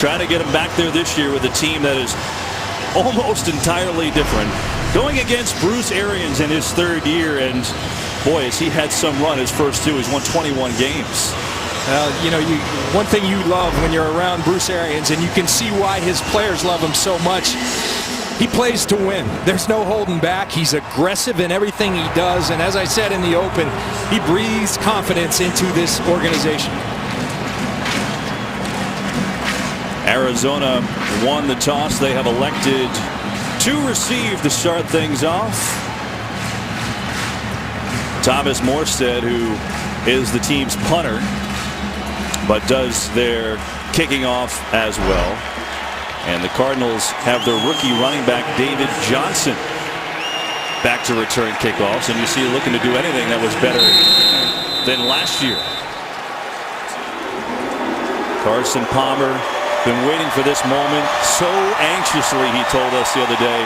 Trying to get him back there this year with a team that is almost entirely different. Going against Bruce Arians in his third year, and boy, has he had some run his first two. He's won 21 games. One thing you love when you're around Bruce Arians, and you can see why his players love him so much, he plays to win. There's no holding back. He's aggressive in everything he does, and as I said in the open, he breathes confidence into this organization. Arizona won the toss. They have elected to receive to start things off. Thomas Morstead, who is the team's punter, but does their kicking off as well. And the Cardinals have their rookie running back David Johnson back to return kickoffs, and you see looking to do anything that was better than last year. Carson Palmer been waiting for this moment so anxiously, he told us the other day,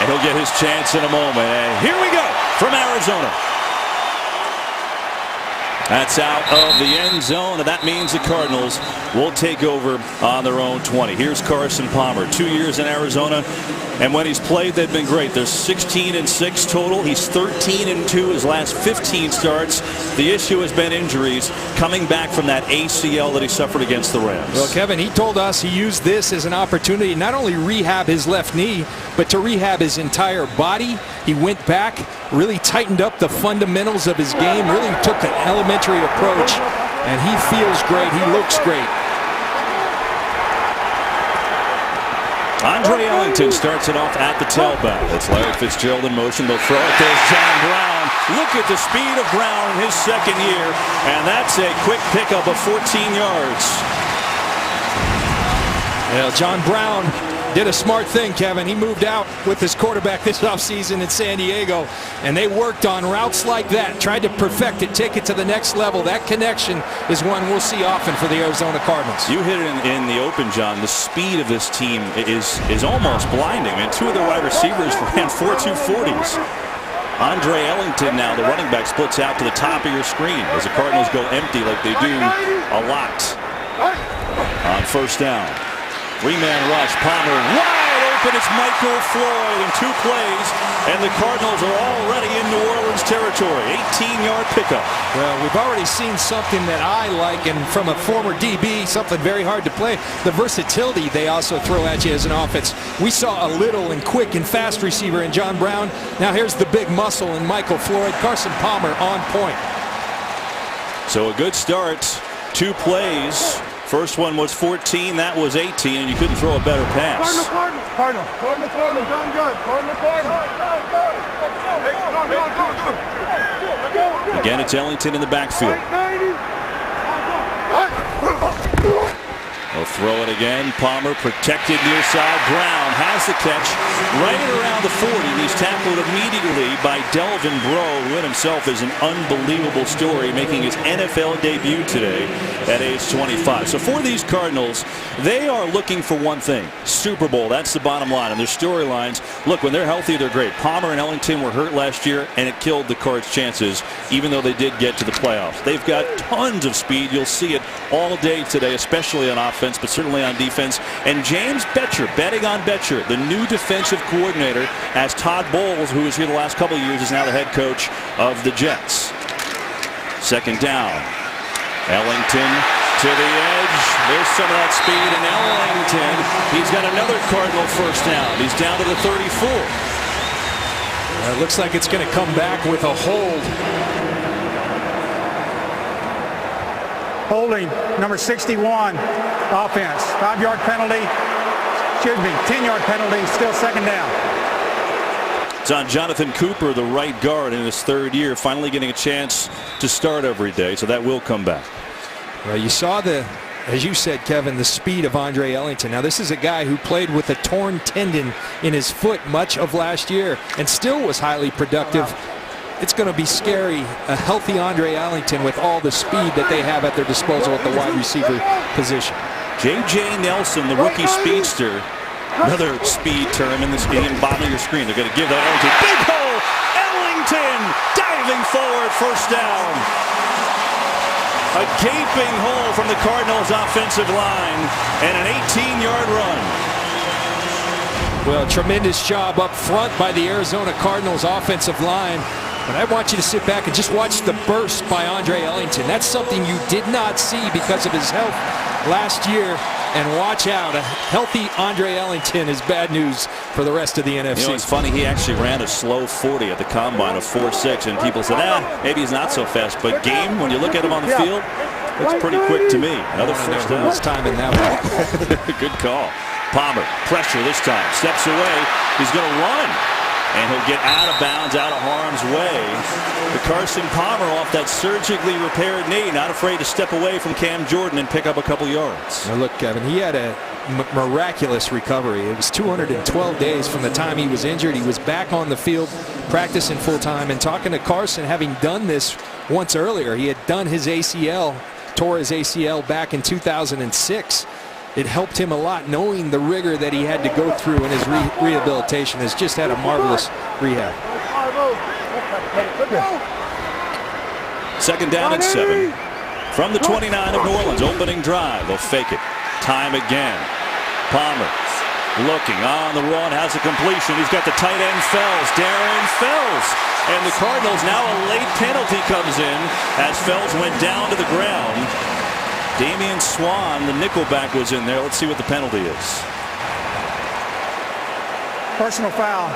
and he'll get his chance in a moment. And here we go from Arizona. That's out of the end zone, and that means the Cardinals will take over on their own 20. Here's Carson Palmer, 2 years in Arizona, and when he's played, they've been great. They're 16-6 total. He's 13-2 his last 15 starts. The issue has been injuries, coming back from that ACL that he suffered against the Rams. Well, Kevin, he told us he used this as an opportunity not only rehab his left knee, but to rehab his entire body. He went back, really tightened up the fundamentals of his game, really took an elementary approach, and he feels great. He looks great. Andre Ellington starts it off at the tailback. It's Larry Fitzgerald in motion. They'll throw it. There's John Brown. Look at the speed of Brown in his second year, and that's a quick pickup of 14 yards. Well, John Brown did a smart thing, Kevin. He moved out with his quarterback this offseason in San Diego, and they worked on routes like that, tried to perfect it, take it to the next level. That connection is one we'll see often for the Arizona Cardinals. You hit it in the open, John. The speed of this team is almost blinding. And two of their wide receivers ran 4.2 40s. Andre Ellington now, the running back, splits out to the top of your screen as the Cardinals go empty like they do a lot on first down. Three-man rush. Palmer wide open. It's Michael Floyd in 2 plays, and the Cardinals are already in New Orleans territory. 18-yard pickup. Well, we've already seen something that I like, and from a former DB, something very hard to play. The versatility they also throw at you as an offense. We saw a little and quick and fast receiver in John Brown. Now here's the big muscle in Michael Floyd. Carson Palmer on point. So a good start. 2 plays. First one was 14, that was 18, and you couldn't throw a better pass. Cardinal, done good. Again, it's Ellington in the backfield. They'll throw it again. Palmer protected near side. Brown has the catch right around the 40. He's tackled immediately by Delvin Breaux, who in himself is an unbelievable story, making his NFL debut today at age 25. So for these Cardinals, they are looking for one thing: Super Bowl. That's the bottom line. And their storylines, look, when they're healthy, they're great. Palmer and Ellington were hurt last year, and it killed the Cards' chances, even though they did get to the playoffs. They've got tons of speed. You'll see it all day today, especially on offense, but certainly on defense. And James Betcher, betting on Betcher, the new defensive coordinator, as Todd Bowles, who was here the last couple of years, is now the head coach of the Jets. Second down. Ellington to the edge. There's some of that speed in Ellington. He's got another Cardinal first down. He's down to the 34. It looks like it's going to come back with a hold. Holding, number 61, offense. 5-yard penalty. Excuse me, 10-yard penalty, still second down. It's on Jonathan Cooper, the right guard, in his third year, finally getting a chance to start every day, so that will come back. Well, you saw as you said, Kevin, the speed of Andre Ellington. Now, this is a guy who played with a torn tendon in his foot much of last year and still was highly productive. It's going to be scary, a healthy Andre Ellington with all the speed that they have at their disposal at the wide receiver position. J.J. Nelson, the rookie speedster, another speed term in the bottom of your screen. They're going to give that Ellington. Big hole! Ellington diving forward, first down. A gaping hole from the Cardinals offensive line and an 18-yard run. Well, tremendous job up front by the Arizona Cardinals offensive line. But I want you to sit back and just watch the burst by Andre Ellington. That's something you did not see because of his health last year. And watch out, a healthy Andre Ellington is bad news for the rest of the NFC. You know, it's funny, he actually ran a slow 40 at the combine of 4.6, and people said, maybe he's not so fast. But game, when you look at him on the field, looks pretty quick to me. Another first down. This time in that one. Good call. Palmer, pressure this time, steps away. He's going to run, and he'll get out of bounds, out of harm's way. The Carson Palmer off that surgically repaired knee, not afraid to step away from Cam Jordan and pick up a couple yards. Now look, Kevin, he had a miraculous recovery. It was 212 days from the time he was injured. He was back on the field practicing full time, and talking to Carson, having done this once earlier. He had done his ACL, tore his ACL back in 2006. It helped him a lot, knowing the rigor that he had to go through in his rehabilitation. Has just had a marvelous rehab. Second down and 7 from the 29 of New Orleans. Opening drive. They'll fake it. Time again. Palmer looking on the run, has a completion. He's got the tight end Fells, Darren Fells. And the Cardinals, now a late penalty comes in as Fells went down to the ground. Damian Swan, the nickelback, was in there. Let's see what the penalty is. Personal foul.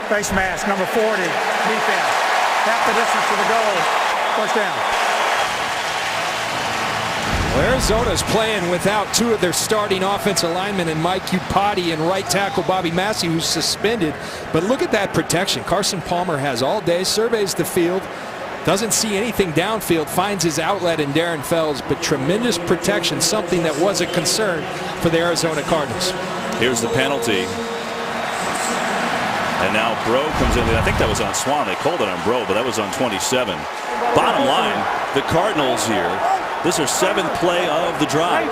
Face mask, number 40. Defense. Half the distance to the goal. First down. Well, Arizona's playing without two of their starting offensive linemen, and Mike Upati and right tackle Bobby Massey, who's suspended. But look at that protection. Carson Palmer has all day, surveys the field. Doesn't see anything downfield, finds his outlet in Darren Fells, but tremendous protection, something that was a concern for the Arizona Cardinals. Here's the penalty. And now Bro comes in. I think that was on Swan. They called it on Bro, but that was on 27. Bottom line, the Cardinals here, this is their 7th play of the drive.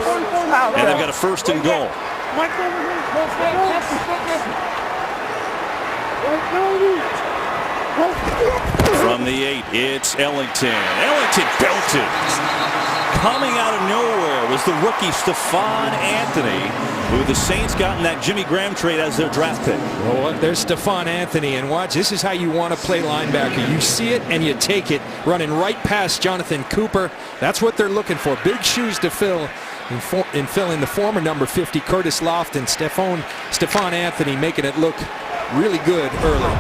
And they've got a first and goal. From the 8, it's Ellington. Ellington belted. Coming out of nowhere was the rookie Stephon Anthony, who the Saints got in that Jimmy Graham trade as their draft pick. Well, there's Stephon Anthony, and watch, this is how you want to play linebacker. You see it and you take it, running right past Jonathan Cooper. That's what they're looking for. Big shoes to fill. In filling the former number 50 Curtis Lofton, Stephon Anthony making it look really good early.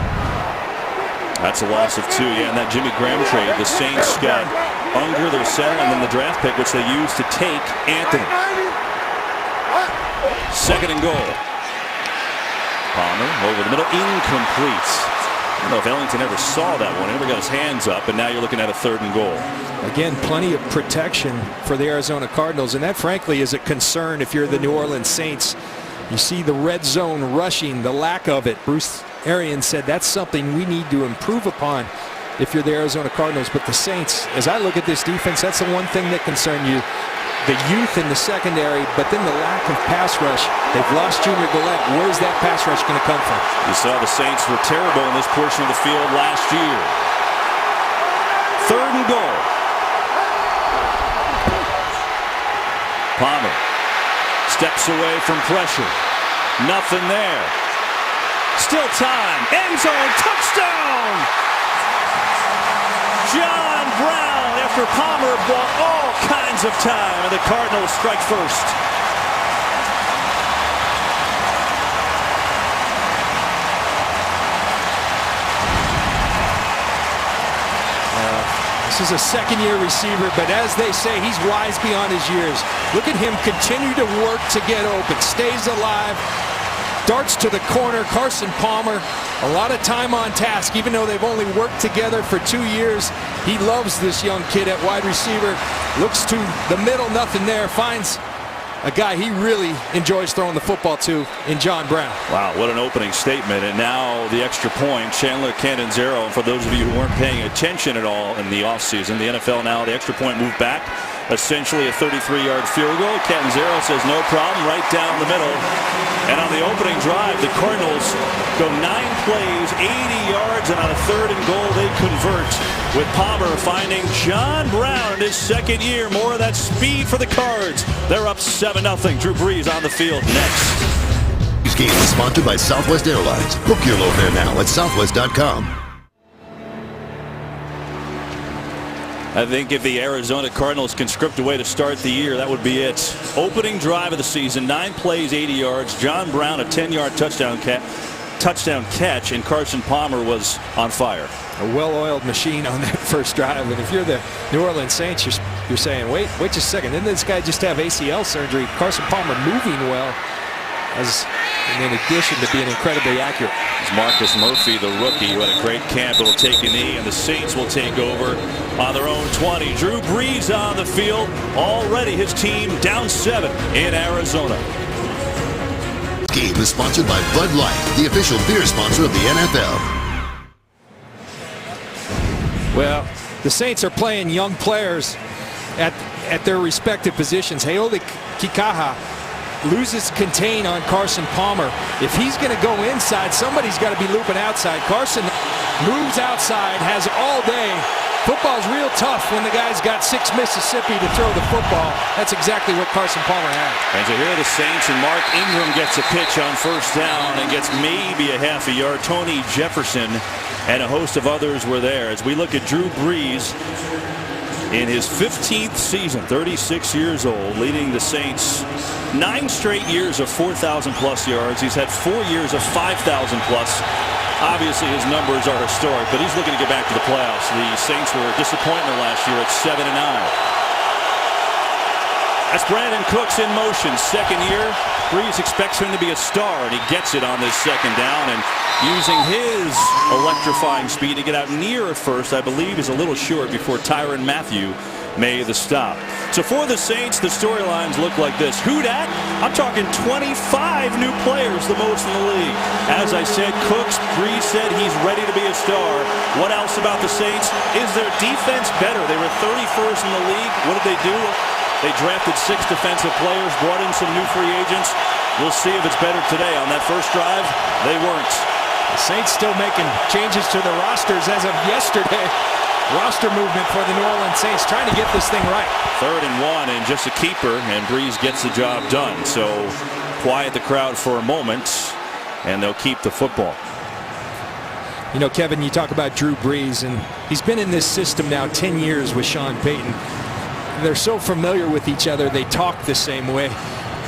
That's a loss of 2. Yeah, in that Jimmy Graham trade, the Saints got Unger, their center, and then the draft pick, which they used to take Anthony. Second and goal. Palmer over the middle, incomplete. I don't know if Ellington ever saw that one. He never got his hands up, and now you're looking at a 3rd and goal. Again, plenty of protection for the Arizona Cardinals, and that frankly is a concern if you're the New Orleans Saints. You see the red zone rushing, the lack of it. Bruce Arians said that's something we need to improve upon if you're the Arizona Cardinals. But the Saints, as I look at this defense, that's the one thing that concerns you. The youth in the secondary, but then the lack of pass rush. They've lost Junior Gillette. Where's that pass rush going to come from? You saw the Saints were terrible in this portion of the field last year. 3rd and goal. Palmer steps away from pressure. Nothing there. Still time. End zone. Touchdown. John Brown, after Palmer bought all kinds of time, and the Cardinals strike first. This is a second-year receiver, but as they say, he's wise beyond his years. Look at him continue to work to get open, stays alive, darts to the corner. Carson Palmer, a lot of time on task, even though they've only worked together for 2 years. He loves this young kid at wide receiver. Looks to the middle, nothing there. Finds a guy he really enjoys throwing the football to in John Brown. Wow, what an opening statement. And now the extra point, Chandler Catanzaro. And for those of you who weren't paying attention at all in the offseason, the NFL now, the extra point moved back essentially a 33-yard field goal. Catanzaro says no problem, right down the middle. And on the opening drive, the Cardinals go 9 plays, 80 yards, and on a 3rd and goal, they convert with Palmer finding John Brown in his 2nd year. More of that speed for the Cards. They're up 7-0. Drew Brees on the field next. This game is sponsored by Southwest Airlines. Book your low fare now at southwest.com. I think if the Arizona Cardinals can script a way to start the year, that would be it. Opening drive of the season, 9 plays, 80 yards. John Brown, a 10-yard touchdown catch, and Carson Palmer was on fire. A well-oiled machine on that first drive. And if you're the New Orleans Saints, you're saying, wait just a second. Didn't this guy just have ACL surgery? Carson Palmer moving well, and in addition to being incredibly accurate. It's Marcus Murphy, the rookie, who had a great camp, will take a knee, and the Saints will take over on their own 20. Drew Brees on the field. Already his team down 7 in Arizona. This game is sponsored by Bud Light, the official beer sponsor of the NFL. Well, the Saints are playing young players at their respective positions. Haole Kikaha loses contain on Carson Palmer. If he's going to go inside, somebody's got to be looping outside. Carson moves outside, has all day. Football's real tough when the guy's got 6 Mississippi to throw the football. That's exactly what Carson Palmer had. And so here are the Saints, and Mark Ingram gets a pitch on 1st down and gets maybe a half a yard. Tony Jefferson and a host of others were there. As we look at Drew Brees in his 15th season, 36 years old, leading the Saints 9 straight years of 4,000+ yards. He's had 4 years of 5,000+. Obviously, his numbers are historic, but he's looking to get back to the playoffs. The Saints were a disappointment last year at 7-9. That's Brandon Cooks in motion. 2nd year. Brees expects him to be a star, and he gets it on this 2nd down. And using his electrifying speed to get out near first, I believe, is a little short before Tyrann Mathieu made the stop. So for the Saints, the storylines look like this. Who dat? I'm talking 25 new players, the most in the league. As I said, Cooks, Brees said he's ready to be a star. What else about the Saints? Is their defense better? They were 31st in the league. What did they do? They drafted 6 defensive players, brought in some new free agents. We'll see if it's better today. On that first drive, they weren't. The Saints still making changes to the rosters as of yesterday. Roster movement for the New Orleans Saints, trying to get this thing right. 3rd and 1 and just a keeper, and Brees gets the job done. So quiet the crowd for a moment, and they'll keep the football. You know, Kevin, you talk about Drew Brees, and he's been in this system now 10 years with Sean Payton. They're so familiar with each other, they talk the same way.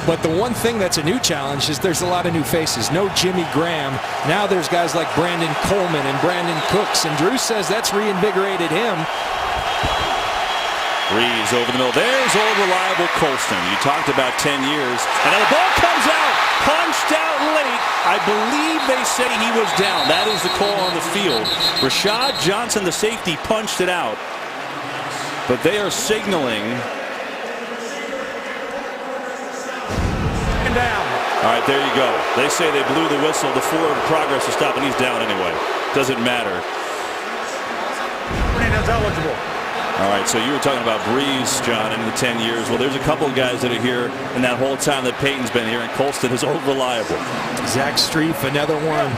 But the one thing that's a new challenge is there's a lot of new faces. No Jimmy Graham. Now there's guys like Brandon Coleman and Brandon Cooks, and Drew says that's reinvigorated him. Brees over the middle. There's old reliable Colston. You talked about 10 years. And now the ball comes out. Punched out late. I believe they say he was down. That is the call on the field. Rashad Johnson, the safety, punched it out. But they are signaling. Down. All right, there you go. They say they blew the whistle. The forward progress is stopped, and he's down anyway. Doesn't matter. Is eligible. All right, so you were talking about Brees, John, in the 10 years. Well, there's a couple of guys that are here in that whole time that Peyton's been here, and Colston is old reliable. Zach Strief, another one.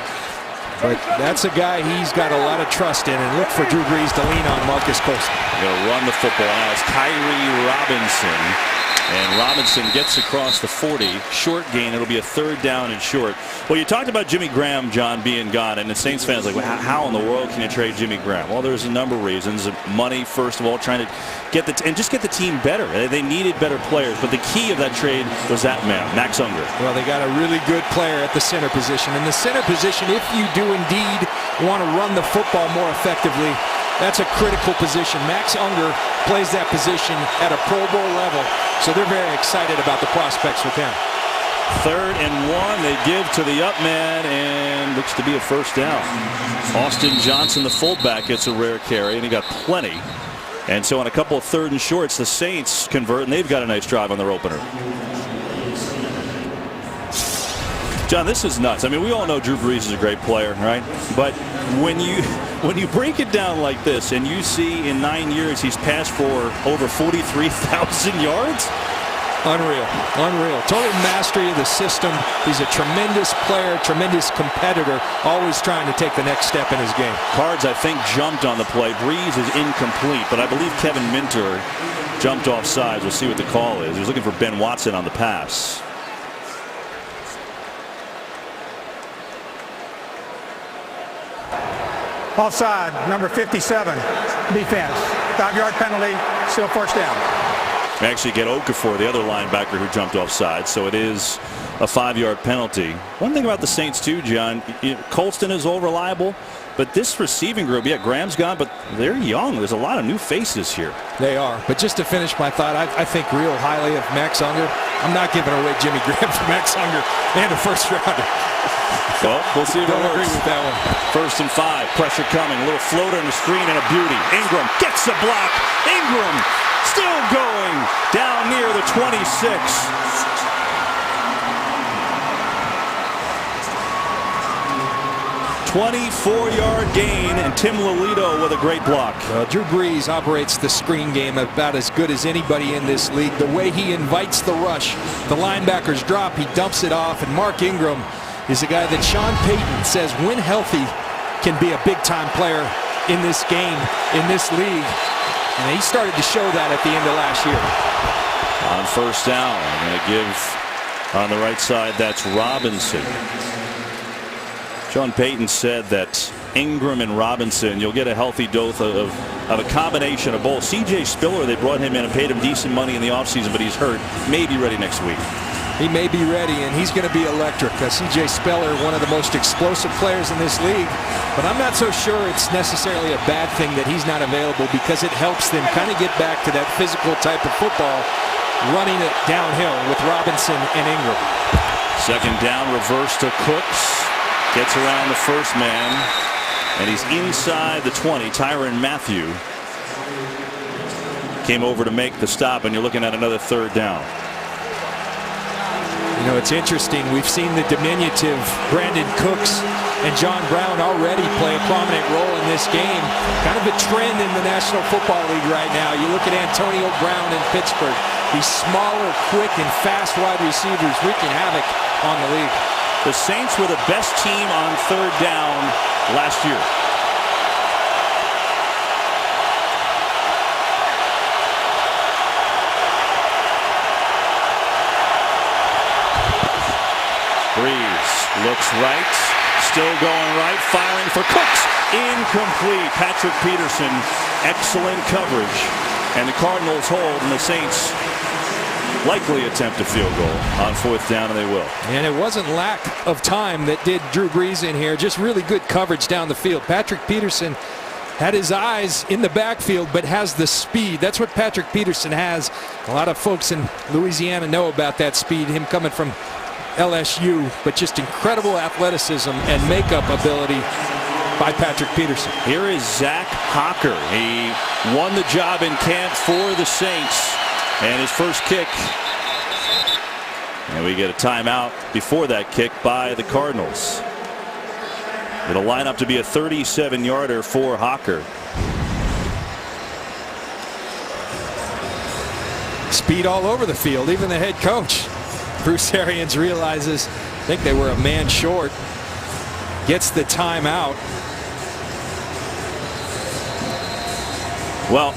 But that's a guy he's got a lot of trust in, and look for Drew Brees to lean on Marcus Colston. They're going to run the football now. It's Kyrie Robinson. And Robinson gets across the 40. Short gain. It'll be a 3rd down and short. Well, you talked about Jimmy Graham, John, being gone. And the Saints fans like, well, how in the world can you trade Jimmy Graham? Well, there's a number of reasons. Money, first of all, trying to get just get the team better. They needed better players. But the key of that trade was that man, Max Unger. Well, they got a really good player at the center position. And the center position, if you do indeed want to run the football more effectively, that's a critical position. Max Unger plays that position at a Pro Bowl level, so they're very excited about the prospects with him. 3rd and 1, they give to the up man, and looks to be a 1st down. Austin Johnson, the fullback, gets a rare carry, and he got plenty. And so on a couple of 3rd and shorts, the Saints convert, and they've got a nice drive on their opener. John, this is nuts. I mean, we all know Drew Brees is a great player, right? But when you break it down like this and you see in 9 years he's passed for over 43,000 yards. Unreal. Unreal. Total mastery of the system. He's a tremendous player, tremendous competitor, always trying to take the next step in his game. Cards, I think, jumped on the play. Brees is incomplete, but I believe Kevin Minter jumped off sides. We'll see what the call is. He was looking for Ben Watson on the pass. Offside, number 57, defense. 5-yard penalty, still first down. We actually get Okafor, the other linebacker who jumped offside, so it is a 5-yard penalty. One thing about the Saints too, John, Colston is all reliable, but this receiving group, yeah, Graham's gone, but they're young. There's a lot of new faces here. They are. But just to finish my thought, I think real highly of Max Unger. I'm not giving away Jimmy Graham for Max Unger and a first rounder. Well, we'll see if Don't it works. agree with that one. 1st and 5, pressure coming, a little floater in the screen and a beauty. Ingram gets the block. Ingram still going down near the 26. 24-yard gain, and Tim Lolito with a great block. Drew Brees operates the screen game about as good as anybody in this league. The way he invites the rush, the linebackers drop, he dumps it off, and Mark Ingram is a guy that Sean Payton says, when healthy, can be a big-time player in this game, in this league. And he started to show that at the end of last year. On 1st down, I'm going to give on the right side, that's Robinson. Sean Payton said that Ingram and Robinson, you'll get a healthy dose of a combination of both. C.J. Spiller, they brought him in and paid him decent money in the offseason, but he's hurt. May be ready next week. He may be ready, and he's going to be electric. C.J. Spiller, one of the most explosive players in this league, but I'm not so sure it's necessarily a bad thing that he's not available, because it helps them kind of get back to that physical type of football, running it downhill with Robinson and Ingram. 2nd down, reverse to Cooks. Gets around the first man, and he's inside the 20. Tyrann Mathieu came over to make the stop, and you're looking at another 3rd down. You know, it's interesting. We've seen the diminutive Brandon Cooks and John Brown already play a prominent role in this game. Kind of a trend in the National Football League right now. You look at Antonio Brown in Pittsburgh. These smaller, quick, and fast wide receivers wreaking havoc on the league. The Saints were the best team on 3rd down last year. Brees looks right, still going right, firing for Cooks. Incomplete. Patrick Peterson, excellent coverage. And the Cardinals hold, and the Saints likely attempt a field goal on 4th down, and they will. And it wasn't lack of time that did Drew Brees in here, just really good coverage down the field. Patrick Peterson had his eyes in the backfield, but has the speed. That's what Patrick Peterson has. A lot of folks in Louisiana know about that speed, him coming from LSU, but just incredible athleticism and makeup ability by Patrick Peterson. Here is Zach Hocker. He won the job in camp for the Saints. And his first kick, and we get a timeout before that kick by the Cardinals. It'll line up to be a 37-yarder for Hocker. Speed all over the field, even the head coach. Bruce Arians realizes, I think they were a man short, gets the timeout. Well,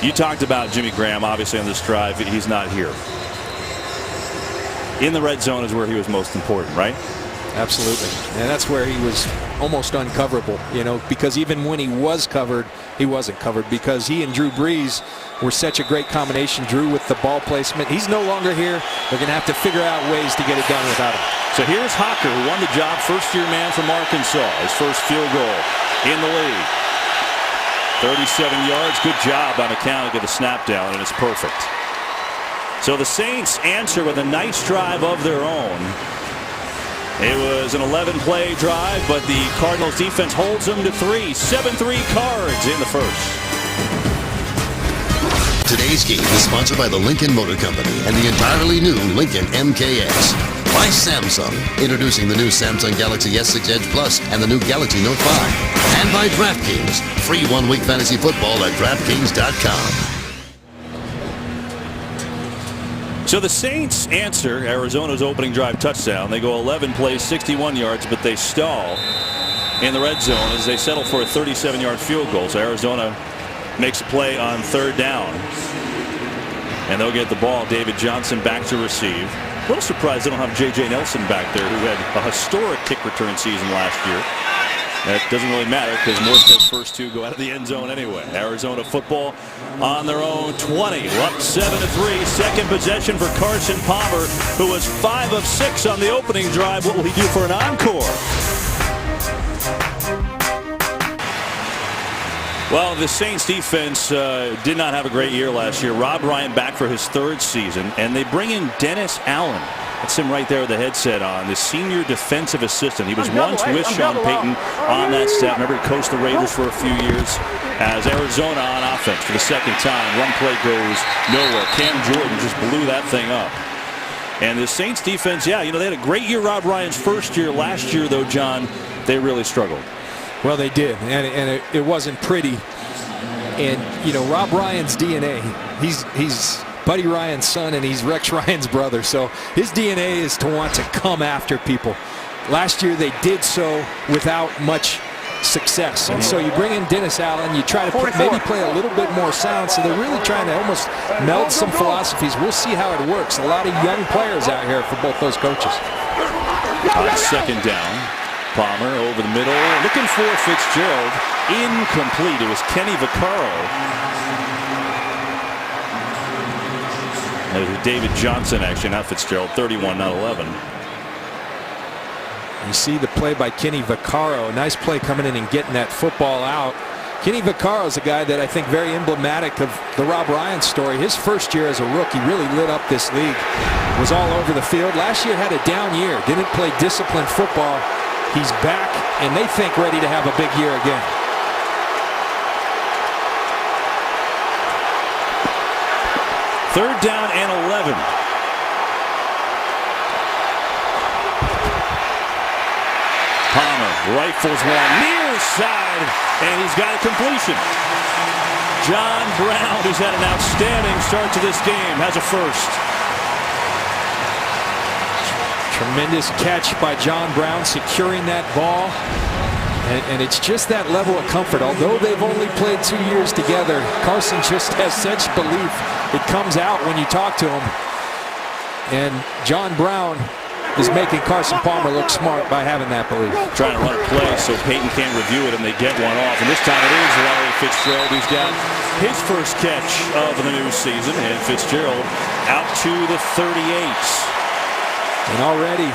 you talked about Jimmy Graham, obviously, on this drive. He's not here. In the red zone is where he was most important, right? Absolutely. And that's where he was almost uncoverable, you know, because even when he was covered, he wasn't covered, because he and Drew Brees were such a great combination. Drew with the ball placement. He's no longer here. They're going to have to figure out ways to get it done without him. So here's Hocker, who won the job, first-year man from Arkansas. His first field goal in the league. 37 yards. Good job on the count to get the snap down, and it's perfect. So the Saints answer with a nice drive of their own. It was an 11-play drive, but the Cardinals defense holds them to 3. 7-3 Cards in the first. Today's game is sponsored by the Lincoln Motor Company and the entirely new Lincoln MKX. by Samsung. Introducing the new Samsung Galaxy S6 Edge Plus and the new Galaxy Note 5. And by DraftKings. Free 1-week fantasy football at DraftKings.com. So the Saints answer Arizona's opening drive touchdown. They go 11 plays, 61 yards, but they stall in the red zone as they settle for a 37-yard field goal. So Arizona makes a play on 3rd down. And they'll get the ball. David Johnson back to receive. A little surprised they don't have J.J. Nelson back there, who had a historic kick return season last year. That doesn't really matter because Morstead's first 2 go out of the end zone anyway. Arizona football on their own 20. Up 7-3. Second possession for Carson Palmer, who was 5 of 6 on the opening drive. What will he do for an encore? Well, the Saints defense did not have a great year last year. Rob Ryan back for his 3rd season, and they bring in Dennis Allen. That's him right there with the headset on, the senior defensive assistant. He was once with Sean Payton on that staff. Remember, he coached the Raiders for a few years. As Arizona on offense for the 2nd time. Run play goes nowhere. Cam Jordan just blew that thing up. And the Saints defense, yeah, you know, they had a great year, Rob Ryan's first year. Last year, though, John, they really struggled. Well, they did, and it wasn't pretty. And, you know, Rob Ryan's DNA, he's Buddy Ryan's son, and he's Rex Ryan's brother. So his DNA is to want to come after people. Last year they did so without much success. And so you bring in Dennis Allen, you try to maybe play a little bit more sound. So they're really trying to almost meld some philosophies. We'll see how it works. A lot of young players out here for both those coaches. On 2nd down, Palmer over the middle, looking for Fitzgerald. Incomplete. It was Kenny Vaccaro. It was David Johnson, actually, not Fitzgerald. 31, not 11. You see the play by Kenny Vaccaro. Nice play coming in and getting that football out. Kenny Vaccaro is a guy that I think very emblematic of the Rob Ryan story. His first year as a rookie really lit up this league. Was all over the field. Last year had a down year. Didn't play disciplined football. He's back, and they think ready to have a big year again. Third down and 11. Palmer rifles one near side, and he's got a completion. John Brown, who's had an outstanding start to this game, has a first. Tremendous catch by John Brown, securing that ball. And it's just that level of comfort. Although they've only played 2 years together, Carson just has such belief. It comes out when you talk to him. And John Brown is making Carson Palmer look smart by having that belief. Trying to run a play so Payton can't review it, and they get one off. And this time it is Larry Fitzgerald who's got his first catch of the new season. And Fitzgerald out to the 38. And already,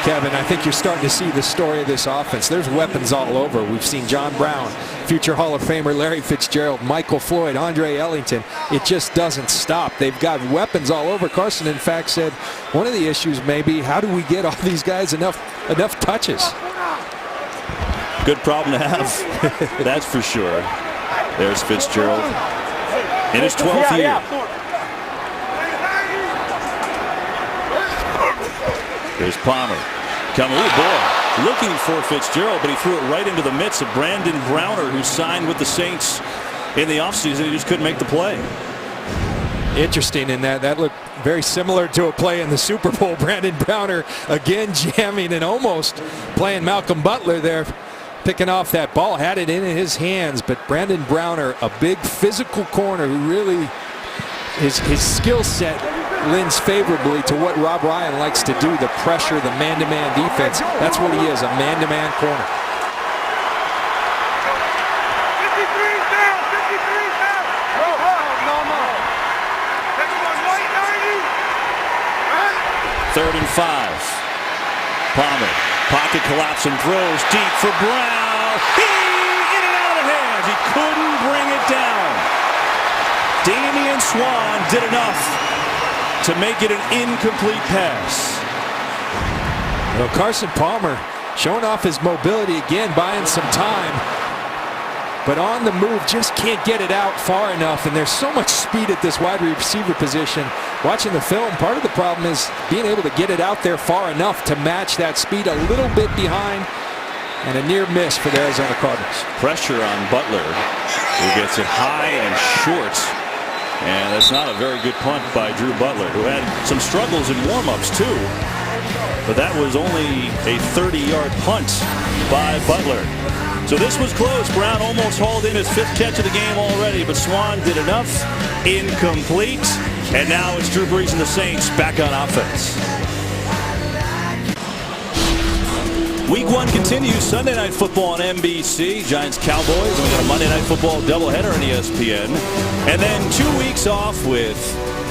Kevin, I think you're starting to see the story of this offense. There's weapons all over. We've seen John Brown, future Hall of Famer Larry Fitzgerald, Michael Floyd, Andre Ellington. It just doesn't stop. They've got weapons all over. Carson, in fact, said one of the issues may be how do we get all these guys enough touches? Good problem to have, that's for sure. There's Fitzgerald in his 12th year. There's Palmer coming. Oh boy, looking for Fitzgerald, but he threw it right into the midst of Brandon Browner, who signed with the Saints in the offseason. He just couldn't make the play. Interesting in that looked very similar to a play in the Super Bowl. Brandon Browner again jamming and almost playing Malcolm Butler there, picking off that ball, had it in his hands. But Brandon Browner, a big physical corner who really his skill set lends favorably to what Rob Ryan likes to do, the pressure, the man-to-man defense. That's what he is, a man-to-man corner. 3rd and 5. Palmer, pocket collapse and throws deep for Brown. In and out of the hands. He couldn't bring it down. Damian Swan did enough to make it an incomplete pass. Well, Carson Palmer showing off his mobility again, buying some time. but on the move just can't get it out far enough. And there's so much speed at this wide receiver position. Watching the film, part of the problem is being able to get it out there far enough to match that speed a little bit behind. And a near miss for the Arizona Cardinals. Pressure on Butler, who gets it high and short. And that's not a very good punt by Drew Butler, who had some struggles in warm-ups too. But that was only a 30-yard punt by Butler. So this was close. Brown almost hauled in his 5th catch of the game already, but Swan did enough. Incomplete. And now it's Drew Brees and the Saints back on offense. Week 1 continues. Sunday Night Football on NBC. Giants Cowboys. And we got a Monday Night Football doubleheader on ESPN. And then 2 weeks off with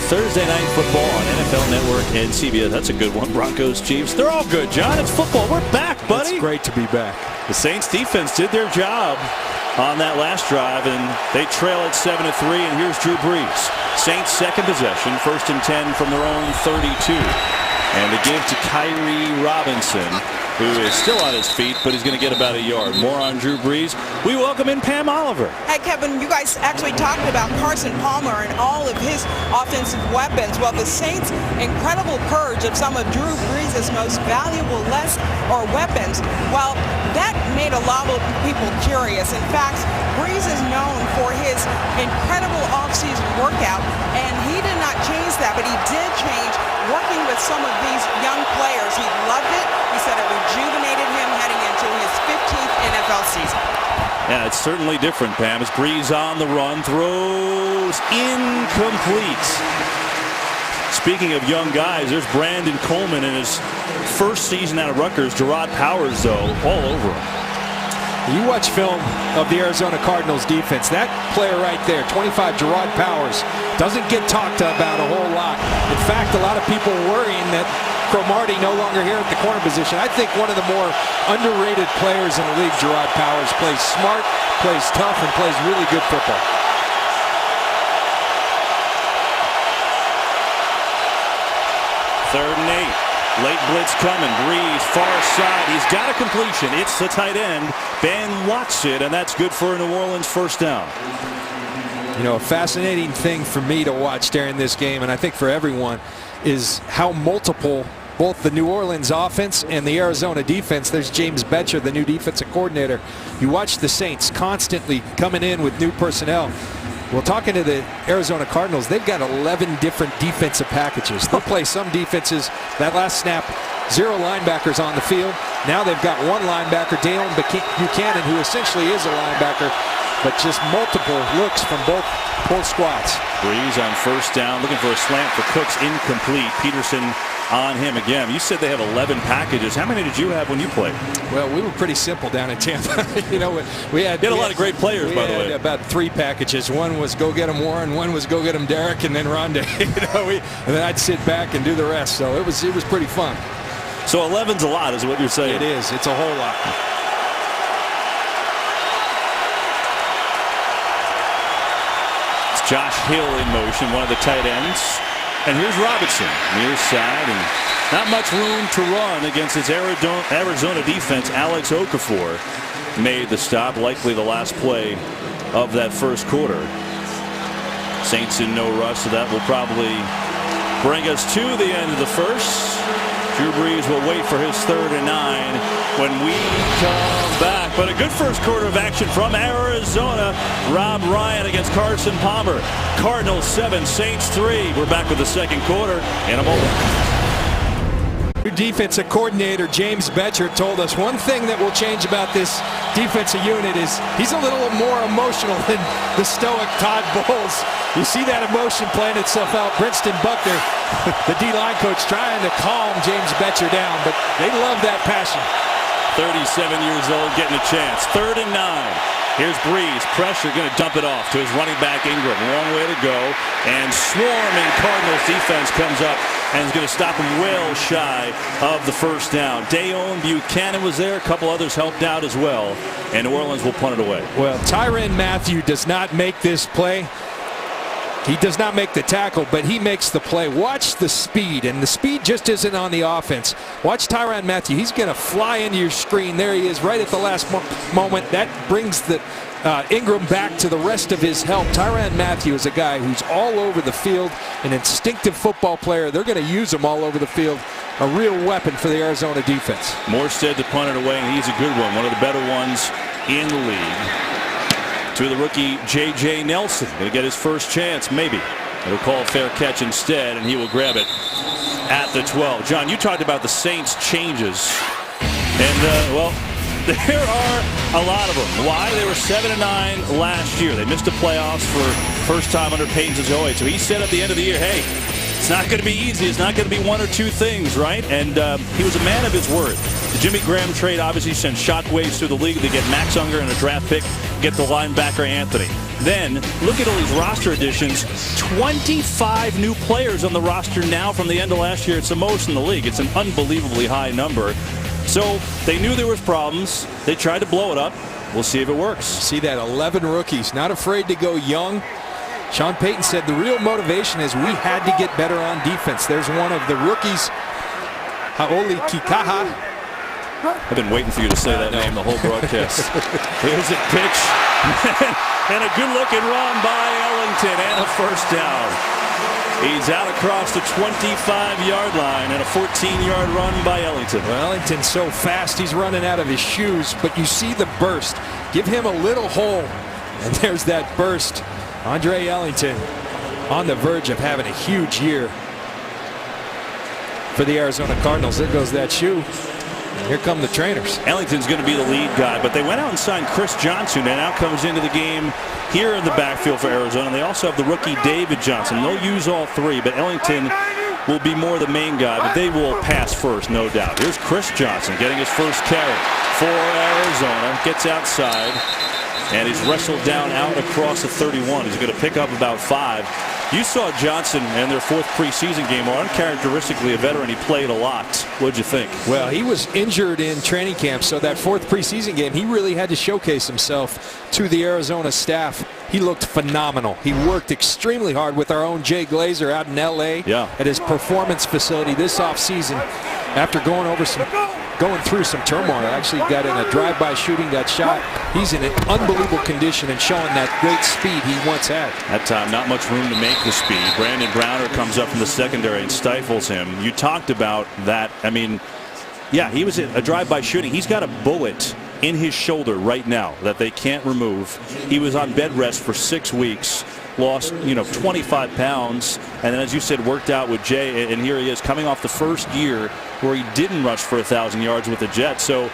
Thursday Night Football on NFL Network and CBS. That's a good one. Broncos Chiefs. They're all good, John. It's football. We're back, buddy. It's great to be back. The Saints defense did their job on that last drive, and they trail at 7-3. And here's Drew Brees. Saints second possession, 1st and 10 from their own 32. And they give to Kyrie Robinson, who is still on his feet, but he's going to get about a yard. More on Drew Brees. We welcome in Pam Oliver. Hey, Kevin, you guys actually talked about Carson Palmer and all of his offensive weapons. Well, the Saints' incredible purge of some of Drew Brees' most valuable weapons, well, that made a lot of people curious. In fact, Brees is known for his incredible offseason workout, and he did not change that, but he did change working with some of these young players. He loved it. He said it rejuvenated him heading into his 15th NFL season. Yeah, it's certainly different, Pam. As Brees on the run, throws incomplete. Speaking of young guys, there's Brandon Coleman in his first season out of Rutgers. Gerard Powers, though, all over him. You watch film of the Arizona Cardinals defense. That player right there, 25, Gerard Powers, doesn't get talked about a whole lot. In fact, a lot of people worrying that Cromartie no longer here at the corner position. I think one of the more underrated players in the league, Gerard Powers, plays smart, plays tough, and plays really good football. Third and 8. Late blitz coming. Brees, far side. He's got a completion. It's the tight end, Ben Watson, and that's good for a New Orleans first down. You know, a fascinating thing for me to watch during this game, and I think for everyone, is how multiple both the New Orleans offense and the Arizona defense. There's James Betcher, the new defensive coordinator. You watch the Saints constantly coming in with new personnel. Well, talking to the Arizona Cardinals, they've got 11 different defensive packages. They'll play some defenses. That last snap, 0 linebackers on the field. Now they've got 1 linebacker, Dale Buchanan, who essentially is a linebacker, but just multiple looks from both squads. Brees on first down, looking for a slant for Cooks, incomplete. Peterson on him again. You said they have 11 packages. How many did you have when you played? Well, we were pretty simple down in Tampa. You know, we had a lot of great players, by the way. About 3 packages. One was go get him Warren, one was go get him Derek, and then Rondé. And then I'd sit back and do the rest. So it was pretty fun. So 11's a lot, is what you're saying? It is. It's a whole lot. It's Josh Hill in motion, one of the tight ends. And here's Robinson, near side, and not much room to run against his Arizona defense. Alex Okafor made the stop, likely the last play of that first quarter. Saints in no rush, so that will probably bring us to the end of the first. Drew Brees will wait for his 3rd and 9 when we come back. But a good first quarter of action from Arizona. Rob Ryan against Carson Palmer. Cardinals 7, Saints 3. We're back with the second quarter in a moment. New defensive coordinator James Betcher told us one thing that will change about this defensive unit is he's a little more emotional than the stoic Todd Bowles. You see that emotion playing itself out. Princeton Buckner, the D-line coach, trying to calm James Betcher down, but they love that passion. 37 years old, getting a chance. 3rd and 9. Here's Brees, pressure, going to dump it off to his running back Ingram. Long way to go, and swarming Cardinals defense comes up and is going to stop him well shy of the first down. Dale Buchanan was there, a couple others helped out as well, and New Orleans will punt it away. Well, Tyrann Mathieu does not make this play. He does not make the tackle, but he makes the play. Watch the speed, and the speed just isn't on the offense. Watch Tyrann Mathieu. He's going to fly into your screen. There he is right at the last moment. That brings the Ingram back to the rest of his help. Tyrann Mathieu is a guy who's all over the field, an instinctive football player. They're going to use him all over the field. A real weapon for the Arizona defense. Morstead to punt it away, and he's a good one of the better ones in the league. To the rookie J.J. Nelson, going to get his first chance, maybe. He'll call a fair catch instead, and he will grab it at the 12. John, you talked about the Saints' changes, and well, there are a lot of them. Why? They were 7-9 last year. They missed the playoffs for first time under Payton's 08. So he said at the end of the year, hey, it's not going to be easy. It's not going to be one or two things, right? And he was a man of his word. The Jimmy Graham trade obviously sent shockwaves through the league. They get Max Unger and a draft pick, get the linebacker Anthony. Then look at all these roster additions. 25 new players on the roster now from the end of last year. It's the most in the league. It's an unbelievably high number. So they knew there was problems. They tried to blow it up. We'll see if it works. See that 11 rookies, not afraid to go young. Sean Payton said the real motivation is we had to get better on defense. There's one of the rookies, Haoli Kikaha. I've been waiting for you to say that name the whole broadcast. Here's a pitch and a good-looking run by Ellington and a first down. He's out across the 25-yard line and a 14-yard run by Ellington. Well, Ellington's so fast he's running out of his shoes, but you see the burst. Give him a little hole, and there's that burst. Andre Ellington on the verge of having a huge year for the Arizona Cardinals. There goes that shoe. And here come the trainers. Ellington's going to be the lead guy, but they went out and signed Chris Johnson, and now comes into the game here in the backfield for Arizona. They also have the rookie David Johnson. They'll use all three, but Ellington will be more the main guy, but they will pass first, no doubt. Here's Chris Johnson getting his first carry for Arizona. Gets outside, and he's wrestled down out across the 31. He's going to pick up about 5. You saw Johnson in their 4th preseason game. Uncharacteristically a veteran. He played a lot. What'd you think? Well, he was injured in training camp, so that 4th preseason game, he really had to showcase himself to the Arizona staff. He looked phenomenal. He worked extremely hard with our own Jay Glazer out in L.A. at his performance facility this offseason. After going through some turmoil, actually got in a drive-by shooting, got shot. He's in an unbelievable condition and showing that great speed he once had. That time, not much room to make the speed. Brandon Browner comes up from the secondary and stifles him. You talked about that. I mean, yeah, he was in a drive-by shooting. He's got a bullet in his shoulder right now that they can't remove. He was on bed rest for 6 weeks. Lost 25 pounds, and then, as you said, worked out with Jay, and here he is coming off the first year where he didn't rush for 1,000 yards with the Jets. So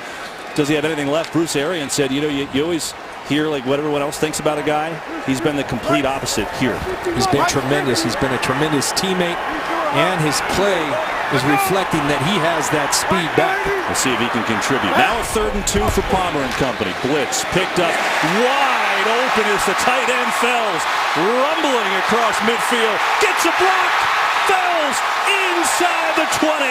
does he have anything left? Bruce Arians said, you always hear like what everyone else thinks about a guy. He's been the complete opposite here. He's been tremendous. He's been a tremendous teammate, and his play is reflecting that he has that speed back. We'll see if he can contribute. Now a 3rd and 2 for Palmer and company. Blitz picked up wide open as the tight end Fells, rumbling across midfield, gets a block. Fells inside the 20.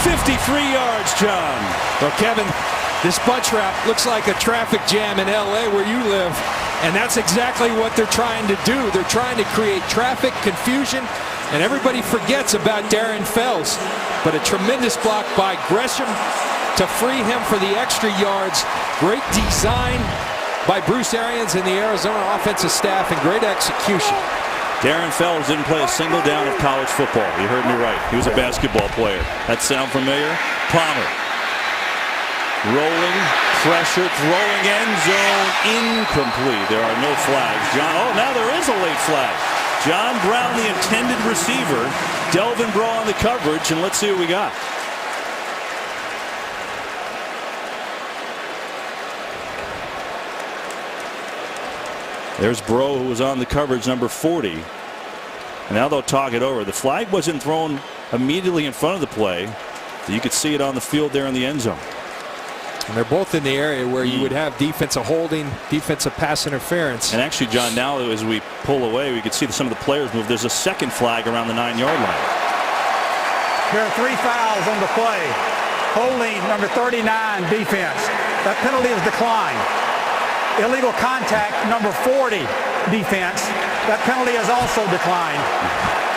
53 yards, John. Well, Kevin, this bunch route looks like a traffic jam in L.A. where you live, and that's exactly what they're trying to do. They're trying to create traffic, confusion, and everybody forgets about Darren Fells. But a tremendous block by Gresham to free him for the extra yards. Great design by Bruce Arians and the Arizona offensive staff, and great execution. Darren Fells didn't play a single down of college football. You heard me right. He was a basketball player. That sound familiar? Palmer. Rolling, pressure, throwing, end zone, incomplete. There are no flags. John, now there is a late flag. John Brown, the intended receiver. Delvin Breaux on the coverage, and let's see what we got. There's Breaux, who was on the coverage, number 40. And now they'll talk it over. The flag wasn't thrown immediately in front of the play. You could see it on the field there in the end zone. And they're both in the area where you would have defensive holding, defensive pass interference. And actually, John, now as we pull away, we could see some of the players move. There's a second flag around the 9-yard line. There are 3 fouls on the play. Holding number 39 defense. That penalty is declined. Illegal contact number 40 defense. That penalty is also declined.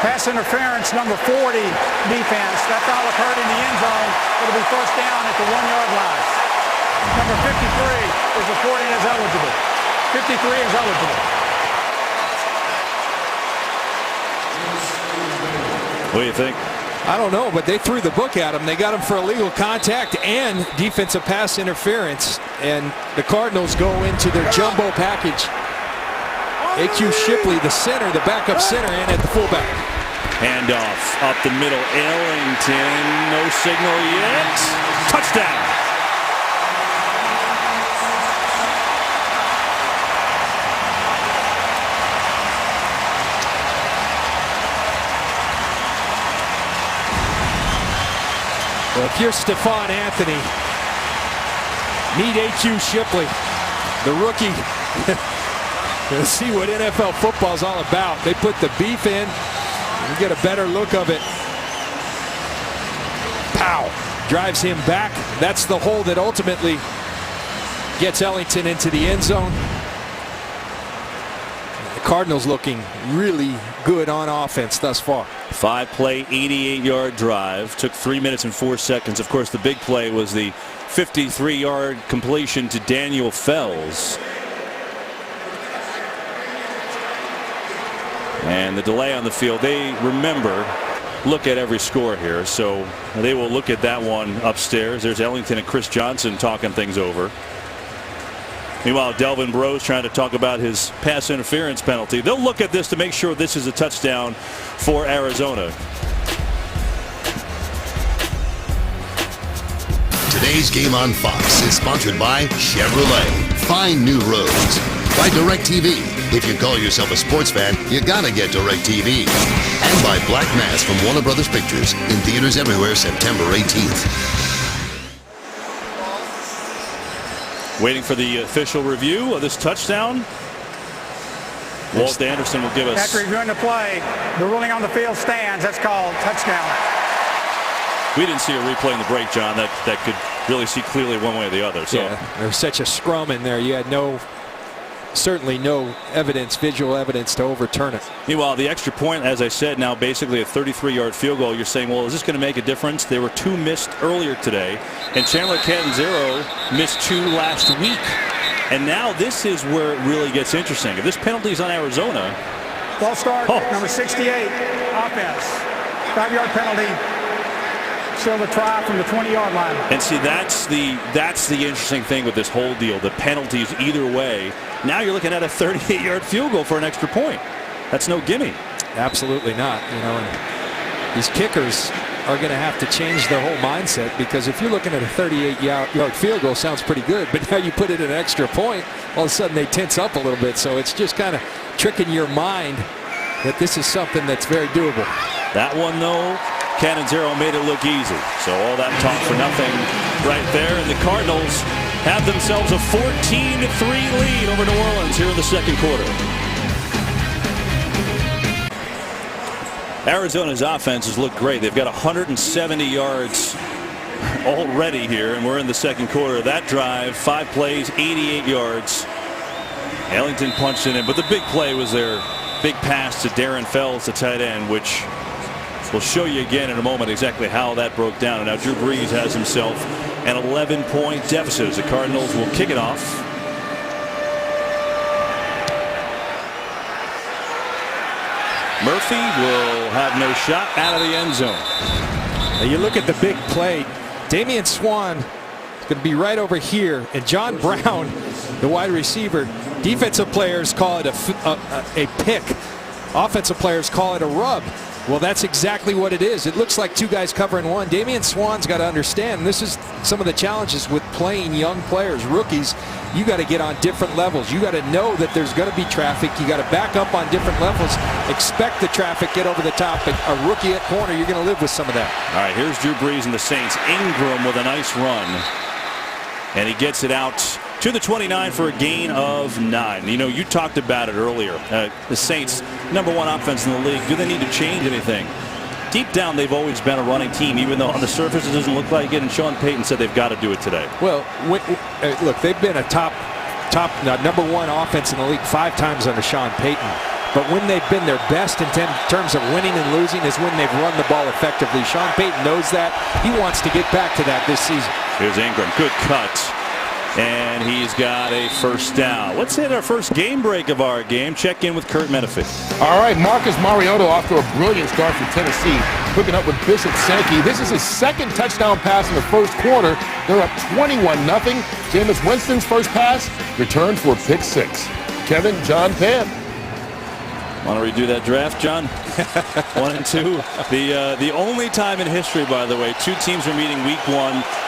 Pass interference number 40 defense. That foul occurred in the end zone. It'll be first down at the 1-yard line. Number 53 is reporting as eligible. 53 is eligible. What do you think? I don't know, but they threw the book at him. They got him for illegal contact and defensive pass interference. And the Cardinals go into their jumbo package. A.Q. Shipley, the center, the backup center, and at the fullback. Handoff up the middle. Ellington, no signal yet. Touchdown. Well, if you're Stephon Anthony, meet A.Q. Shipley, the rookie. Let's see what NFL football is all about. They put the beef in. You get a better look of it. Pow! Drives him back. That's the hole that ultimately gets Ellington into the end zone. The Cardinals looking really good on offense thus far. 5-play, 88-yard drive. Took 3 minutes and 4 seconds. Of course, the big play was the 53-yard completion to Daniel Fells. And the delay on the field, they look at every score here, so they will look at that one upstairs. There's Ellington and Chris Johnson talking things over. Meanwhile, Delvin Breaux's trying to talk about his pass interference penalty. They'll look at this to make sure this is a touchdown for Arizona. Today's game on Fox is sponsored by Chevrolet. Find new roads. By DirecTV. If you call yourself a sports fan, you gotta get DirecTV. And by Black Mass from Warner Brothers Pictures. In theaters everywhere September 18th. Waiting for the official review of this touchdown. Walt Anderson will give us. After reviewing the play, the ruling on the field stands. That's called touchdown. We didn't see a replay in the break, John, that could really see clearly one way or the other. So yeah, there was such a scrum in there. You had certainly no evidence, visual evidence to overturn it. Meanwhile, the extra point, as I said, now basically a 33-yard field goal. You're saying, well, is this going to make a difference? There were 2 missed earlier today, and Chandler Catanzaro missed 2 last week. And now this is where it really gets interesting. If this penalty is on Arizona. Ball start, number 68, offense. 5-yard penalty. Still the try from the 20-yard line. And see, that's the interesting thing with this whole deal. The penalties either way. Now you're looking at a 38-yard field goal for an extra point. That's no gimme. Absolutely not. And these kickers are going to have to change their whole mindset, because if you're looking at a 38-yard field goal, sounds pretty good, but now you put it an extra point, all of a sudden they tense up a little bit. So it's just kind of tricking your mind that this is something that's very doable. That one, though, Catanzaro made it look easy. So all that talk for nothing right there. And the Cardinals have themselves a 14-3 lead over New Orleans here in the second quarter. Arizona's offense has looked great. They've got 170 yards already here, and we're in the second quarter. That drive, 5 plays, 88 yards. Ellington punched it in, but the big play was their big pass to Darren Fells, the tight end, which we'll show you again in a moment exactly how that broke down. And now Drew Brees has himself an 11-point deficit as the Cardinals will kick it off. Murphy will have no shot out of the end zone. Now you look at the big play. Damian Swann is going to be right over here, and John Brown, the wide receiver. Defensive players call it a pick. Offensive players call it a rub. Well, that's exactly what it is. It looks like 2 guys covering one. Damian Swann's got to understand, and this is some of the challenges with playing young players, rookies. You got to get on different levels. You got to know that there's going to be traffic. You got to back up on different levels. Expect the traffic, get over the top. A rookie at corner, you're going to live with some of that. All right, here's Drew Brees and the Saints. Ingram with a nice run. And he gets it out to the 29 for a gain of 9. You talked about it earlier. The Saints, #1 offense in the league. Do they need to change anything? deep down, they've always been a running team, even though on the surface it doesn't look like it. And Sean Payton said they've got to do it today. Well, look, they've been a top number one offense in the league 5 times under Sean Payton. But when they've been their best in terms of winning and losing is when they've run the ball effectively. Sean Payton knows that. He wants to get back to that this season. Here's Ingram. Good cut. And he's got a first down. Let's hit our first game break of our game. Check in with Kurt Menefee. All right, Marcus Mariota off to a brilliant start for Tennessee, hooking up with Bishop Sankey. This is his second touchdown pass in the first quarter. They're up 21-0. Jameis Winston's first pass returned for pick 6. Kevin, John, Pam. Want to redo that draft, John? 1 and 2. The only time in history, by the way, 2 teams are meeting week 1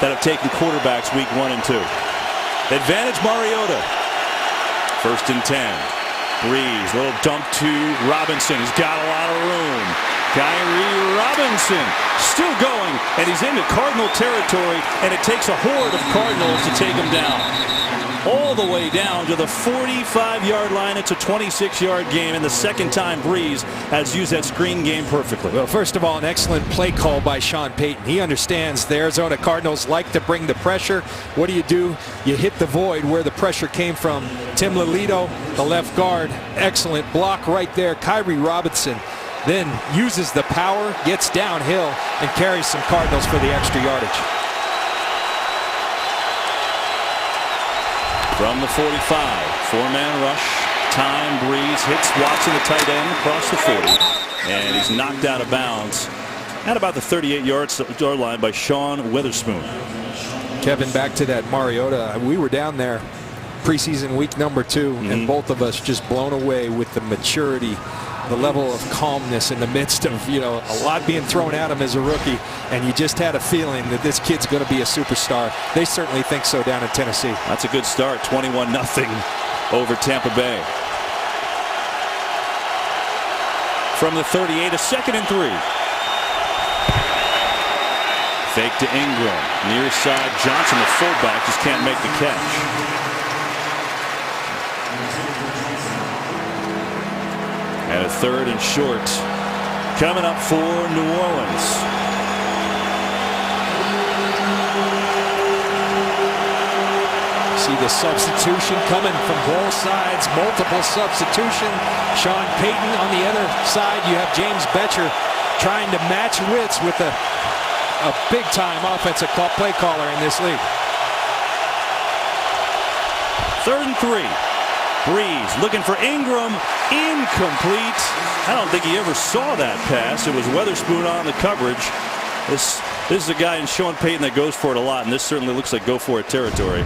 that have taken quarterbacks week 1 and 2. Advantage Mariota. 1st and 10. Breeze, little dump to Robinson. He's got a lot of room. Kyrie Robinson still going, and he's into Cardinal territory, and it takes a horde of Cardinals to take him down. All the way down to the 45-yard line. It's a 26-yard game, and the second time Breeze has used that screen game perfectly. Well, first of all, an excellent play call by Sean Payton. He understands the Arizona Cardinals like to bring the pressure. What do? You hit the void where the pressure came from. Tim Lelito, the left guard, excellent block right there. Kyrie Robinson then uses the power, gets downhill, and carries some Cardinals for the extra yardage. From the 45, 4-man rush. Time, Breeze hits Watson, the tight end, across the 40. And he's knocked out of bounds at about the 38-yard line by Sean Witherspoon. Kevin, back to that Mariota. We were down there preseason week number 2, and both of us just blown away with the maturity, the level of calmness in the midst of, a lot being thrown at him as a rookie. And you just had a feeling that this kid's going to be a superstar. They certainly think so down in Tennessee. That's a good start. 21-0 over Tampa Bay. From the 38, a 2nd and 3. Fake to Ingram. Near side, Johnson, the fullback, just can't make the catch. And a 3rd and short coming up for New Orleans. See the substitution coming from both sides. Multiple substitution. Sean Payton on the other side. You have James Betcher trying to match wits with a big-time offensive play caller in this league. 3rd and 3. Breeze looking for Ingram. Incomplete. I don't think he ever saw that pass. It was Witherspoon on the coverage. This is a guy in Sean Payton that goes for it a lot, and this certainly looks like go for it territory.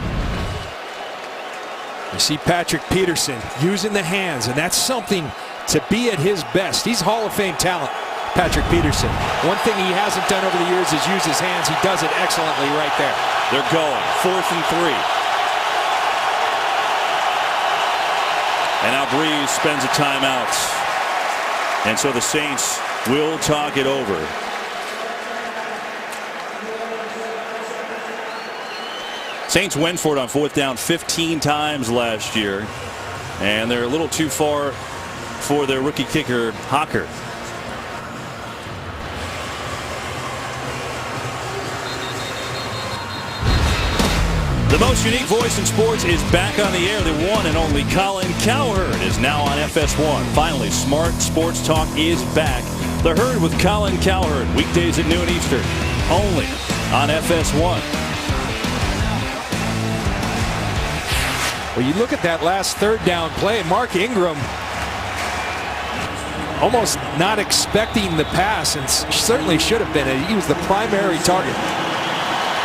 You see Patrick Peterson using the hands, and that's something to be at his best. He's Hall of Fame talent, Patrick Peterson. One thing he hasn't done over the years is use his hands. He does it excellently right there. They're going 4th and 3. And now Breeze spends a timeout. And so the Saints will talk it over. Saints went for it on 4th down 15 times last year. And they're a little too far for their rookie kicker, Hocker. The most unique voice in sports is back on the air. The one and only Colin Cowherd is now on FS1. Finally, smart sports talk is back. The Herd with Colin Cowherd, weekdays at noon Eastern, only on FS1. Well, you look at that last 3rd down play. Mark Ingram almost not expecting the pass, and certainly should have been. He was the primary target.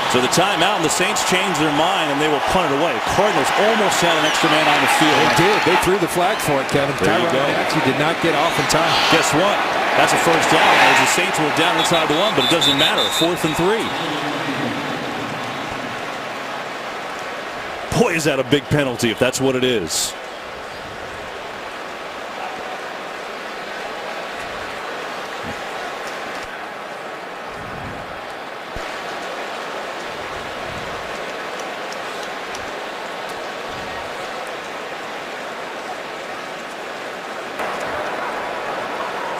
So the timeout, and the Saints changed their mind, and they will punt it away. Cardinals almost had an extra man on the field. They did. They threw the flag for it, Kevin. There you go. He did not get off in time. Guess what? That's a first down, as the Saints were down inside the 1, but it doesn't matter. 4th and 3. Boy, is that a big penalty if that's what it is.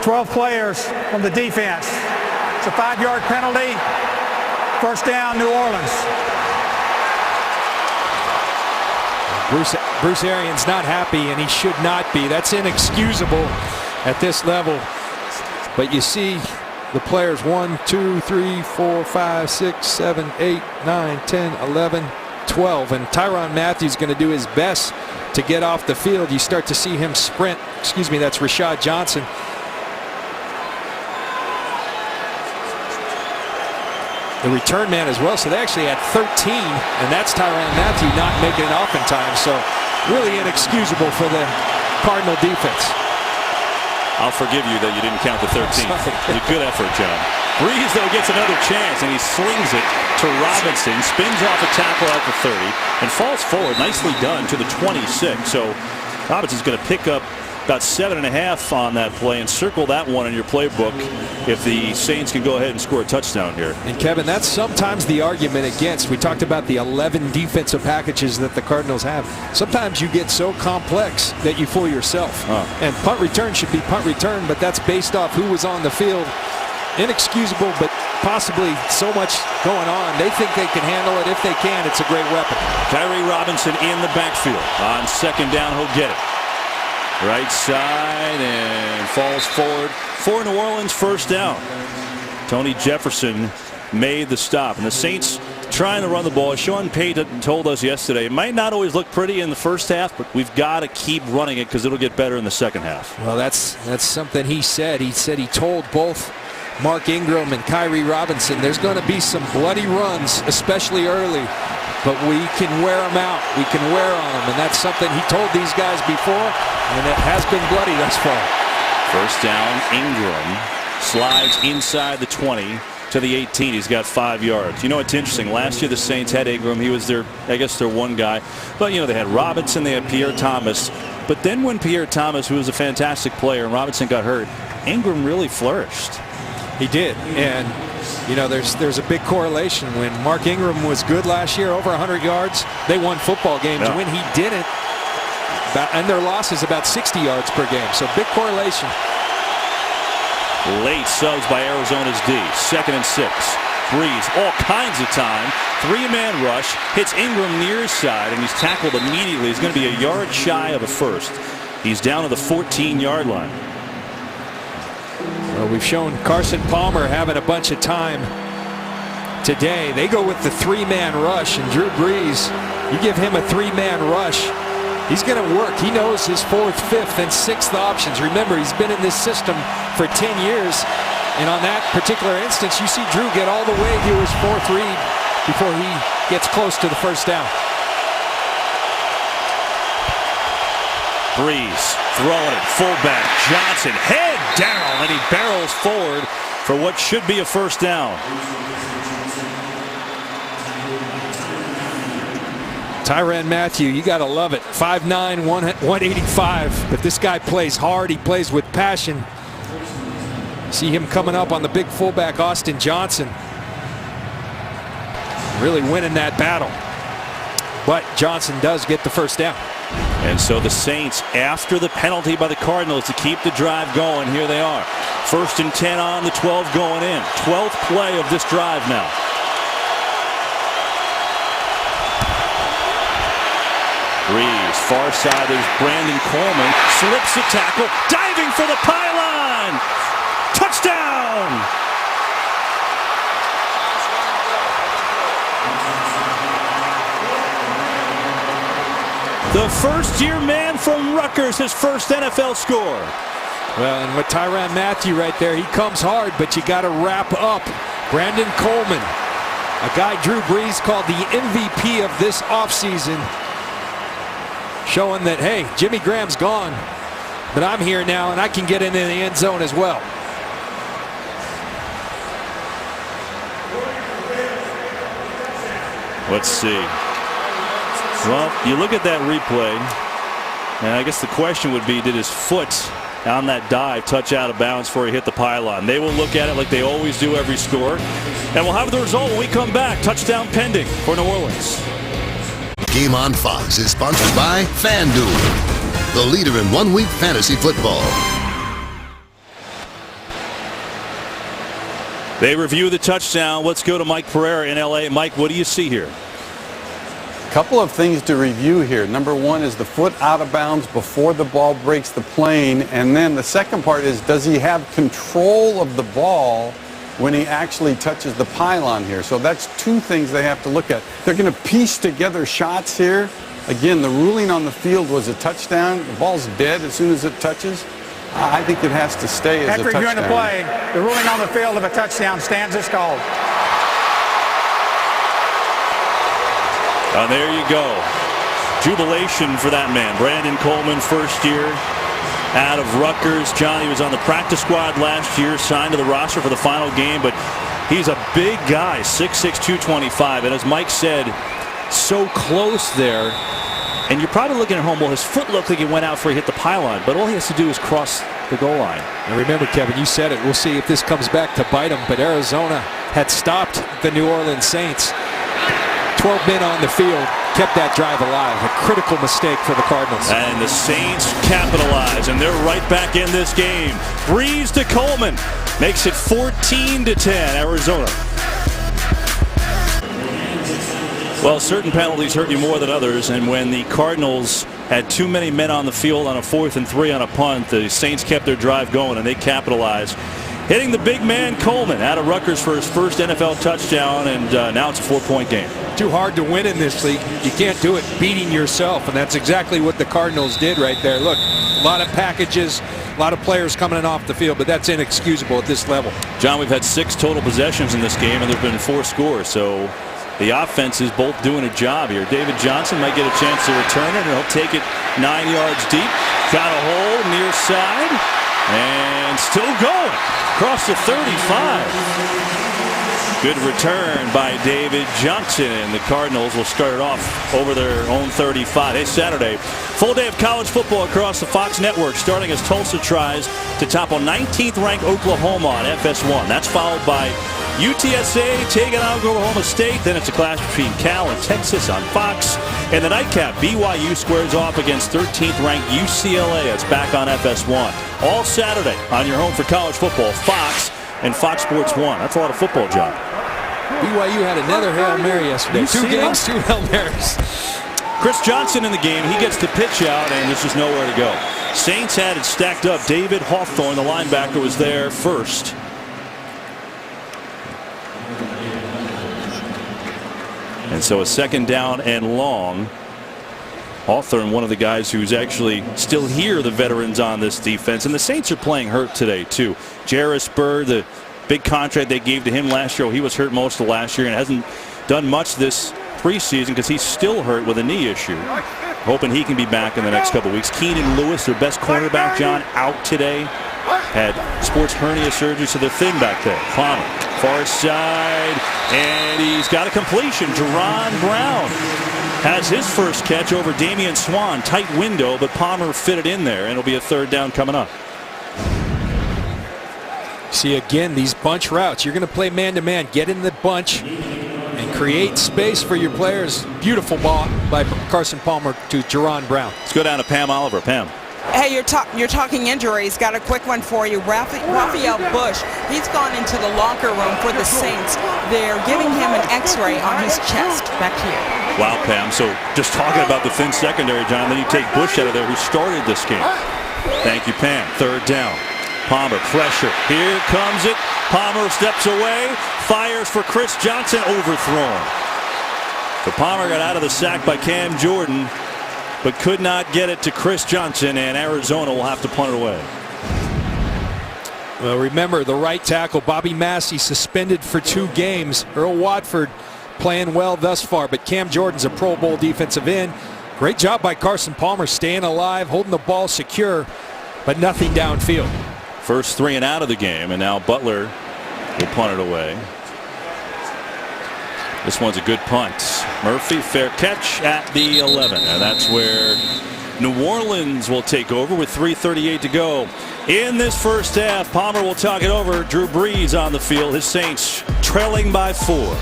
Twelve players on the defense. It's a 5-yard penalty. First down, New Orleans. Bruce Arians not happy, and he should not be. That's inexcusable at this level. But you see the players 1, 2, 3, 4, 5, 6, 7, 8, 9, 10, 11, 12. And Tyrann Mathieu is going to do his best to get off the field. You start to see him sprint. Excuse me, that's Rashad Johnson. The return man as well, so they actually had 13, and that's Tyrann Mathieu not making it off in time, so really inexcusable for the Cardinal defense. I'll forgive you that you didn't count the 13. It's a good effort, John. Breeze, though, gets another chance, and he slings it to Robinson, spins off a tackle at the 30, and falls forward, nicely done, to the 26. So Robinson's going to pick up about 7.5 on that play, and circle that one in your playbook if the Saints can go ahead and score a touchdown here. And Kevin, that's sometimes the argument against. We talked about the 11 defensive packages that the Cardinals have. Sometimes you get so complex that you fool yourself. And punt return should be punt return, but that's based off who was on the field. Inexcusable, but possibly so much going on. They think they can handle it. If they can, it's a great weapon. Kyrie Robinson in the backfield. On second down, he'll get it. Right side and falls forward for New Orleans, first down. Tony Jefferson made the stop, and the Saints trying to run the ball. Sean Payton told us yesterday it might not always look pretty in the first half, but we've got to keep running it because it'll get better in the second half. Well, that's something he said. He said he told both Mark Ingram and Kyrie Robinson there's going to be some bloody runs, especially early. But we can wear them out. We can wear on them. And that's something he told these guys before, and it has been bloody thus far. First down, Ingram slides inside the 20 to the 18. He's got 5 yards. You know, it's interesting. Last year the Saints had Ingram. He was their, I guess, their one guy. But, you know, they had Robinson. They had Pierre Thomas. But then when Pierre Thomas, who was a fantastic player, and Robinson got hurt, Ingram really flourished. He did. And you know, there's a big correlation. When Mark Ingram was good last year, over 100 yards, they won football games. Yeah. When he didn't, and their loss is about 60 yards per game. So big correlation. Late subs by Arizona's D. 2nd and 6. Breeze, all kinds of time. 3-man rush, hits Ingram near side, and he's tackled immediately. He's going to be a yard shy of a first. He's down to the 14-yard line. Well, we've shown Carson Palmer having a bunch of time today. They go with the 3-man rush, and Drew Brees, you give him a 3-man rush, he's going to work. He knows his 4th, 5th, and 6th options. Remember, he's been in this system for 10 years, and on that particular instance, you see Drew get all the way to his 4th read before he gets close to the first down. Breeze throwing it, fullback Johnson, head down, and he barrels forward for what should be a first down. Tyrann Mathieu, you got to love it. 5'9", 185, but this guy plays hard. He plays with passion. See him coming up on the big fullback Austin Johnson, really winning that battle. But Johnson does get the first down. And so the Saints, after the penalty by the Cardinals to keep the drive going, here they are. 1st and 10 on the 12 going in. 12th play of this drive now. Breeze, far side, there's Brandon Coleman, slips the tackle, diving for the pylon! Touchdown! The first-year man from Rutgers, his first NFL score. Well, and with Tyrann Mathieu right there, he comes hard, but you got to wrap up. Brandon Coleman, a guy Drew Brees called the MVP of this offseason, showing that, hey, Jimmy Graham's gone, but I'm here now, and I can get into the end zone as well. Let's see. Well, you look at that replay, and I guess the question would be, did his foot on that dive touch out of bounds before he hit the pylon? They will look at it like they always do every score, and we'll have the result when we come back. Touchdown pending for New Orleans. Game on Fox is sponsored by FanDuel, the leader in one-week fantasy football. They review the touchdown. Let's go to Mike Pereira in L.A. Mike, what do you see here? Couple of things to review here. Number one is the foot out of bounds before the ball breaks the plane. And then the second part is, does he have control of the ball when he actually touches the pylon here? So that's two things they have to look at. They're going to piece together shots here. Again, the ruling on the field was a touchdown. The ball's dead as soon as it touches. I think it has to stay as a touchdown. After reviewing the play, the ruling on the field of a touchdown stands as called. There you go. Jubilation for that man. Brandon Coleman, first year out of Rutgers. Johnny was on the practice squad last year, signed to the roster for the final game, but he's a big guy, 6'6", 225. And as Mike said, so close there. And you're probably looking at home, well, his foot looked like it went out before he hit the pylon, but all he has to do is cross the goal line. And remember, Kevin, you said it. We'll see if this comes back to bite him, but Arizona had stopped the New Orleans Saints. 12 men on the field, kept that drive alive. A critical mistake for the Cardinals. And the Saints capitalize, and they're right back in this game. Breeze to Coleman makes it 14-10, Arizona. Well, certain penalties hurt you more than others, and when the Cardinals had too many men on the field on a 4th and 3 on a punt, the Saints kept their drive going, and they capitalized. Hitting the big man Coleman out of Rutgers for his first NFL touchdown, and now it's a 4-point game. Too hard to win in this league. You can't do it beating yourself, and that's exactly what the Cardinals did right there. Look, a lot of packages, a lot of players coming in off the field, but that's inexcusable at this level. John, we've had 6 total possessions in this game, and there have been 4 scores, so the offense is both doing a job here. David Johnson might get a chance to return it, and he'll take it 9 yards deep. Got a hole near side, and still going across the 35. Good return by David Johnson, and the Cardinals will start it off over their own 35. Hey, Saturday, full day of college football across the Fox network, starting as Tulsa tries to topple 19th ranked Oklahoma on FS1. That's followed by UTSA taking on Oklahoma State. Then it's a clash between Cal and Texas on Fox. And the nightcap, BYU squares off against 13th ranked UCLA. It's back on FS1. All Saturday on your home for college football, Fox and Fox Sports 1. That's a lot of football, John. BYU had another Hail Mary yesterday. 2 games, 2 Hail Marys. Chris Johnson in the game. He gets the pitch out, and there's just nowhere to go. Saints had it stacked up. David Hawthorne, the linebacker, was there first. And so a 2nd down and long. Hawthorne, one of the guys who's actually still here, the veterans on this defense. And the Saints are playing hurt today, too. Jarris Bird, the big contract they gave to him last year, he was hurt most of last year and hasn't done much this preseason because he's still hurt with a knee issue. Hoping he can be back in the next couple weeks. Keenan Lewis, their best cornerback, John, out today. Had sports hernia surgery, so they're thin back there. Palmer, far side, and he's got a completion. Jerron Brown has his first catch over Damian Swan. Tight window, but Palmer fit it in there, and it'll be a 3rd down coming up. See, again, these bunch routes. You're going to play man-to-man. Get in the bunch and create space for your players. Beautiful ball by Carson Palmer to Jerron Brown. Let's go down to Pam Oliver. Pam. Hey, you're talking injuries. Got a quick one for you. Raphael Bush, he's gone into the locker room for the Saints. They're giving him an X-ray on his chest. Back to you. Wow, Pam. So just talking about the thin secondary, John, then you take Bush out of there, who started this game. Thank you, Pam. 3rd down. Palmer, pressure. Here comes it. Palmer steps away, fires for Chris Johnson, overthrown. So Palmer got out of the sack by Cam Jordan, but could not get it to Chris Johnson, and Arizona will have to punt it away. Well, remember, the right tackle, Bobby Massey, suspended for 2 games. Earl Watford playing well thus far, but Cam Jordan's a Pro Bowl defensive end. Great job by Carson Palmer, staying alive, holding the ball secure, but nothing downfield. First 3 and out of the game, and now Butler will punt it away. This one's a good punt. Murphy, fair catch at the 11, and that's where New Orleans will take over with 3:38 to go in this first half. Palmer will talk it over. Drew Brees on the field. His Saints trailing by 4.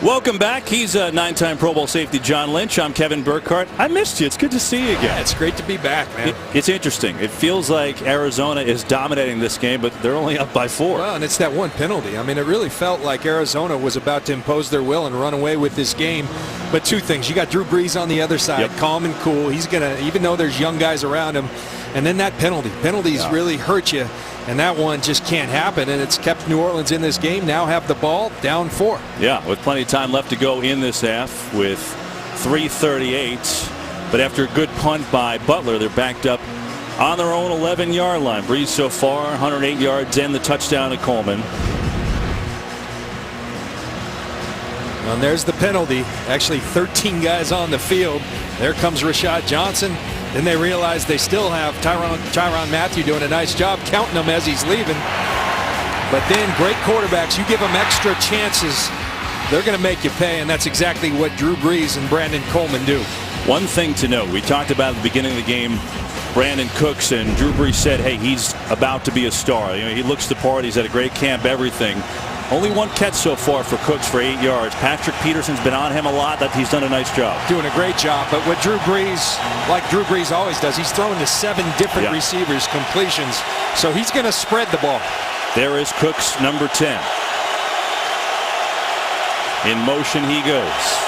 Welcome back. He's a 9-time Pro Bowl safety John Lynch. I'm Kevin Burkhardt. I missed you. It's good to see you again. Yeah, it's great to be back, man. It's interesting. It feels like Arizona is dominating this game, but they're only up by 4. Well, and it's that one penalty. I mean, it really felt like Arizona was about to impose their will and run away with this game. But two things. You got Drew Brees on the other side, calm and cool. He's going to, even though there's young guys around him, and then that penalty. Penalties really hurt you, and that one just can't happen, and it's kept New Orleans in this game. Now have the ball, down 4. Yeah, with plenty of time left to go in this half with 3:38. But after a good punt by Butler, they're backed up on their own 11-yard line. Brees so far, 108 yards and the touchdown to Coleman. And there's the penalty. Actually 13 guys on the field. There comes Rashad Johnson. Then they realize they still have Tyrann Mathieu doing a nice job counting him as he's leaving. But then great quarterbacks, you give them extra chances, they're going to make you pay, and that's exactly what Drew Brees and Brandon Coleman do. One thing to note, we talked about at the beginning of the game, Brandon Cooks, and Drew Brees said, hey, he's about to be a star. You know, he looks the part, he's at a great camp, everything. Only one catch so far for Cooks for 8 yards. Patrick Peterson's been on him a lot. He's done a nice job. Doing a great job. But what Drew Brees, like Drew Brees always does, he's throwing to 7 different receivers, completions. So he's going to spread the ball. There is Cooks, number 10. In motion he goes.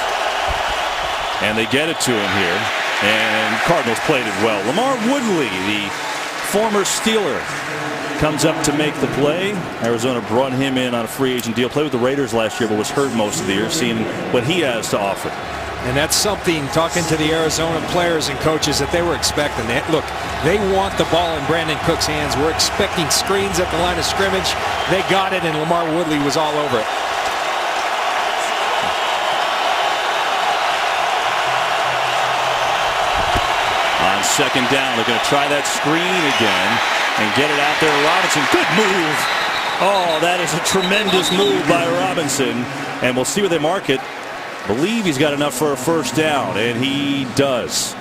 And they get it to him here. And Cardinals played it well. Lamar Woodley, the former Steeler, comes up to make the play. Arizona brought him in on a free agent deal. Played with the Raiders last year, but was hurt most of the year. Seeing what he has to offer. And that's something, talking to the Arizona players and coaches, that they were expecting. Look, they want the ball in Brandon Cooks' hands. We're expecting screens at the line of scrimmage. They got it, and Lamar Woodley was all over it. On second down, they're going to try that screen again and get it out there to Robinson. Good move. Oh, that is a tremendous move by Robinson. And we'll see where they mark it. Believe he's got enough for a first down, and he does.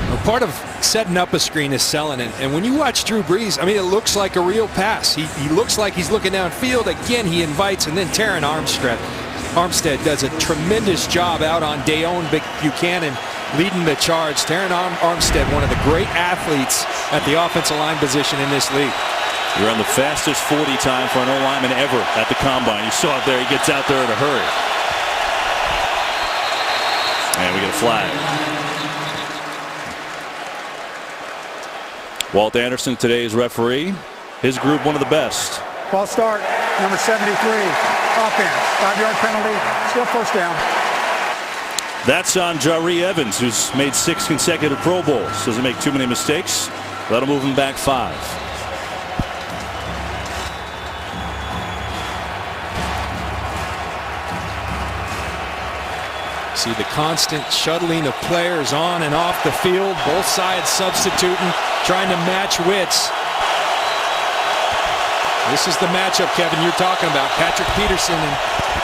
Well, part of setting up a screen is selling it. And when you watch Drew Brees, I mean, it looks like a real pass. He looks like he's looking downfield. Again, he invites, and then Terron Armstead does a tremendous job out on Dayon Buchanan, leading the charge. Terron Armstead, one of the great athletes at the offensive line position in this league. You're on the fastest 40 time for an O-lineman ever at the combine. You saw it there. He gets out there in a hurry. And we get a flag. Walt Anderson, today's referee. His group, one of the best. False start, number 73, offense, 5-yard penalty, still first down. That's on Jari Evans, who's made 6 consecutive Pro Bowls. Doesn't make too many mistakes. That'll move him back 5. See the constant shuttling of players on and off the field, both sides substituting, trying to match wits. This is the matchup, Kevin, you're talking about. Patrick Peterson and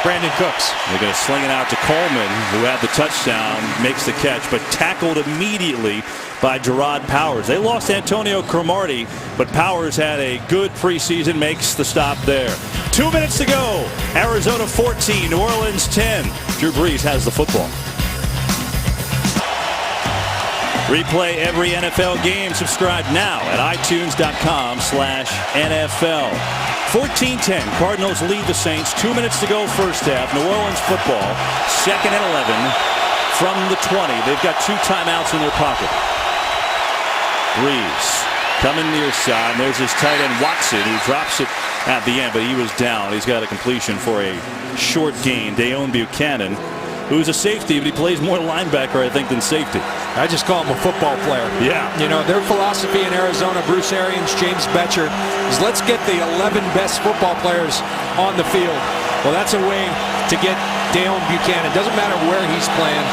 Brandon Cooks. They're going to sling it out to Coleman, who had the touchdown, makes the catch, but tackled immediately by Gerard Powers. They lost Antonio Cromartie, but Powers had a good preseason, makes the stop there. 2 minutes to go. Arizona 14, New Orleans 10. Drew Brees has the football. Replay every NFL game. Subscribe now at itunes.com/NFL. 14-10. Cardinals lead the Saints. 2 minutes to go first half. New Orleans football. 2nd and 11 from the 20. They've got 2 timeouts in their pocket. Brees coming near side. There's his tight end Watson, who drops it at the end, but he was down. He's got a completion for a short gain. Dayon Buchanan, who's a safety, but he plays more linebacker, I think, than safety. I just call him a football player. Yeah. You know, their philosophy in Arizona, Bruce Arians, James Betcher, is let's get the 11 best football players on the field. Well, that's a way to get Dayon Buchanan. Doesn't matter where he's playing.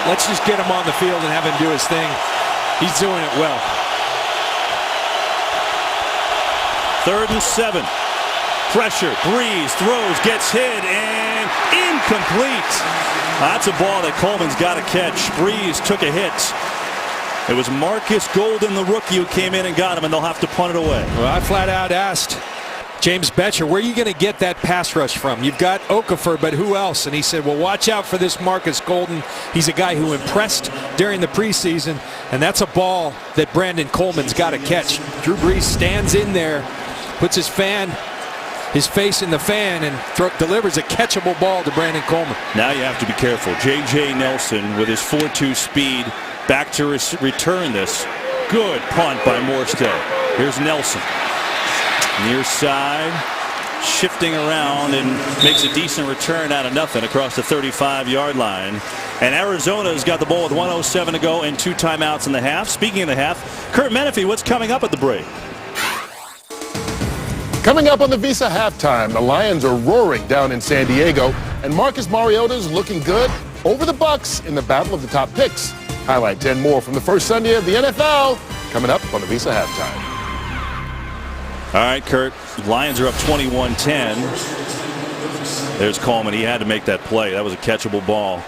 Let's just get him on the field and have him do his thing. He's doing it well. 3rd and 7. Pressure. Brees throws, gets hit, and incomplete. That's a ball that Coleman's got to catch. Brees took a hit. It was Marcus Golden, the rookie, who came in and got him, and they'll have to punt it away. Well, I flat out asked James Betcher, where are you going to get that pass rush from? You've got Okafor, but who else? And he said, well, watch out for this Marcus Golden. He's a guy who impressed during the preseason, and that's a ball that Brandon Coleman's got to catch. Drew Brees stands in there, puts his face in the fan, and delivers a catchable ball to Brandon Coleman. Now you have to be careful. J.J. Nelson with his 4.2 speed back to return this. Good punt by Morstead. Here's Nelson. Near side, shifting around and makes a decent return out of nothing across the 35-yard line. And Arizona's got the ball with 1:07 to go and 2 timeouts in the half. Speaking of the half, Kurt Menefee, what's coming up at the break? Coming up on the Visa halftime, the Lions are roaring down in San Diego, and Marcus Mariota's looking good over the Bucs in the battle of the top picks. Highlights and more from the first Sunday of the NFL coming up on the Visa halftime. All right, Kurt. Lions are up 21-10. There's Coleman. He had to make that play. That was a catchable ball.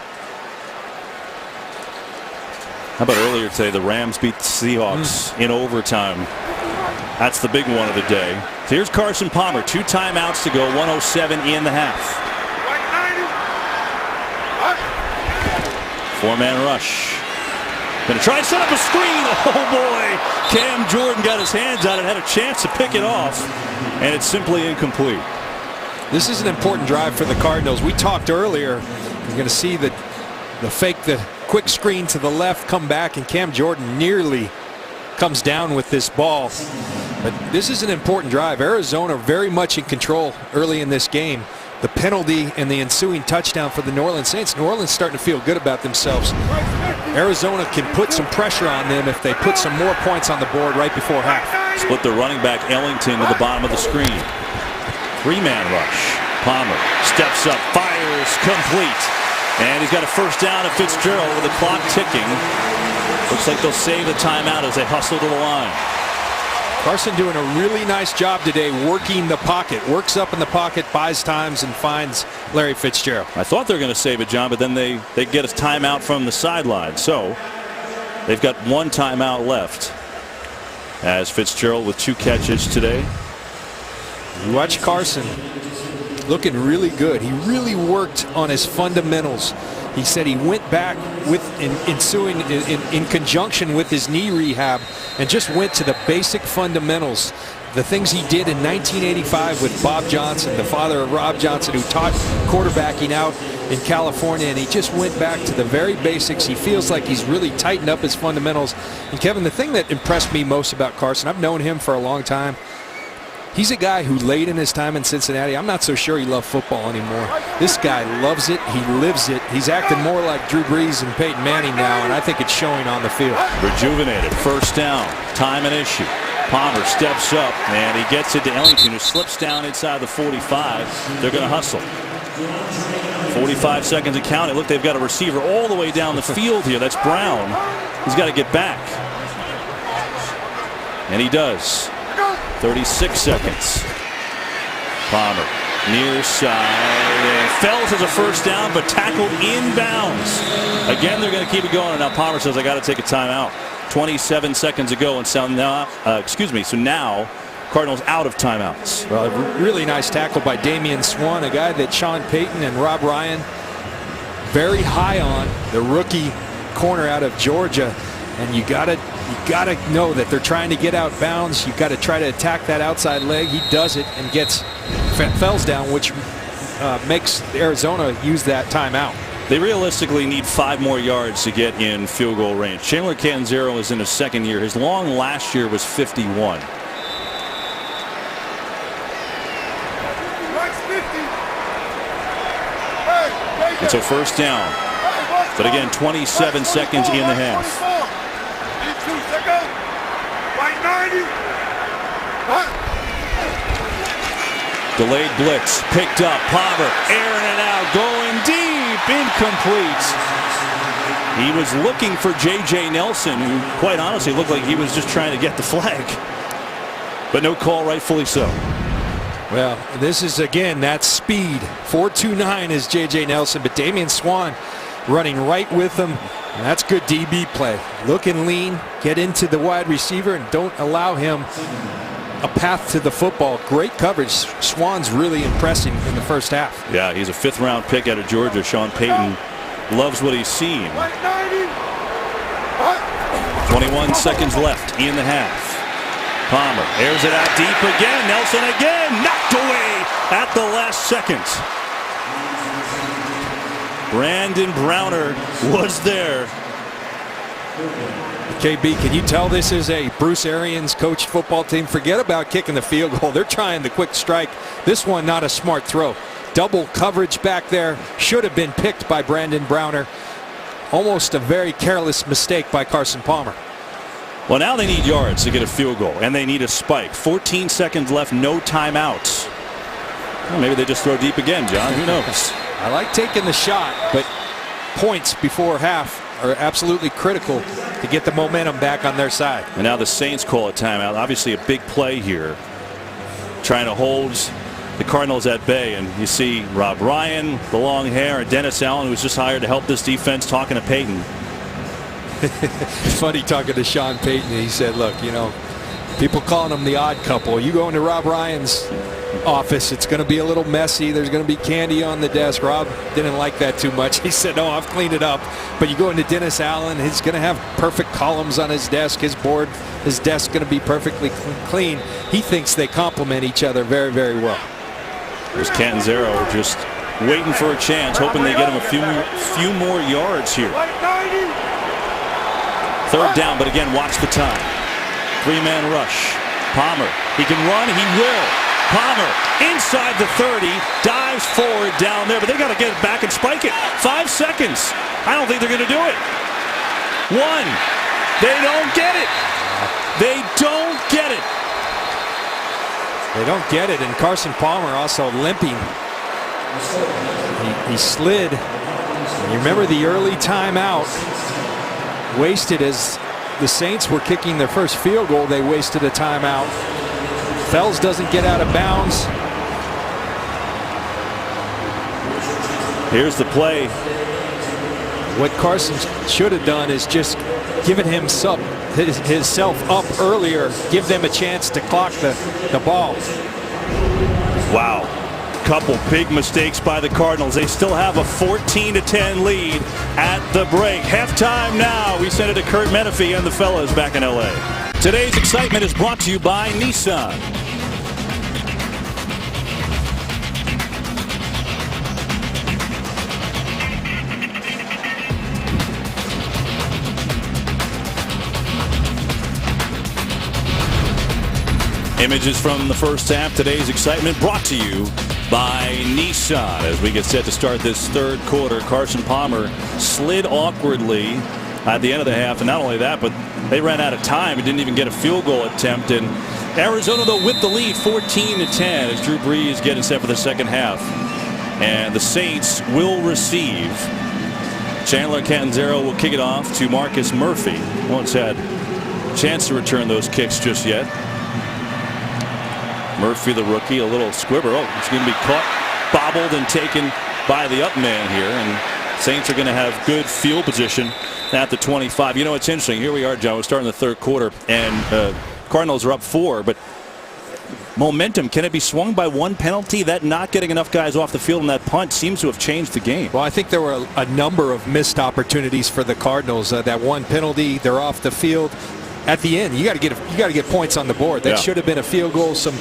How about earlier today, the Rams beat the Seahawks in overtime. That's the big one of the day. So here's Carson Palmer. 2 timeouts to go. 1:07 in the half. 4-man rush. Going to try to set up a screen. Oh, boy. Cam Jordan got his hands on it, had a chance to pick it off, and it's simply incomplete. This is an important drive for the Cardinals. We talked earlier. You're going to see the quick screen to the left come back, and Cam Jordan nearly comes down with this ball. But this is an important drive. Arizona very much in control early in this game. The penalty and the ensuing touchdown for the New Orleans Saints. New Orleans starting to feel good about themselves. Arizona can put some pressure on them if they put some more points on the board right before half. Split the running back Ellington to the bottom of the screen. 3-man rush. Palmer steps up, fires, complete. And he's got a first down at Fitzgerald with the clock ticking. Looks like they'll save the timeout as they hustle to the line. Carson doing a really nice job today working the pocket. Works up in the pocket, buys times, and finds Larry Fitzgerald. I thought they were going to save it, John, but then they get a timeout from the sideline. So they've got 1 timeout left as Fitzgerald with 2 catches today. You watch Carson looking really good. He really worked on his fundamentals. He said he went back in conjunction with his knee rehab and just went to the basic fundamentals. The things he did in 1985 with Bob Johnson, the father of Rob Johnson, who taught quarterbacking out in California, and he just went back to the very basics. He feels like he's really tightened up his fundamentals. And Kevin, the thing that impressed me most about Carson, I've known him for a long time. He's a guy who late in his time in Cincinnati, I'm not so sure he loved football anymore. This guy loves it. He lives it. He's acting more like Drew Brees and Peyton Manning now, and I think it's showing on the field. Rejuvenated. First down. Time an issue. Palmer steps up, and he gets it to Ellington, who slips down inside the 45. They're going to hustle. 45 seconds to count. It look, they've got a receiver all the way down the field here. That's Brown. He's got to get back. And he does. 36 seconds. Palmer near side. And Fells has a first down, but tackled inbounds. Again, they're going to keep it going. And now Palmer says, I got to take a timeout. 27 seconds ago, and so now, so now Cardinals out of timeouts. Well, a really nice tackle by Damian Swann, a guy that Sean Payton and Rob Ryan very high on, the rookie corner out of Georgia. And you gotta know that they're trying to get out of bounds. You got to try to attack that outside leg. He does it and gets Fells down, which makes Arizona use that timeout. They realistically need 5 more yards to get in field goal range. Chandler Catanzaro is in his 2nd year. His long last year was 51. It's a first down. But again, 27 seconds in the half. Delayed blitz, picked up, Palmer, airing it out, going deep, incomplete. He was looking for J.J. Nelson, who quite honestly looked like he was just trying to get the flag. But no call, rightfully so. Well, this is, again, that speed. 4.29 is J.J. Nelson, but Damian Swann running right with him. And that's good DB play. Look and lean, get into the wide receiver, and don't allow him a path to the football. Great coverage. Swan's really impressing in the first half. Yeah, he's a 5th-round pick out of Georgia. Sean Payton loves what he's seen. 21 seconds left in the half. Palmer airs it out deep again. Nelson again. Knocked away at the last second. Brandon Browner was there. KB, can you tell this is a Bruce Arians coached football team? Forget about kicking the field goal. They're trying the quick strike. This one not a smart throw. Double coverage back there. Should have been picked by Brandon Browner. Almost a very careless mistake by Carson Palmer. Well, now they need yards to get a field goal, and they need a spike. 14 seconds left, no timeouts. Well, maybe they just throw deep again, John. Who knows? I like taking the shot, but points before half are absolutely critical to get the momentum back on their side. And now the Saints call a timeout. Obviously a big play here, trying to hold the Cardinals at bay. And you see Rob Ryan, the long hair, and Dennis Allen, who was just hired to help this defense, talking to Payton. It's funny talking to Sean Payton. He said, look, you know, people calling him the odd couple. You go into Rob Ryan's office, it's going to be a little messy. There's going to be candy on the desk. Rob didn't like that too much. He said, no, I've cleaned it up. But you go into Dennis Allen, he's going to have perfect columns on his desk. His board, his desk going to be perfectly clean. He thinks they complement each other very, very well. There's Catanzaro just waiting for a chance, hoping they get him a few more yards here. 3rd down, but again, watch the time. 3-man rush. Palmer, he can run, he will. Palmer inside the 30, dives forward down there, but they got to get it back and spike it. 5 seconds. I don't think they're going to do it. 1. They don't get it. They don't get it. They don't get it, and Carson Palmer also limping. He slid. You remember the early timeout wasted as the Saints were kicking their first field goal. They wasted a timeout. Fells doesn't get out of bounds. Here's the play. What Carson should have done is just given himself up earlier, give them a chance to clock the ball. Wow. Couple big mistakes by the Cardinals. They still have a 14-10 lead at the break. Halftime now. We send it to Kurt Menefee and the fellas back in LA. Today's excitement is brought to you by Nissan. Images from the first half. Today's excitement brought to you by Nissan. As we get set to start this 3rd quarter, Carson Palmer slid awkwardly at the end of the half. And not only that, but they ran out of time and didn't even get a field goal attempt. And Arizona, though, with the lead, 14-10, as Drew Brees getting set for the second half. And the Saints will receive. Chandler Catanzaro will kick it off to Marcus Murphy. Once had a chance to return those kicks just yet. Murphy, the rookie, a little squibber. Oh, it's going to be caught, bobbled, and taken by the up man here. And Saints are going to have good field position at the 25. You know, it's interesting. Here we are, John. We're starting the 3rd quarter, and Cardinals are up 4. But momentum, can it be swung by one penalty? That not getting enough guys off the field and that punt seems to have changed the game. Well, I think there were a number of missed opportunities for the Cardinals. That one penalty, they're off the field. At the end, you got to get points on the board. That should have been a field goal. Some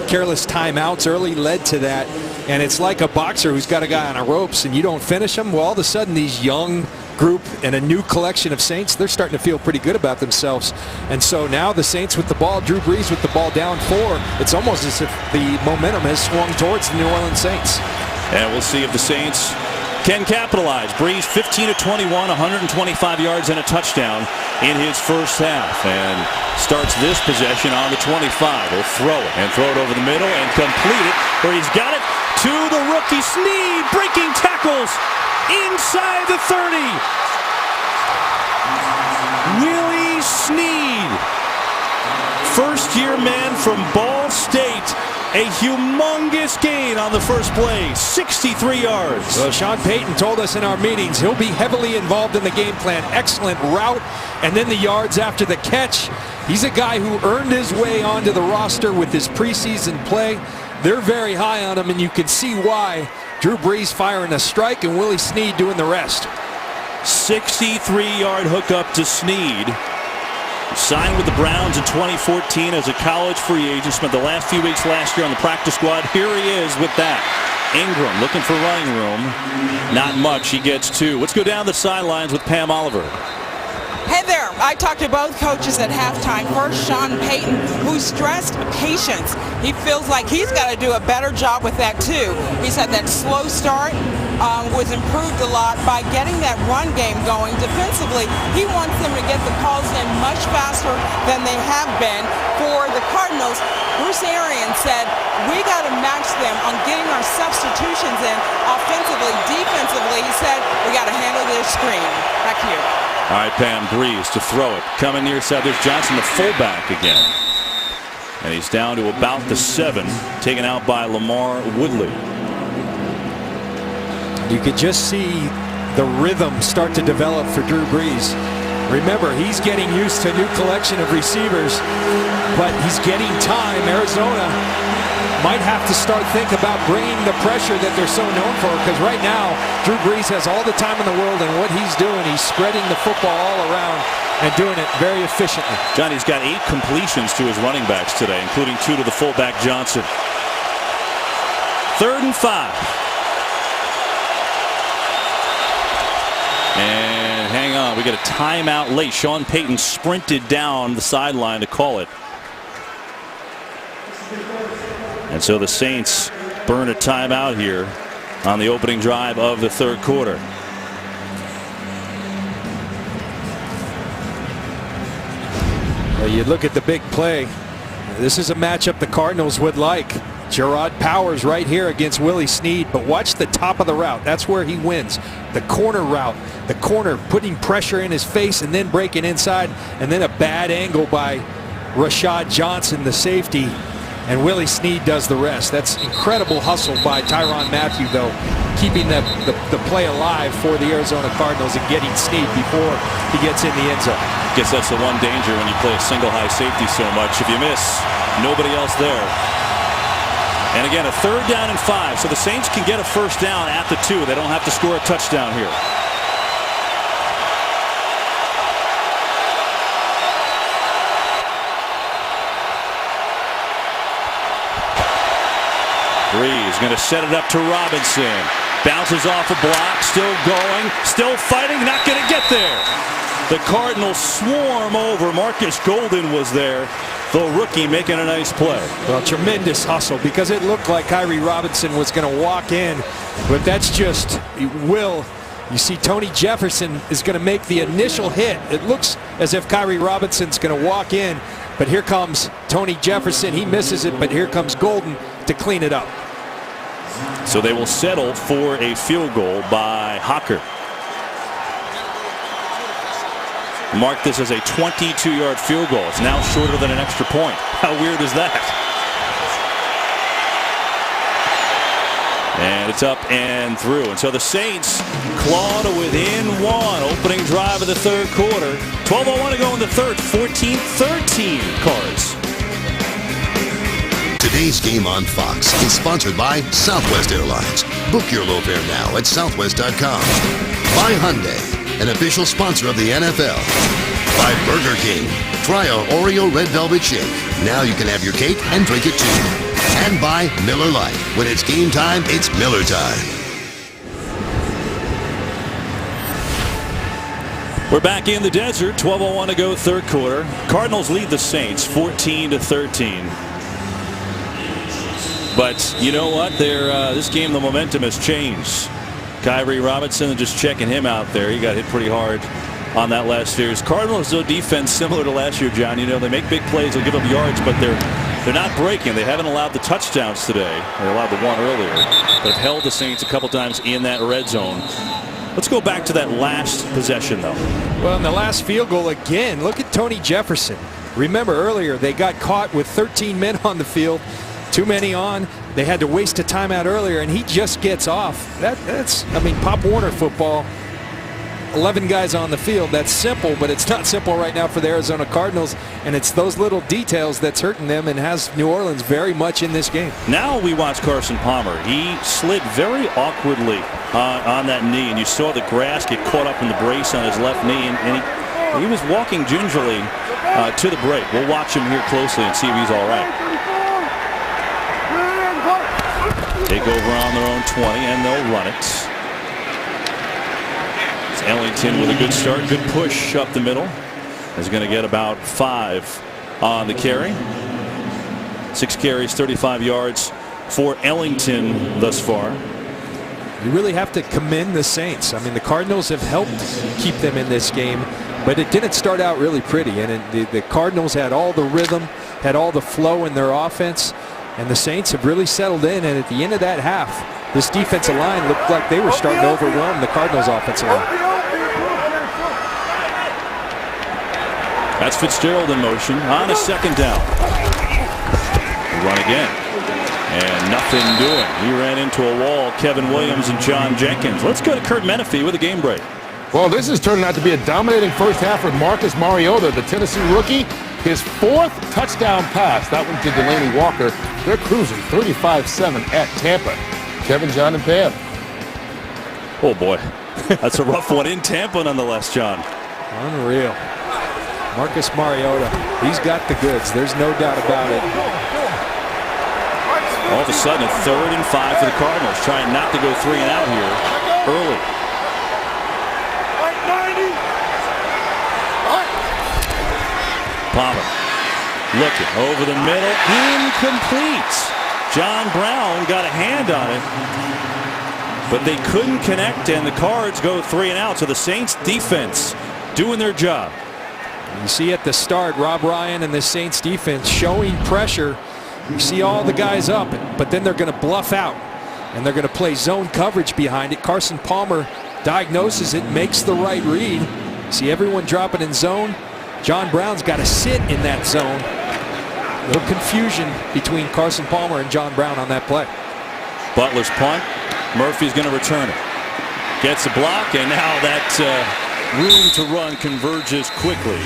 careless timeouts early led to that. And it's like a boxer who's got a guy on a ropes and you don't finish him. Well, all of a sudden, these young group and a new collection of Saints, they're starting to feel pretty good about themselves. And so now the Saints with the ball, Drew Brees with the ball down 4. It's almost as if the momentum has swung towards the New Orleans Saints. And we'll see if the Saints can capitalize. Brees 15-21, 125 yards and a touchdown in his first half, and starts this possession on the 25. He'll throw it over the middle and complete it, where he's got it to the rookie Snead, breaking tackles inside the 30. Willie Snead, first-year man from Ball State, A humongous gain on the first play, 63 yards. Well, Sean Payton told us in our meetings he'll be heavily involved in the game plan. Excellent route, and then the yards after the catch. He's a guy who earned his way onto the roster with his preseason play. They're very high on him, and you can see why. Drew Brees firing a strike and Willie Snead doing the rest. 63-yard hookup to Snead. Signed with the Browns in 2014 as a college free agent. Spent the last few weeks last year on the practice squad. Here he is with that. Ingram looking for running room. Not much. He gets 2. Let's go down the sidelines with Pam Oliver. Hey there, I talked to both coaches at halftime. First, Sean Payton, who stressed patience. He feels like he's got to do a better job with that too. He said that slow start was improved a lot by getting that run game going. Defensively, he wants them to get the calls in much faster than they have been. For the Cardinals, Bruce Arians said, we got to match them on getting our substitutions in offensively. Defensively, he said, we got to handle their screen. Back to you. All right, Pam, Brees to throw it. Coming near side, there's Johnson, the fullback again. And he's down to about the 7, taken out by Lamar Woodley. You could just see the rhythm start to develop for Drew Brees. Remember, he's getting used to a new collection of receivers, but he's getting time. Arizona might have to start thinking about bringing the pressure that they're so known for, because right now Drew Brees has all the time in the world, and what he's doing, he's spreading the football all around and doing it very efficiently. John, he's got 8 completions to his running backs today, including 2 to the fullback Johnson. 3rd and 5. And hang on, we got a timeout late. Sean Payton sprinted down the sideline to call it. And so the Saints burn a timeout here on the opening drive of the 3rd quarter. Well, you look at the big play. This is a matchup the Cardinals would like. Gerard Powers right here against Willie Snead, but watch the top of the route. That's where he wins. The corner route, the corner putting pressure in his face and then breaking inside, and then a bad angle by Rashad Johnson, the safety, and Willie Snead does the rest. That's incredible hustle by Tyrann Mathieu, though, keeping the play alive for the Arizona Cardinals and getting Snead before he gets in the end zone. Guess that's the one danger when you play a single high safety so much. If you miss, nobody else there. And again, a 3rd down and 5. So the Saints can get a 1st down at the 2. They don't have to score a touchdown here. Brees going to set it up to Robinson. Bounces off a block. Still going. Still fighting. Not going to get there. The Cardinals swarm over. Marcus Golden was there. The rookie making a nice play. Well, tremendous hustle, because it looked like Kyrie Robinson was going to walk in, but that's just will. You see Tony Jefferson is going to make the initial hit. It looks as if Kyrie Robinson's going to walk in, but here comes Tony Jefferson. He misses it, but here comes Golden to clean it up. So they will settle for a field goal by Hocker. Mark this as a 22-yard field goal. It's now shorter than an extra point. How weird is that? And it's up and through. And so the Saints claw to within 1. Opening drive of the 3rd quarter. 12:01 to go in the 3rd. 14-13 Cards. Today's game on Fox is sponsored by Southwest Airlines. Book your low fare now at southwest.com. By Hyundai, an official sponsor of the NFL. By Burger King. Try our Oreo Red Velvet Shake. Now you can have your cake and drink it too. And by Miller Lite. When it's game time, it's Miller time. We're back in the desert. 12:01 to go, 3rd quarter. Cardinals lead the Saints 14-13. But you know what? This game, the momentum has changed. Kyrie Robinson, just checking him out there. He got hit pretty hard on that last year's Cardinals. Though defense similar to last year, John. You know, they make big plays, they'll give up yards, but they're not breaking. They haven't allowed the touchdowns today. They allowed the one earlier, but have held the Saints a couple times in that red zone. Let's go back to that last possession, though. Well, in the last field goal again, look at Tony Jefferson. Remember earlier, they got caught with 13 men on the field. Too many on. They had to waste a timeout earlier, and he just gets off. That's, I mean, Pop Warner football. 11 guys on the field. That's simple, but it's not simple right now for the Arizona Cardinals, and it's those little details that's hurting them and has New Orleans very much in this game. Now we watch Carson Palmer. He slid very awkwardly on that knee, and you saw the grass get caught up in the brace on his left knee, and he was walking gingerly to the break. We'll watch him here closely and see if he's all right. Take over on their own 20, and they'll run it. Ellington with a good start, good push up the middle. Is going to get about 5 on the carry. 6 carries, 35 yards for Ellington thus far. You really have to commend the Saints. I mean, the Cardinals have helped keep them in this game, but it didn't start out really pretty. And the Cardinals had all the rhythm, had all the flow in their offense, and the Saints have really settled in. And at the end of that half, this defensive line looked like they were starting to overwhelm the Cardinals' offensive line. That's Fitzgerald in motion on a second down. Run again. And nothing doing. He ran into a wall. Kevin Williams and John Jenkins. Let's go to Kurt Menefee with a game break. Well, this is turning out to be a dominating first half for Marcus Mariota, the Tennessee rookie. His 4th touchdown pass. That one to Delaney Walker. They're cruising 35-7 at Tampa. Kevin, John, and Pam. Oh, boy. That's a rough one in Tampa, nonetheless, John. Unreal. Marcus Mariota, he's got the goods. There's no doubt about it. All of a sudden, a 3rd and 5 for the Cardinals, trying not to go 3 and out here early. Palmer looking over the middle, incomplete. John Brown got a hand on it, but they couldn't connect, and the Cards go 3 and out. So the Saints defense doing their job. You see at the start, Rob Ryan and the Saints defense showing pressure. You see all the guys up, but then they're going to bluff out, and they're going to play zone coverage behind it. Carson Palmer diagnoses it, makes the right read. See everyone dropping in zone. John Brown's got to sit in that zone. A little confusion between Carson Palmer and John Brown on that play. Butler's punt. Murphy's going to return it. Gets a block, and now that room to run converges quickly,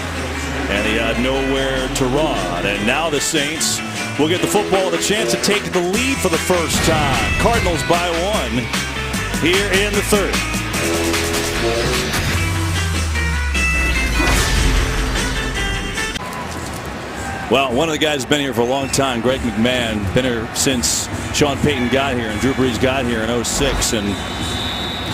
and he had nowhere to run. And now the Saints will get the football with a chance to take the lead for the first time. Cardinals by 1 here in the 3rd. Well, one of the guys has been here for a long time, Greg McMahon, been here since Sean Payton got here and Drew Brees got here in 06, and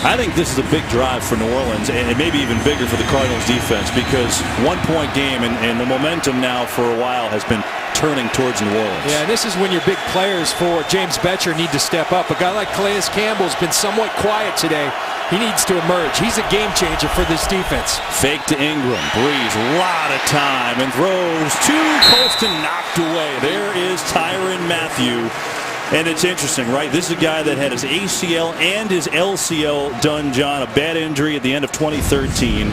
I think this is a big drive for New Orleans, and maybe even bigger for the Cardinals defense, because 1-point game, and the momentum now for a while has been turning towards New Orleans. Yeah, and this is when your big players for James Betcher need to step up. A guy like Calais Campbell's been somewhat quiet today. He needs to emerge. He's a game changer for this defense. Fake to Ingram. Breeze, a lot of time, and throws to Colston, knocked away. There is Tyrann Mathieu. And it's interesting, right? This is a guy that had his ACL and his LCL done, John. A bad injury at the end of 2013.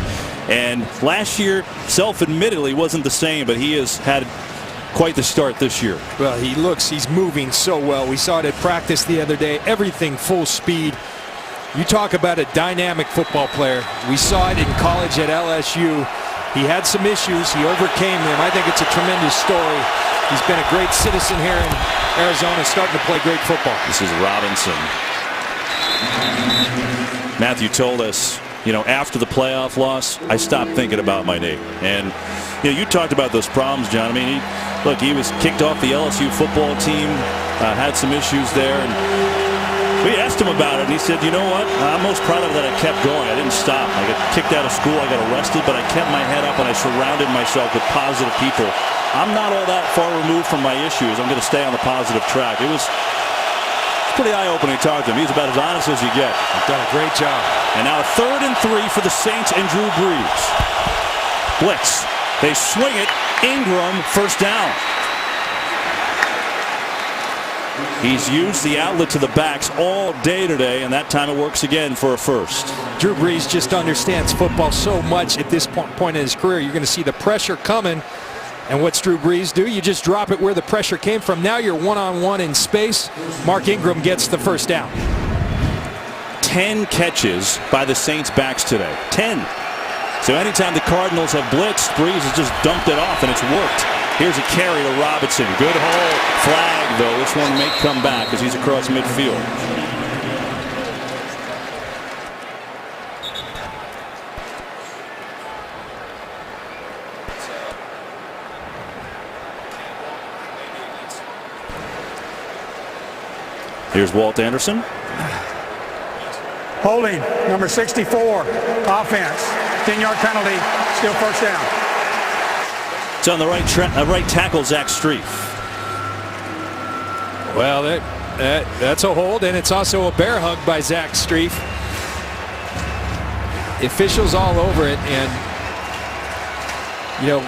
And last year, self-admittedly, wasn't the same, but he has had quite the start this year. Well, he's moving so well. We saw it at practice the other day. Everything full speed. You talk about a dynamic football player. We saw it in college at LSU. He had some issues. He overcame them. I think it's a tremendous story. He's been a great citizen here in Arizona, starting to play great football. This is Robinson. Mathieu told us, after the playoff loss, I stopped thinking about my knee. And, you talked about those problems, John. I mean, he was kicked off the LSU football team, had some issues there. And we asked him about it, and he said, you know what? I'm most proud of that I kept going. I didn't stop. I got kicked out of school. I got arrested, but I kept my head up, and I surrounded myself with positive people. I'm not all that far removed from my issues. I'm going to stay on the positive track. It was pretty eye-opening to talk to him. He's about as honest as you get. He's done a great job. And now 3rd and 3 for the Saints and Drew Brees. Blitz. They swing it. Ingram, first down. He's used the outlet to the backs all day today, and that time it works again for a first. Drew Brees just understands football so much at this point in his career. You're going to see the pressure coming, And what's Drew Brees do? You just drop it where the pressure came from. Now you're one-on-one in space. Mark Ingram gets the first down. 10 catches by the Saints backs today. 10. So anytime the Cardinals have blitzed, Brees has just dumped it off, and it's worked. Here's a carry to Robinson. Good hole. Flag, though. This one may come back as he's across midfield. Here's Walt Anderson. Holding, number 64, offense. 10-yard penalty, still first down. It's on the right tackle, Zach Strief. Well, that's a hold, and it's also a bear hug by Zach Strief. Officials all over it, and you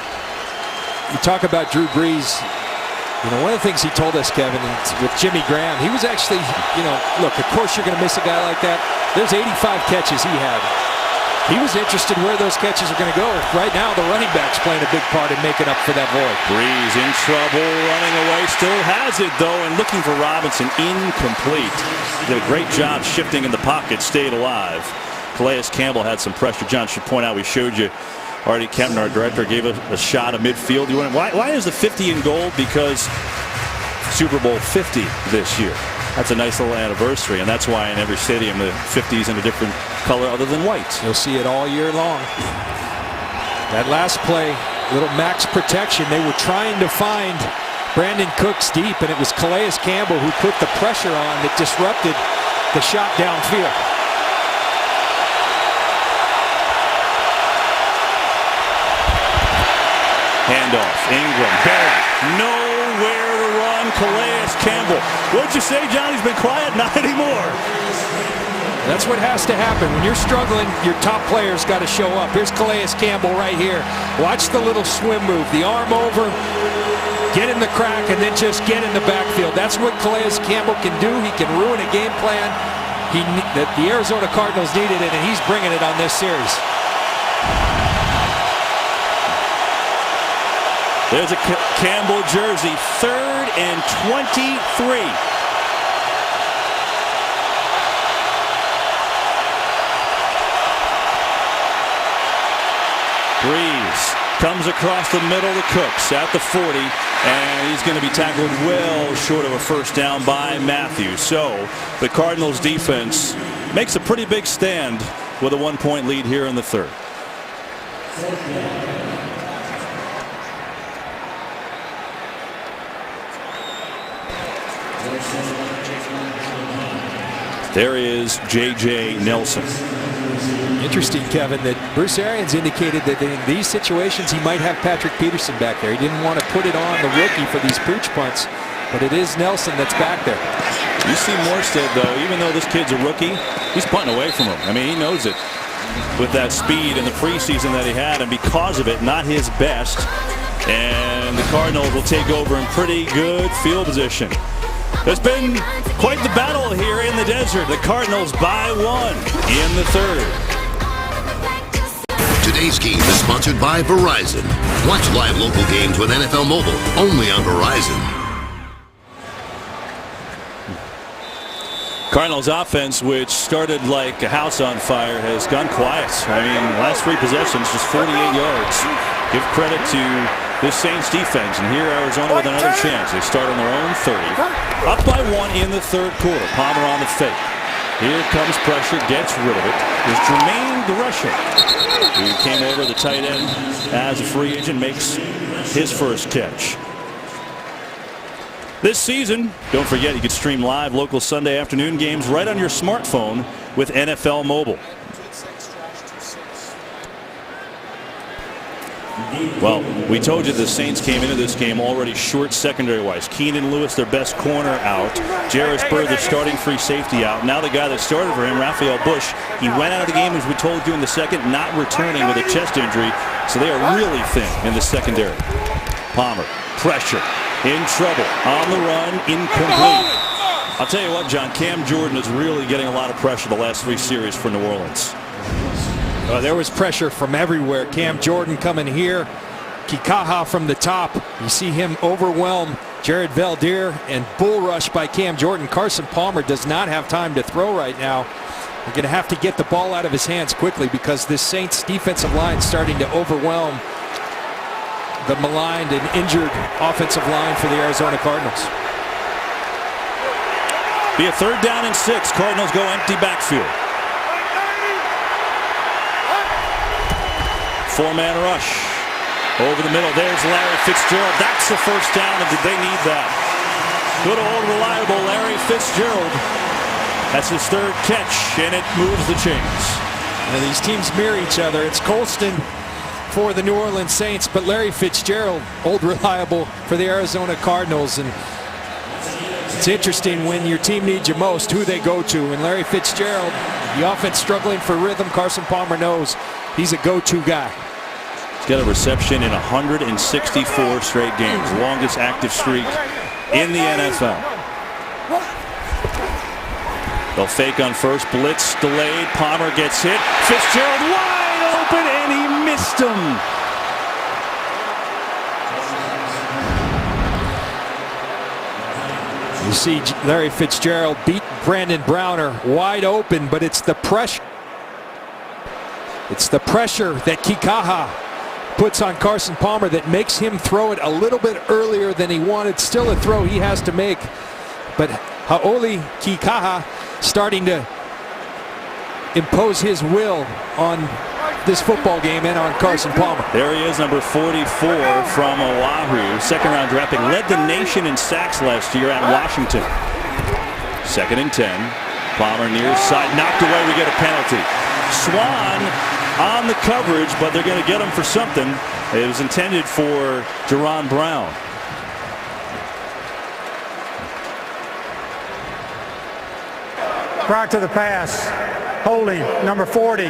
talk about Drew Brees. One of the things he told us, Kevin, with Jimmy Graham, he was actually, look, of course you're going to miss a guy like that. There's 85 catches he had. He was interested where those catches are going to go. Right now, the running back's playing a big part in making up for that void. Brees in trouble, running away, still has it, though, and looking for Robinson, incomplete. He did a great job shifting in the pocket, stayed alive. Calais Campbell had some pressure. John should point out, we showed you Artie Kempner, our director, gave us a shot of midfield. Why is the 50 in gold? Because Super Bowl 50 this year. That's a nice little anniversary, and that's why in every stadium the 50 is in a different color other than white. You'll see it all year long. That last play, little max protection. They were trying to find Brandon Cooks deep, and it was Calais Campbell who put the pressure on that disrupted the shot downfield. Handoff, Ingram, Barry, nowhere to run, Calais Campbell. What'd you say, John? He's been quiet? Not anymore. That's what has to happen. When you're struggling, your top player's got to show up. Here's Calais Campbell right here. Watch the little swim move. The arm over, get in the crack, and then just get in the backfield. That's what Calais Campbell can do. He can ruin a game plan. The Arizona Cardinals needed it, and he's bringing it on this series. There's a Campbell jersey, 3rd and 23. Brees comes across the middle to Cooks at the 40, and he's going to be tackled well short of a first down by Matthews. So the Cardinals defense makes a pretty big stand with a 1-point lead here in the 3rd. There is J.J. Nelson. Interesting, Kevin, that Bruce Arians indicated that in these situations he might have Patrick Peterson back there. He didn't want to put it on the rookie for these pooch punts, but it is Nelson that's back there. You see Morstead, though, even though this kid's a rookie, he's punting away from him. I mean, he knows it with that speed in the preseason that he had, and because of it, not his best. And the Cardinals will take over in pretty good field position. There's been quite the battle here in the desert. The Cardinals by 1 in the 3rd. Today's game is sponsored by Verizon. Watch live local games with NFL Mobile, only on Verizon. Cardinals offense, which started like a house on fire, has gone quiet. I mean, last 3 possessions, just 48 yards. Give credit to this Saints defense, and here Arizona with another chance. They start on their own 30. Up by 1 in the 3rd quarter. Palmer on the fake. Here comes pressure, gets rid of it. Is Jermaine the Russian, who came over the tight end as a free agent, makes his first catch. This season, don't forget you can stream live local Sunday afternoon games right on your smartphone with NFL Mobile. Well, we told you the Saints came into this game already short secondary-wise. Keenan Lewis, their best corner, out. Jarris Bird, their starting free safety, out. Now the guy that started for him, Raphael Bush, he went out of the game, as we told you in the second, not returning with a chest injury. So they are really thin in the secondary. Palmer, pressure, in trouble, on the run, incomplete. I'll tell you what, John, Cam Jordan is really getting a lot of pressure the last 3 series for New Orleans. There was pressure from everywhere. Cam Jordan coming here Kikaha from the top. You see him overwhelm Jared Valdir and bull rush by Cam Jordan. Carson Palmer does not have time to throw right now. They're going to have to get the ball out of his hands quickly because this Saints defensive line is starting to overwhelm the maligned and injured offensive line for the Arizona Cardinals. Be a 3rd down and 6. Cardinals go empty backfield. 4-man rush. Over the middle, there's Larry Fitzgerald. That's the first down, and did they need that? Good old reliable Larry Fitzgerald. That's his 3rd catch, and it moves the chains. And these teams mirror each other. It's Colston for the New Orleans Saints, but Larry Fitzgerald, old reliable for the Arizona Cardinals. And it's interesting when your team needs you most, who they go to. And Larry Fitzgerald, the offense struggling for rhythm, Carson Palmer knows he's a go-to guy. He's got a reception in 164 straight games, longest active streak in the NFL. They'll fake on first, blitz delayed, Palmer gets hit, Fitzgerald wide open, and he missed him. You see Larry Fitzgerald beat Brandon Browner wide open, but it's the pressure. It's the pressure that Kikaha puts on Carson Palmer that makes him throw it a little bit earlier than he wanted. Still a throw he has to make. But Hau'oli Kikaha starting to impose his will on this football game and on Carson Palmer. There he is, number 44 from Oahu. 2nd-round draft pick. Led the nation in sacks last year at Washington. 2nd and 10. Palmer near side. Knocked away. We get a penalty. Swan on the coverage, but they're going to get him for something. It was intended for Jerron Brown. Prior to the pass, holding, number 40,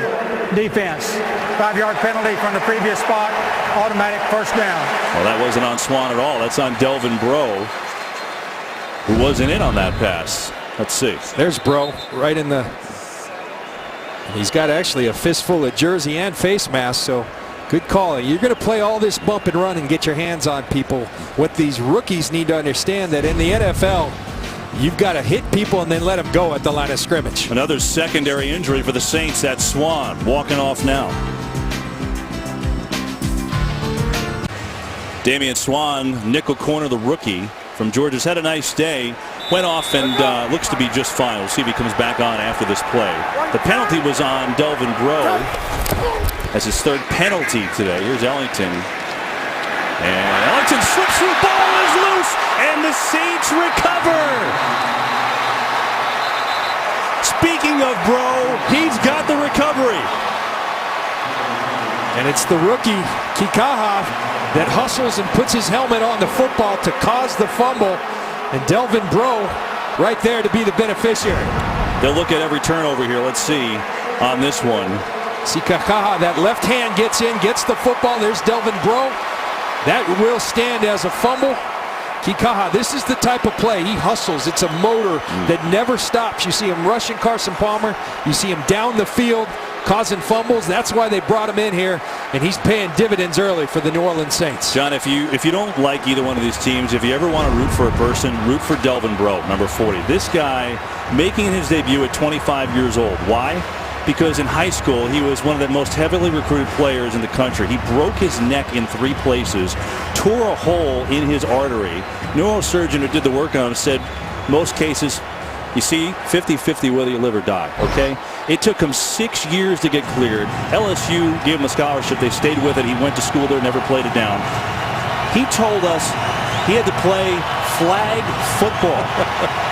defense. 5-yard penalty from the previous spot, automatic 1st down. Well, that wasn't on Swan at all. That's on Delvin Breaux, who wasn't in on that pass. Let's see. There's Breaux right in the... He's got actually a fistful of jersey and face mask, so good call. You're going to play all this bump and run and get your hands on people. What these rookies need to understand that in the NFL, you've got to hit people and then let them go at the line of scrimmage. Another secondary injury for the Saints. That's Swan walking off now. Damian Swan, nickel corner, the rookie from Georgia's had a nice day. Went off and looks to be just fine. We'll see if he comes back on after this play. The penalty was on Delvin Breaux as his 3rd penalty today. Here's Ellington. And Ellington slips through, ball is loose, and the Saints recover. Speaking of Breaux, he's got the recovery. And it's the rookie, Kikaha, that hustles and puts his helmet on the football to cause the fumble. And Delvin Breaux right there to be the beneficiary. They'll look at every turnover here. Let's see on this one. See Kikaha, that left hand gets in, gets the football. There's Delvin Breaux. That will stand as a fumble. Kikaha, this is the type of play. He hustles. It's a motor that never stops. You see him rushing Carson Palmer. You see him down the field causing fumbles. That's why they brought him in here, and he's paying dividends early for the New Orleans Saints. John, if you don't like either one of these teams, if you ever want to root for a person, root for Delvin Breaux, number 40. This guy making his debut at 25 years old. Why? Because in high school, he was one of the most heavily recruited players in the country. He broke his neck in 3 places, tore a hole in his artery. Neurosurgeon who did the work on him said, most cases, you see, 50-50 whether you live or die, okay? It took him 6 years to get cleared. LSU gave him a scholarship. They stayed with it. He went to school there, never played it down. He told us he had to play flag football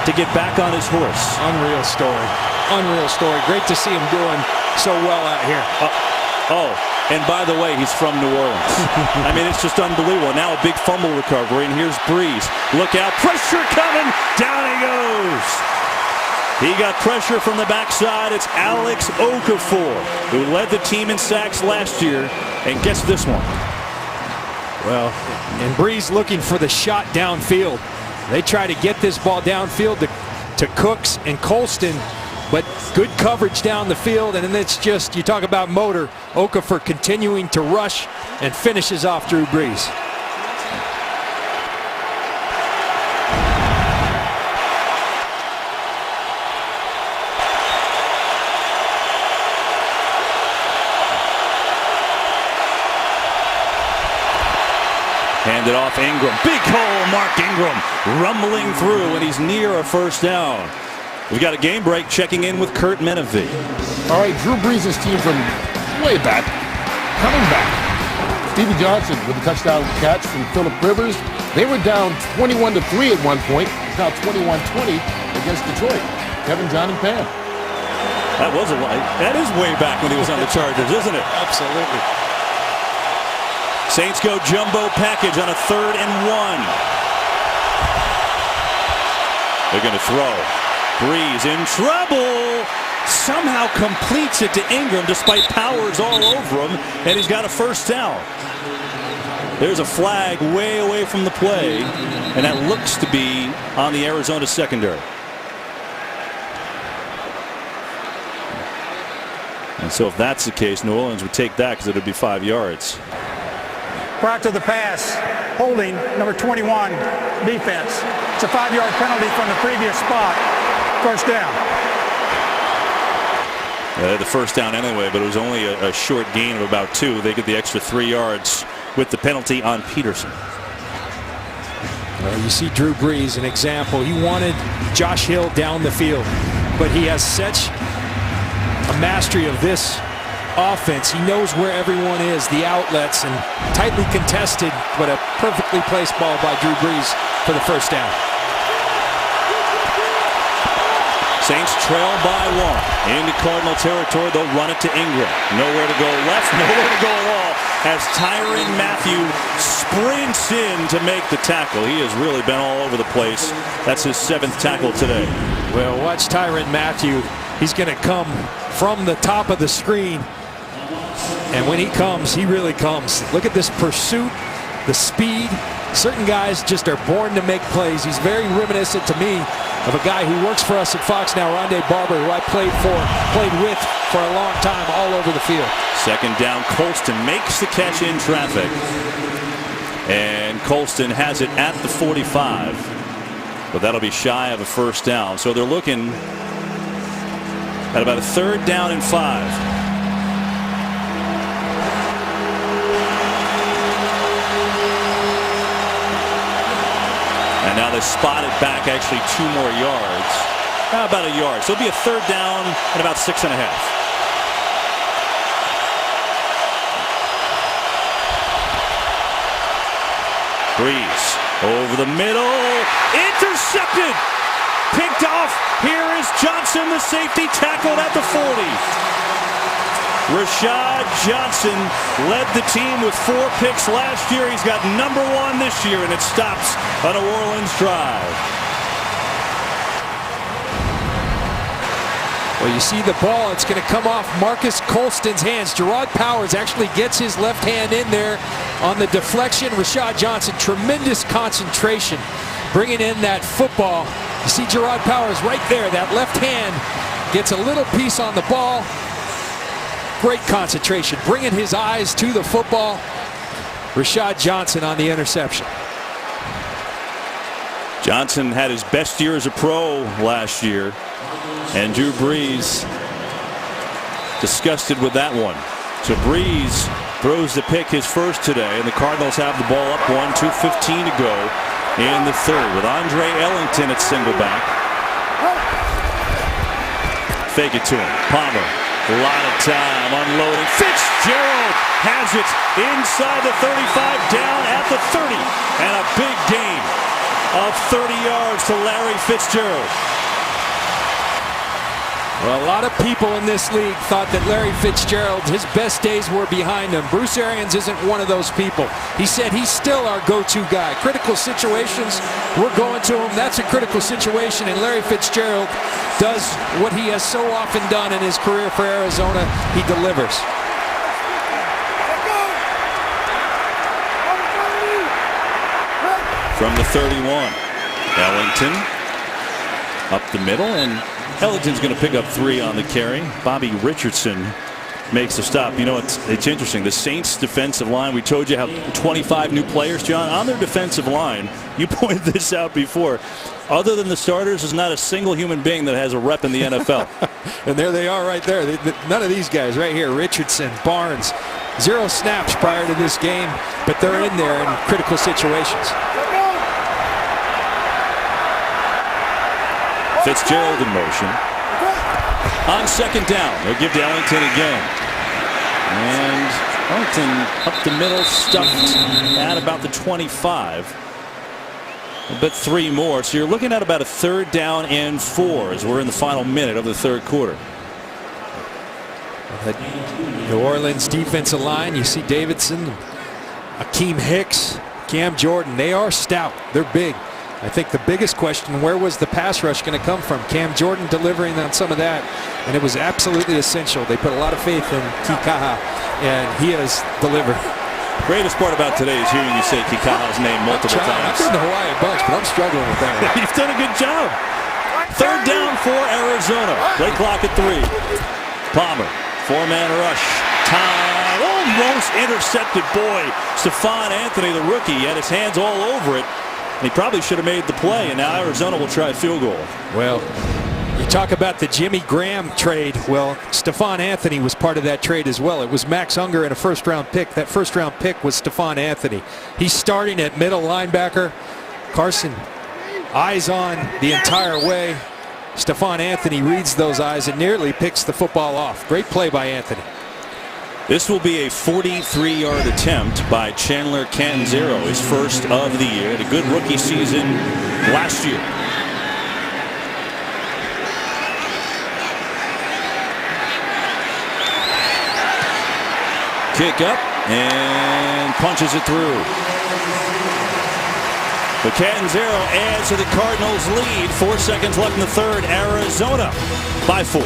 to get back on his horse. Unreal story. Unreal story. Great to see him doing so well out here. And by the way, he's from New Orleans. I mean, it's just unbelievable. Now a big fumble recovery, and here's Breeze. Look out, pressure coming. Down he goes. He got pressure from the backside. It's Alex Okafor, who led the team in sacks last year. And guess this one. Well, and Breeze looking for the shot downfield. They try to get this ball downfield to Cooks and Colston, but good coverage down the field, and then it's just, you talk about motor. Okafor continuing to rush and finishes off Drew Brees. Handed off Ingram. Big hole, Mark Ingram rumbling through, and he's near a first down. We've got a game break. Checking in with Kurt Menefee. All right, Drew Brees' team from way back, coming back. Stevie Johnson with a touchdown catch from Phillip Rivers. They were down 21-3 at one point. Now 21-20 against Detroit. Kevin, John, and Pam. That is way back when he was on the Chargers, isn't it? Absolutely. Saints go jumbo package on a 3rd and 1. They're going to throw. Brees in trouble. Somehow completes it to Ingram despite Powers all over him, and he's got a first down. There's a flag way away from the play, and that looks to be on the Arizona secondary. And so if that's the case, New Orleans would take that because it would be 5 yards. Prior to the pass, holding number 21 defense. It's a 5-yard penalty from the previous spot. First down. The first down anyway, but it was only a short gain of about 2. They get the extra 3 yards with the penalty on Peterson. Well, you see Drew Brees, an example. He wanted Josh Hill down the field, but he has such a mastery of this offense. He knows where everyone is, the outlets, and tightly contested, but a perfectly placed ball by Drew Brees for the first down. Saints trail by 1 into Cardinal territory. They'll run it to Ingram. Nowhere to go left, nowhere to go at all as Tyrann Mathieu sprints in to make the tackle. He has really been all over the place. That's his 7th tackle today. Well, watch Tyrann Mathieu. He's going to come from the top of the screen, and when he comes, he really comes. Look at this pursuit, the speed. Certain guys just are born to make plays. He's very reminiscent to me of a guy who works for us at Fox now, Rondé Barber, who I played with for a long time all over the field. 2nd down, Colston makes the catch in traffic. And Colston has it at the 45. But that'll be shy of a first down. So they're looking at about a 3rd down and 5. And now they spot it back actually 2 more yards. About a yard. So it'll be a 3rd down and about 6.5. Brees over the middle. Intercepted. Picked off. Here is Johnson, the safety, tackled at the 40. Rashad Johnson led the team with 4 picks last year. He's got number 1 this year, and it stops a New Orleans drive. Well, you see the ball. It's going to come off Marcus Colston's hands. Gerard Powers actually gets his left hand in there on the deflection. Rashad Johnson, tremendous concentration, bringing in that football. You see Gerard Powers right there. That left hand gets a little piece on the ball. Great concentration, bringing his eyes to the football. Rashad Johnson on the interception. Johnson had his best year as a pro last year, and Drew Brees disgusted with that one. So Brees throws the pick, his first today, and the Cardinals have the ball up 1, 2:15 to go in the 3rd with Andre Ellington at single back. Fake it to him. Palmer. A lot of time unloading. Fitzgerald has it inside the 35, down at the 30. And a big gain of 30 yards to Larry Fitzgerald. Well, a lot of people in this league thought that Larry Fitzgerald, his best days were behind him. Bruce Arians isn't one of those people. He said he's still our go-to guy. Critical situations, we're going to him. That's a critical situation, and Larry Fitzgerald does what he has so often done in his career for Arizona. He delivers. From the 31, Ellington up the middle, and Ellington's going to pick up 3 on the carry. Bobby Richardson makes the stop. You know, it's interesting. The Saints defensive line, we told you how 25 new players, John, on their defensive line. You pointed this out before. Other than the starters, there's not a single human being that has a rep in the NFL. And there they are right there. None of these guys right here, Richardson, Barnes, 0 snaps prior to this game, but they're in there in critical situations. Fitzgerald in motion. On second down, they'll give to Ellington again. And Ellington up the middle, stuffed at about the 25. But 3 more. So you're looking at about a 3rd down and 4 as we're in the final minute of the 3rd quarter. The New Orleans defensive line, you see Davidson, Akeem Hicks, Cam Jordan. They are stout. They're big. I think the biggest question, where was the pass rush going to come from? Cam Jordan delivering on some of that, and it was absolutely essential. They put a lot of faith in Kikaha, and he has delivered. Greatest part about today is hearing you say Kikaha's name multiple times. I've done the Hawaiian bunch, but I'm struggling with that one. You've done a good job. 3rd down for Arizona. Play clock at 3. Palmer, 4-man rush. Time almost intercepted. Boy, Stephon Anthony, the rookie, had his hands all over it. He probably should have made the play, and now Arizona will try a field goal. Well, you talk about the Jimmy Graham trade. Well, Stephon Anthony was part of that trade as well. It was Max Unger and a 1st-round pick. That 1st-round pick was Stephon Anthony. He's starting at middle linebacker. Carson, eyes on the entire way. Stephon Anthony reads those eyes and nearly picks the football off. Great play by Anthony. This will be a 43-yard attempt by Chandler Catanzaro, his first of the year. Had a good rookie season last year. Kick up and punches it through. But Catanzaro adds to the Cardinals' lead. 4 seconds left in the 3rd. Arizona by 4.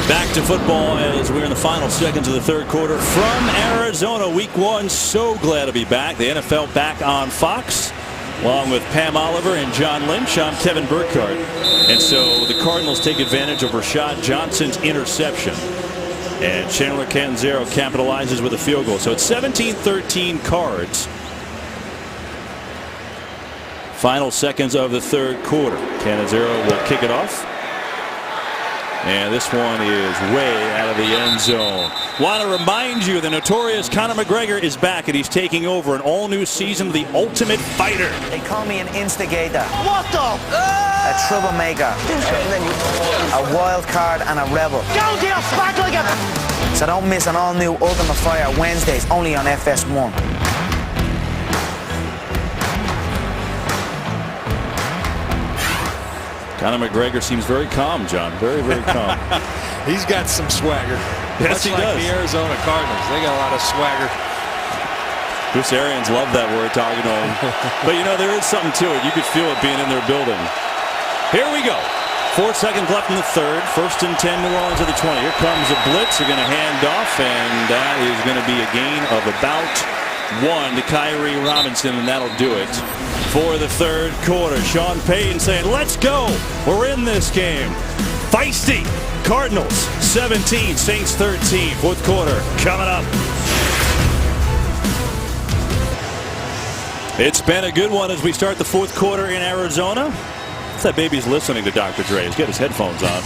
Back to football as we're in the final seconds of the 3rd quarter from Arizona. Week 1, so glad to be back. The NFL back on Fox, along with Pam Oliver and John Lynch. I'm Kevin Burkhardt. And so the Cardinals take advantage of Rashad Johnson's interception. And Chandler Catanzaro capitalizes with a field goal. So it's 17-13 Cards. Final seconds of the 3rd quarter. Catanzaro will kick it off. And this one is way out of the end zone. Want to remind you, the notorious Conor McGregor is back, and he's taking over an all-new season of The Ultimate Fighter. They call me an instigator. What the? A troublemaker. A wild card and a rebel. Go to your spot like a... So don't miss an all-new Ultimate Fighter Wednesdays, only on FS1. Conor McGregor seems very calm, John. Very, very calm. He's got some swagger. Yes, he does. The Arizona Cardinals. They got a lot of swagger. Chris Arians loved that word talking to him. But, you know, there is something to it. You could feel it being in their building. Here we go. 4 seconds left in the 3rd. 1st and 10, New Orleans at the 20. Here comes a blitz. They're going to hand off, and that is going to be a gain of about 1 to Kyrie Robinson, and that'll do it for the 3rd quarter. Sean Payton saying, let's go. We're in this game. Feisty. Cardinals 17, Saints 13. 4th quarter coming up. It's been a good one as we start the 4th quarter in Arizona. That baby's listening to Dr. Dre. He's got his headphones on.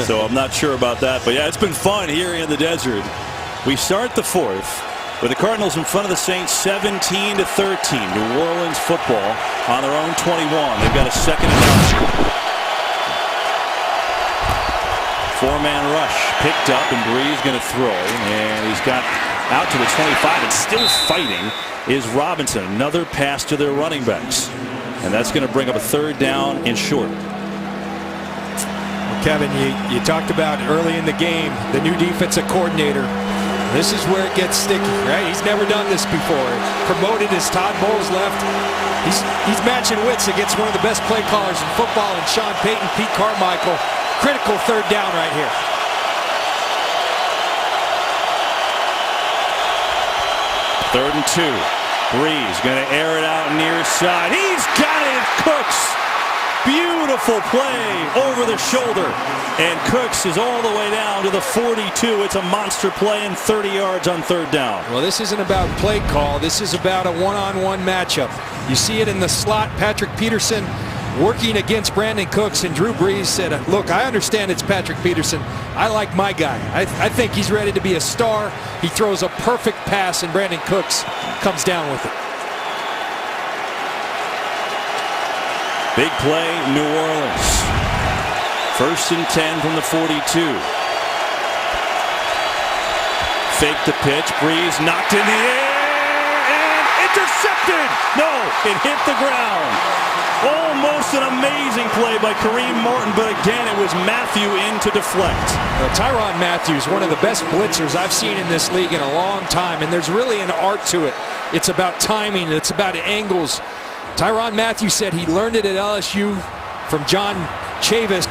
So I'm not sure about that. But yeah, it's been fun here in the desert. We start the 4th. With the Cardinals in front of the Saints 17-13. New Orleans football on their own 21. They've got a 2nd and 9. 4-man rush picked up, and Bree's going to throw. And he's got out to the 25 and still fighting is Robinson. Another pass to their running backs. And that's going to bring up a 3rd down and short. Well, Kevin, you talked about early in the game the new defensive coordinator. This is where it gets sticky, right? He's never done this before. Promoted as Todd Bowles left. He's matching wits against one of the best play callers in football, and Sean Payton, Pete Carmichael. Critical 3rd down right here. Third and 2. Breeze going to air it out near side. He's got it. Cooks Beautiful play over the shoulder. And Cooks is all the way down to the 42. It's a monster play and 30 yards on third down. Well, this isn't about play call. This is about a one-on-one matchup. You see it in the slot. Patrick Peterson working against Brandon Cooks, and Drew Brees said, look, I understand it's Patrick Peterson. I like my guy. I think he's ready to be a star. He throws a perfect pass, and Brandon Cooks comes down with it. Big play, New Orleans. 1st and 10 from the 42. Fake the pitch. Brees knocked in the air and intercepted. No, it hit the ground. Almost an amazing play by Kareem Martin, but again, it was Matthew in to deflect. Tyrann Mathieu is one of the best blitzers I've seen in this league in a long time, and there's really an art to it. It's about timing. It's about angles. Tyrann Mathieu said he learned it at LSU from John Chavis.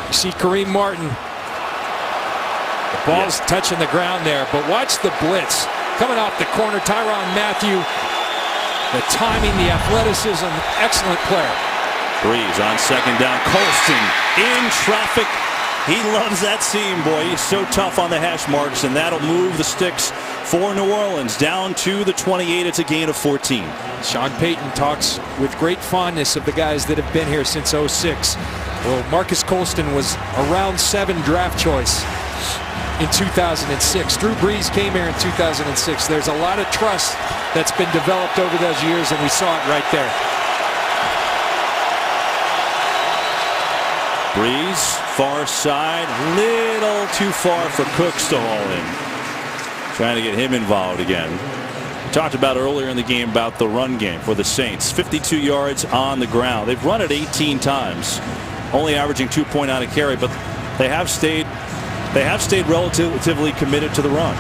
You see Kareem Martin. The ball's touching the ground there, but watch the blitz. Coming off the corner, Tyrann Mathieu. The timing, the athleticism, excellent player. Brees on 2nd down. Colston in traffic. He loves that seam, boy. He's so tough on the hash marks, and that'll move the sticks for New Orleans down to the 28. It's a gain of 14. Sean Payton talks with great fondness of the guys that have been here since '06. Well, Marcus Colston was a round 7 draft choice in 2006. Drew Brees came here in 2006. There's a lot of trust that's been developed over those years, and we saw it right there. Brees, far side, little too far for Cooks to haul in. Trying to get him involved again. We talked about earlier in the game about the run game for the Saints. 52 yards on the ground. They've run it 18 times, only averaging 2.9 a carry, but they have stayed relatively committed to the run.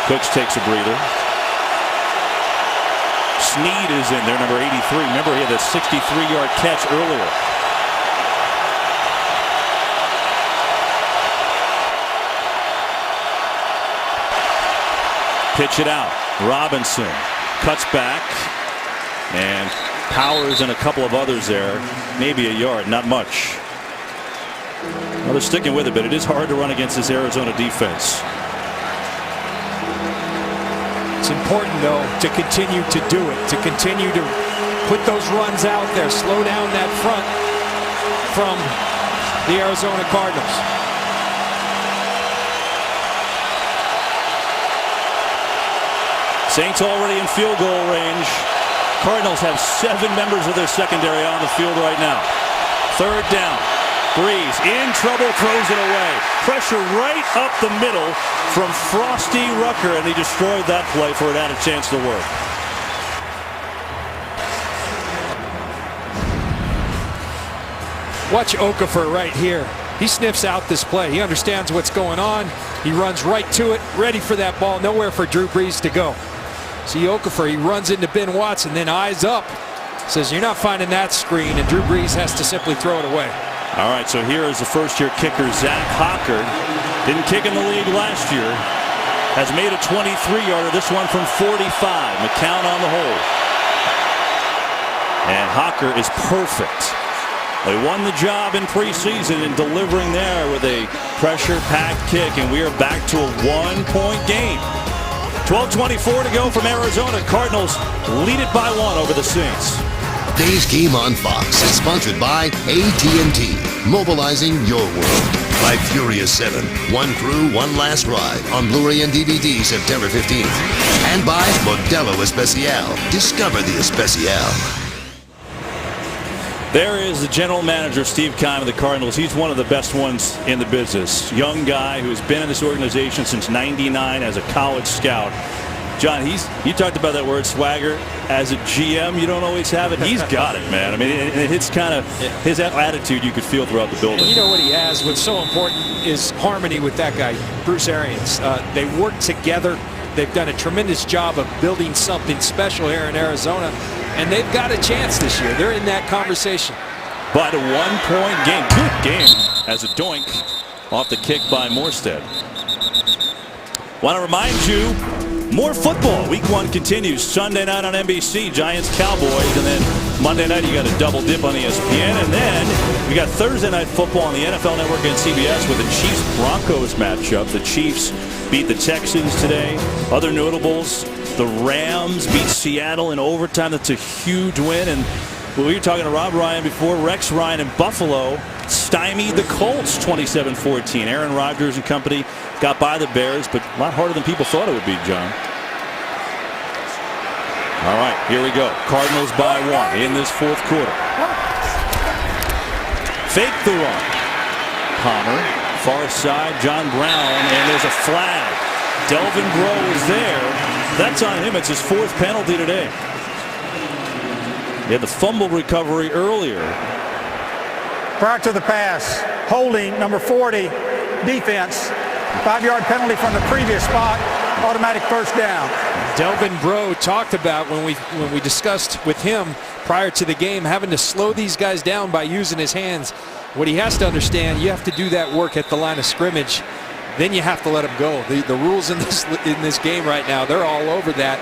Cooks takes a breather. Snead is in there, number 83. Remember, he had a 63-yard catch earlier. Pitch it out. Robinson cuts back, and Powers and a couple of others there. Maybe a yard, not much. Well, they're sticking with it, but it is hard to run against this Arizona defense. It's important, though, to continue to do it, to continue to put those runs out there, slow down that front from the Arizona Cardinals. Saints already in field goal range. Cardinals have 7 members of their secondary on the field right now. 3rd down. Brees in trouble, throws it away. Pressure right up the middle from Frosty Rucker, and he destroyed that play before it had a chance to work. Watch Okafor right here. He sniffs out this play. He understands what's going on. He runs right to it, ready for that ball. Nowhere for Drew Brees to go. See Okafor, he runs into Ben Watson, then eyes up. Says, you're not finding that screen, and Drew Brees has to simply throw it away. All right, so here is the first-year kicker, Zach Hocker. Didn't kick in the league last year. Has made a 23-yarder, this one from 45. McCown on the hold. And Hocker is perfect. They won the job in preseason in delivering there with a pressure-packed kick, and we are back to a 1-point game. 12:24 to go from Arizona. Cardinals lead it by 1 over the Saints. Today's game on Fox is sponsored by AT&T, mobilizing your world. By Furious 7, one crew, one last ride on Blu-ray and DVD September 15th. And by Modelo Especial. Discover the Especial. There is the general manager, Steve Keim of the Cardinals. He's one of the best ones in the business. Young guy who's been in this organization since '99 as a college scout. John, you talked about that word swagger. As a GM, you don't always have it. He's got it, man. I mean, it's kind of his attitude you could feel throughout the building. And you know what he has? What's so important is harmony with that guy, Bruce Arians. They work together. They've done a tremendous job of building something special here in Arizona, and they've got a chance this year. They're in that conversation. But a 1-point game. Good game as a doink off the kick by Morstead. Want to remind you, more football. Week 1 continues Sunday night on NBC, Giants Cowboys, and then Monday night you got a double dip on ESPN, and then we got Thursday night football on the NFL Network and CBS with the Chiefs Broncos matchup. The Chiefs beat the Texans today. Other notables, the Rams beat Seattle in overtime. That's a huge win. And we were talking to Rob Ryan before. Rex Ryan in Buffalo stymied the Colts 27-14. Aaron Rodgers and company got by the Bears, but a lot harder than people thought it would be, John. All right, here we go. Cardinals by 1 in this 4th quarter. Fake the run. Palmer, far side, John Brown, and there's a flag. Delvin Breaux is there. That's on him. It's his 4th penalty today. He had the fumble recovery earlier. Prior to the pass, holding number 40, defense. 5-yard penalty from the previous spot, automatic first down. Delvin Breaux talked about when we discussed with him prior to the game having to slow these guys down by using his hands. What he has to understand, you have to do that work at the line of scrimmage. Then you have to let him go. The rules in this game right now, they're all over that.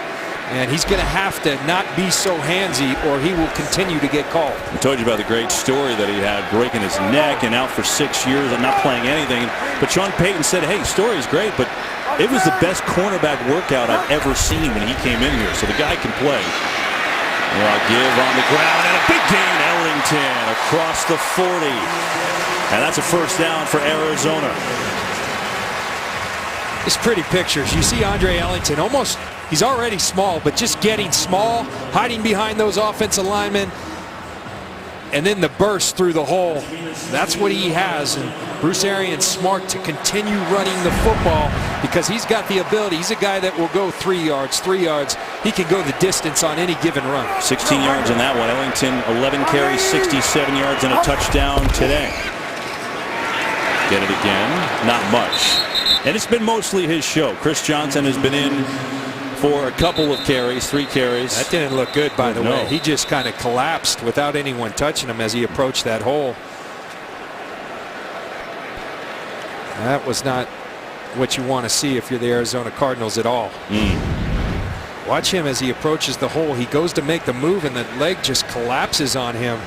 And he's going to have to not be so handsy or he will continue to get called. I told you about the great story that he had, breaking his neck and out for 6 years and not playing anything. But Sean Payton said, hey, story's great, but it was the best cornerback workout I've ever seen when he came in here. So the guy can play. Well, give on the ground and a big gain. Ellington across the 40. And that's a first down for Arizona. It's pretty pictures. You see Andre Ellington almost, he's already small, but just getting small, hiding behind those offensive linemen, and then the burst through the hole. That's what he has. And Bruce Arians smart to continue running the football because he's got the ability. He's a guy that will go 3 yards, 3 yards. He can go the distance on any given run. 16 yards on that one. Ellington, 11 carries, 67 yards, and a touchdown today. Get it again. Not much. And it's been mostly his show. Chris Johnson has been in for a couple of carries, 3 carries. That didn't look good, by the way. He just kind of collapsed without anyone touching him as he approached that hole. That was not what you want to see if you're the Arizona Cardinals at all. Watch him as he approaches the hole. He goes to make the move and the leg just collapses on him.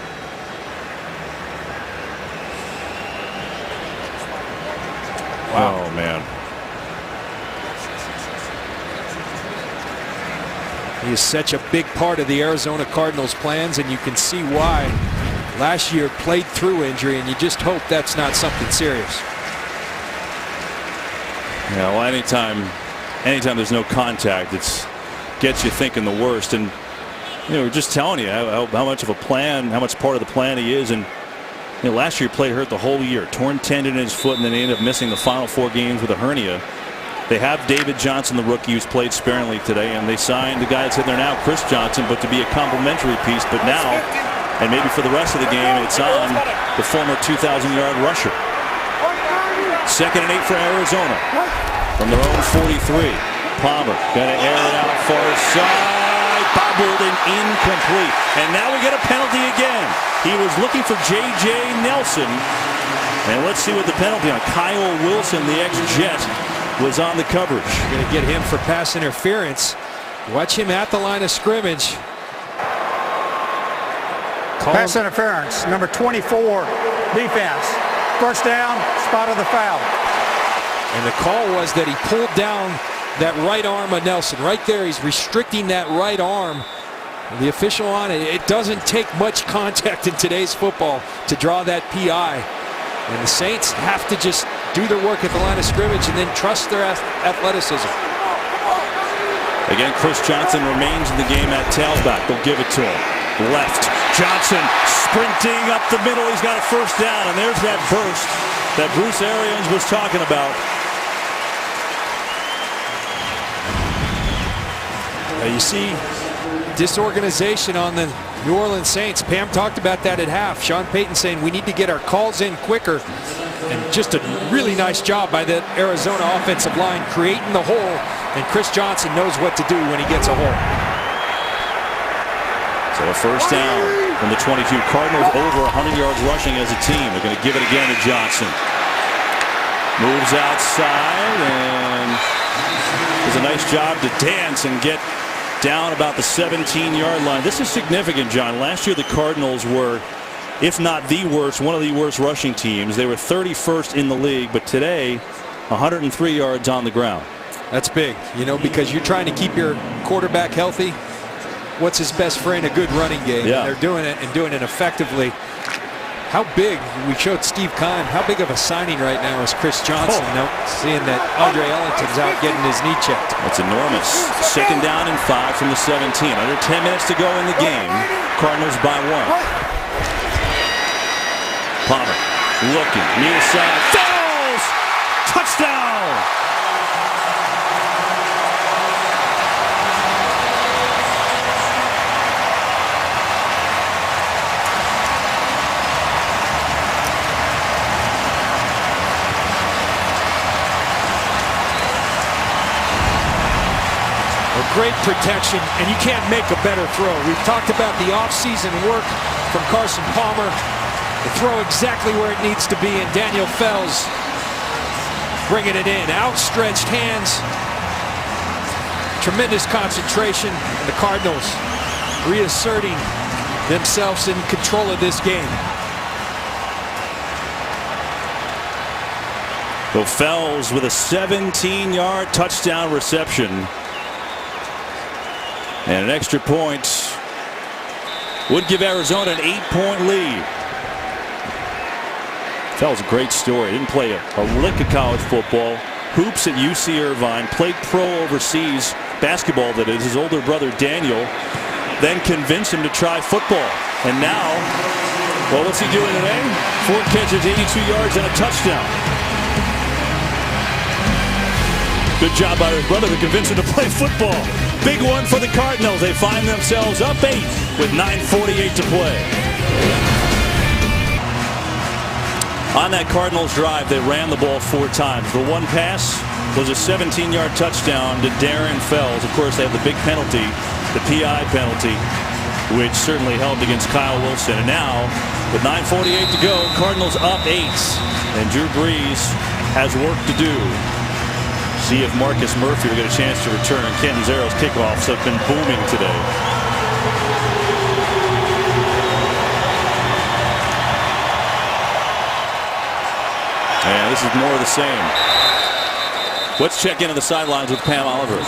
Wow. Oh, man. He is such a big part of the Arizona Cardinals' plans, and you can see why. Last year played through injury, and you just hope that's not something serious. Yeah, well, anytime there's no contact, it gets you thinking the worst. And we're just telling you how much of a plan, how much part of the plan he is. And last year he played hurt the whole year, torn tendon in his foot, and then he ended up missing the final 4 games with a hernia. They have David Johnson, the rookie, who's played sparingly today, and they signed the guy that's in there now, Chris Johnson, but to be a complimentary piece. But now, and maybe for the rest of the game, it's on the former 2,000-yard rusher. 2nd and 8 for Arizona from their own 43. Palmer going to air it out far side, bobbled and incomplete. And now we get a penalty again. He was looking for J.J. Nelson. And let's see what the penalty on Kyle Wilson, the ex-Jet, was on the coverage. Going to get him for pass interference. Watch him at the line of scrimmage. Pass interference, number 24, defense. First down, spot of the foul. And the call was that he pulled down that right arm of Nelson. Right there, he's restricting that right arm. The official on it, it doesn't take much contact in today's football to draw that PI. And the Saints have to just do their work at the line of scrimmage and then trust their athleticism. Again, Chris Johnson remains in the game at tailback. They'll give it to him. Left. Johnson sprinting up the middle. He's got a first down, and there's that burst that Bruce Arians was talking about. You see disorganization on the New Orleans Saints. Pam talked about that at half. Sean Payton saying we need to get our calls in quicker. And just a really nice job by the Arizona offensive line creating the hole. And Chris Johnson knows what to do when he gets a hole. So a first down from the 22. Cardinals over 100 yards rushing as a team. They're going to give it again to Johnson. Moves outside and does a nice job to dance and get down about the 17-yard line. This is significant, John. Last year the Cardinals were, if not the worst, one of the worst rushing teams. They were 31st in the league, but today 103 yards on the ground. That's big, you know, because you're trying to keep your quarterback healthy. What's his best friend? A good running game. Yeah. And they're doing it and doing it effectively. How big, we showed Steve Keim, how big of a signing right now is Chris Johnson? Now, seeing that Andre Ellington's out getting his knee checked. That's enormous. 2nd down and 5 from the 17. Under 10 minutes to go in the game. Cardinals by 1. Palmer looking, near side, falls! Touchdown! Great protection, and you can't make a better throw. We've talked about the offseason work from Carson Palmer. The throw exactly where it needs to be, and Daniel Fells bringing it in. Outstretched hands. Tremendous concentration. And the Cardinals reasserting themselves in control of this game. So Fells with a 17-yard touchdown reception. And an extra point would give Arizona an 8-point lead. Fells, a great story. Didn't play a lick of college football. Hoops at UC Irvine. Played pro overseas basketball, that is. His older brother Daniel then convinced him to try football. And now, well, what's he doing today? 4 catches, 82 yards, and a touchdown. Good job by his brother to convince him to play football. Big one for the Cardinals. They find themselves up 8 with 9:48 to play. On that Cardinals drive, they ran the ball 4 times. The one pass was a 17-yard touchdown to Darren Fells. Of course, they have the big penalty, the PI penalty, which certainly helped against Kyle Wilson. And now, with 9:48 to go, Cardinals up 8. And Drew Brees has work to do. See if Marcus Murphy will get a chance to return. Catanzaro's kickoffs have been booming today. And this is more of the same. Let's check into the sidelines with Pam Oliver.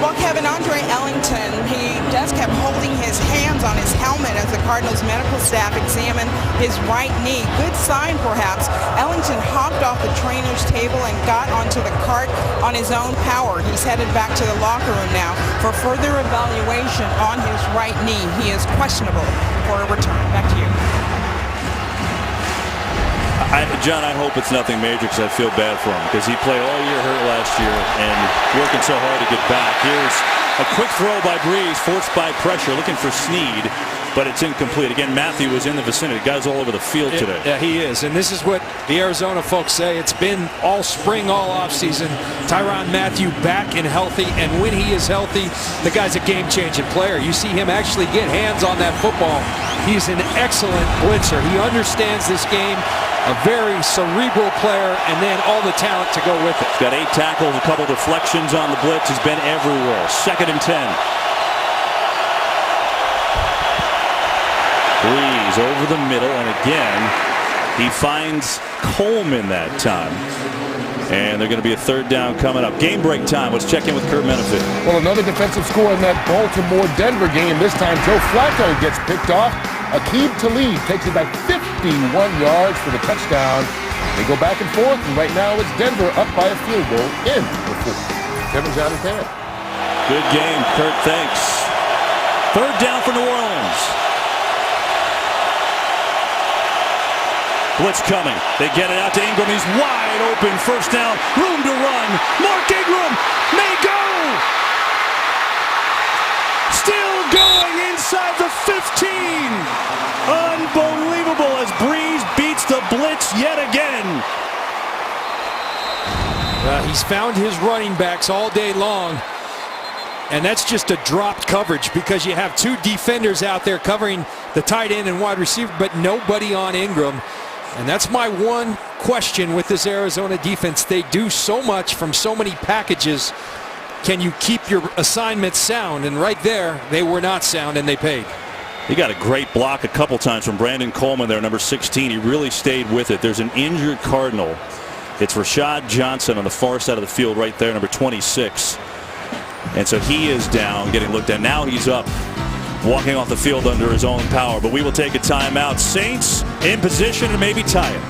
Well, Kevin, Andre Ellington, he just kept holding his hands on his helmet as the Cardinals medical staff examined his right knee. Good sign, perhaps. Ellington hopped off the trainer's table and got onto the cart on his own power. He's headed back to the locker room now for further evaluation on his right knee. He is questionable for a return. Back to you. John, I hope it's nothing major because I feel bad for him because he played all year hurt last year and working so hard to get back. Here's a quick throw by Brees, forced by pressure, looking for Snead, but it's incomplete. Again, Matthew was in the vicinity. Guys all over the field today. Yeah, he is. And this is what the Arizona folks say. It's been all spring, all offseason. Tyrann Mathieu back and healthy, and when he is healthy, the guy's a game-changing player. You see him actually get hands on that football. He's an excellent blitzer. He understands this game. A very cerebral player, and then all the talent to go with it. He's got 8 tackles, a couple deflections on the blitz. He's been everywhere. 2nd and 10. Brees over the middle, and again, he finds Coleman that time. And they're going to be a 3rd down coming up. Game break time. Let's check in with Kurt Menefee. Well, another defensive score in that Baltimore-Denver game. This time, Joe Flacco gets picked off. Aqib Talib takes it back 51 yards for the touchdown. They go back and forth, and right now it's Denver up by a field goal in the 4th. Kevin, John, and Pam. Good game, Kurt. Thanks. 3rd down for New Orleans. Blitz coming. They get it out to Ingram. He's wide open. 1st down. Room to run. Mark Ingram may go. Still going inside the 15. Unbelievable as Brees beats the blitz yet again. He's found his running backs all day long. And that's just a dropped coverage because you have 2 defenders out there covering the tight end and wide receiver, but nobody on Ingram. And that's my one question with this Arizona defense. They do so much from so many packages. Can you keep your assignments sound? And right there, they were not sound, and they paid. He got a great block a couple times from Brandon Coleman there, number 16. He really stayed with it. There's an injured Cardinal. It's Rashad Johnson on the far side of the field right there, number 26. And so he is down, getting looked at. Now he's up, walking off the field under his own power. But we will take a timeout. Saints in position to maybe tie it.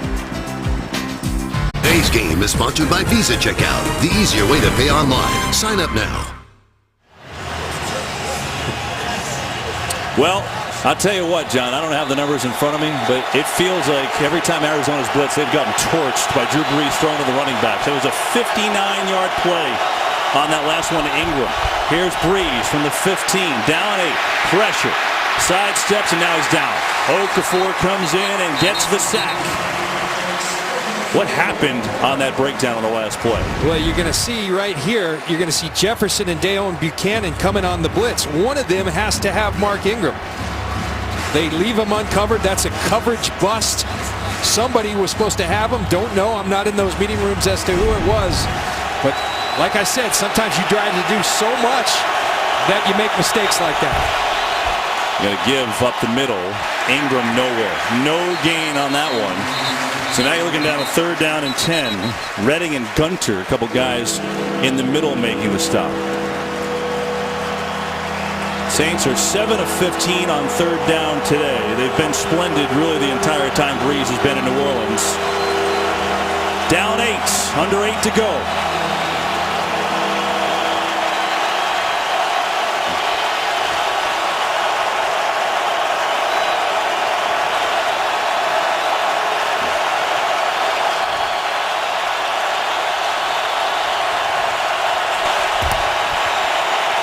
Today's game is sponsored by Visa Checkout, the easier way to pay online. Sign up now. Well, I'll tell you what, John, I don't have the numbers in front of me, but it feels like every time Arizona's blitzed, they've gotten torched by Drew Brees throwing to the running backs. It was a 59-yard play on that last one to Ingram. Here's Brees from the 15, down 8, pressure, sidesteps, and now he's down. Okafor comes in and gets the sack. What happened on that breakdown on the last play? Well, you're going to see right here, you're going to see Jefferson and Dayon Buchanan coming on the blitz. One of them has to have Mark Ingram. They leave him uncovered. That's a coverage bust. Somebody was supposed to have him. Don't know. I'm not in those meeting rooms as to who it was. But like I said, sometimes you try to do so much that you make mistakes like that. Going to give up the middle. Ingram nowhere. No gain on that one. So now you're looking down a 3rd down and 10. Redding and Gunter, a couple guys in the middle making the stop. Saints are 7 of 15 on 3rd down today. They've been splendid really the entire time Brees has been in New Orleans. Down 8, under 8 to go.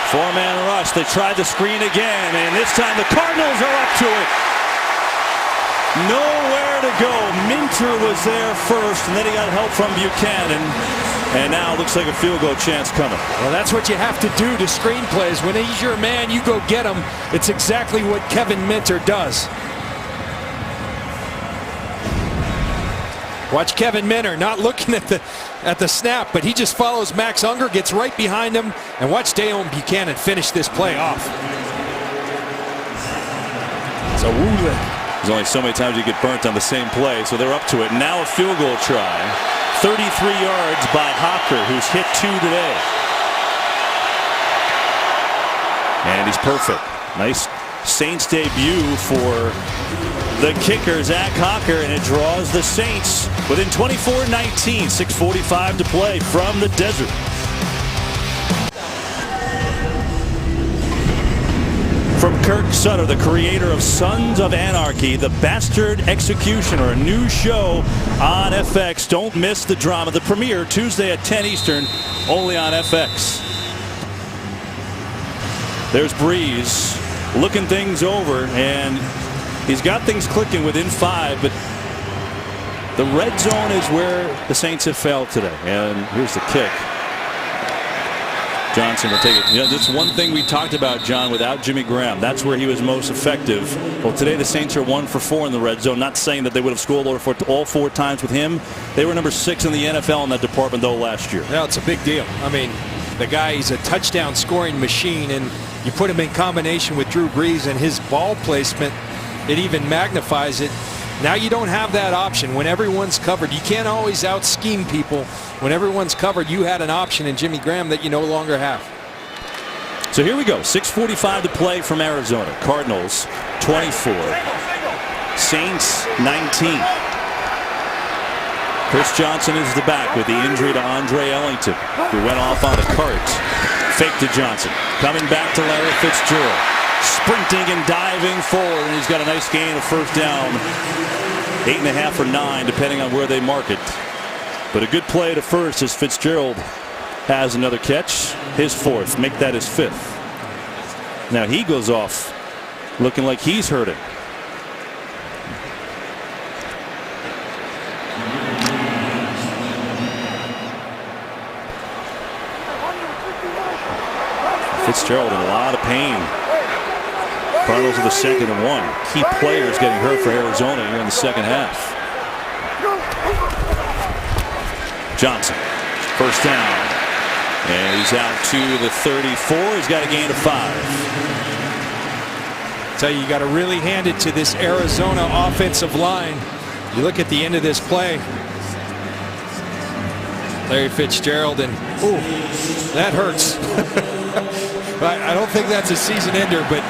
Four-man rush. They tried the screen again, and this time the Cardinals are up to it. Nowhere to go. Minter was there first, and then he got help from Buchanan. And now it looks like a field goal chance coming. Well, that's what you have to do to screen plays. When he's your man, you go get him. It's exactly what Kevin Minter does. Watch Kevin Minter not looking at the snap, but he just follows Max Unger, gets right behind him, and watch Dayon Buchanan finish this play off. So there's only so many times you get burnt on the same play, so they're up to it. Now a field goal try. 33 yards by Hawker, who's hit 2 today. And he's perfect. Nice Saints debut for the kicker, Zach Hawker, and it draws the Saints within 24-19, 6:45 to play from the desert. From Kirk Sutter, the creator of Sons of Anarchy, The Bastard Executioner, a new show on FX. Don't miss the drama. The premiere Tuesday at 10 Eastern, only on FX. There's Brees looking things over, and he's got things clicking within 5, but the red zone is where the Saints have failed today. And here's the kick. Johnson will take it. You know, that's one thing we talked about, John, without Jimmy Graham. That's where he was most effective. Well, today the Saints are 1 for 4 in the red zone. Not saying that they would have scored all 4 times with him. They were number 6 in the NFL in that department, though, last year. Yeah, it's a big deal. I mean, the guy, he's a touchdown scoring machine, and you put him in combination with Drew Brees and his ball placement, it even magnifies it. Now you don't have that option when everyone's covered. You can't always out-scheme people. When everyone's covered, you had an option in Jimmy Graham that you no longer have. So here we go. 6:45 to play from Arizona. Cardinals 24. Saints 19. Chris Johnson is the back with the injury to Andre Ellington, who went off on a cart. Fake to Johnson. Coming back to Larry Fitzgerald. Sprinting and diving forward, and he's got a nice gain of 1st down. 8.5 or 9, depending on where they mark it. But a good play to first as Fitzgerald has another catch. His 4th. Make that his 5th. Now he goes off looking like he's hurting. Fitzgerald in a lot of pain. Cardinals are the 2nd and 1. Key players getting hurt for Arizona here in the 2nd half. Johnson, first down. And he's out to the 34. He's got a gain of 5. Tell you got to really hand it to this Arizona offensive line. You look at the end of this play. Larry Fitzgerald, and ooh, that hurts. I don't think that's a season ender, but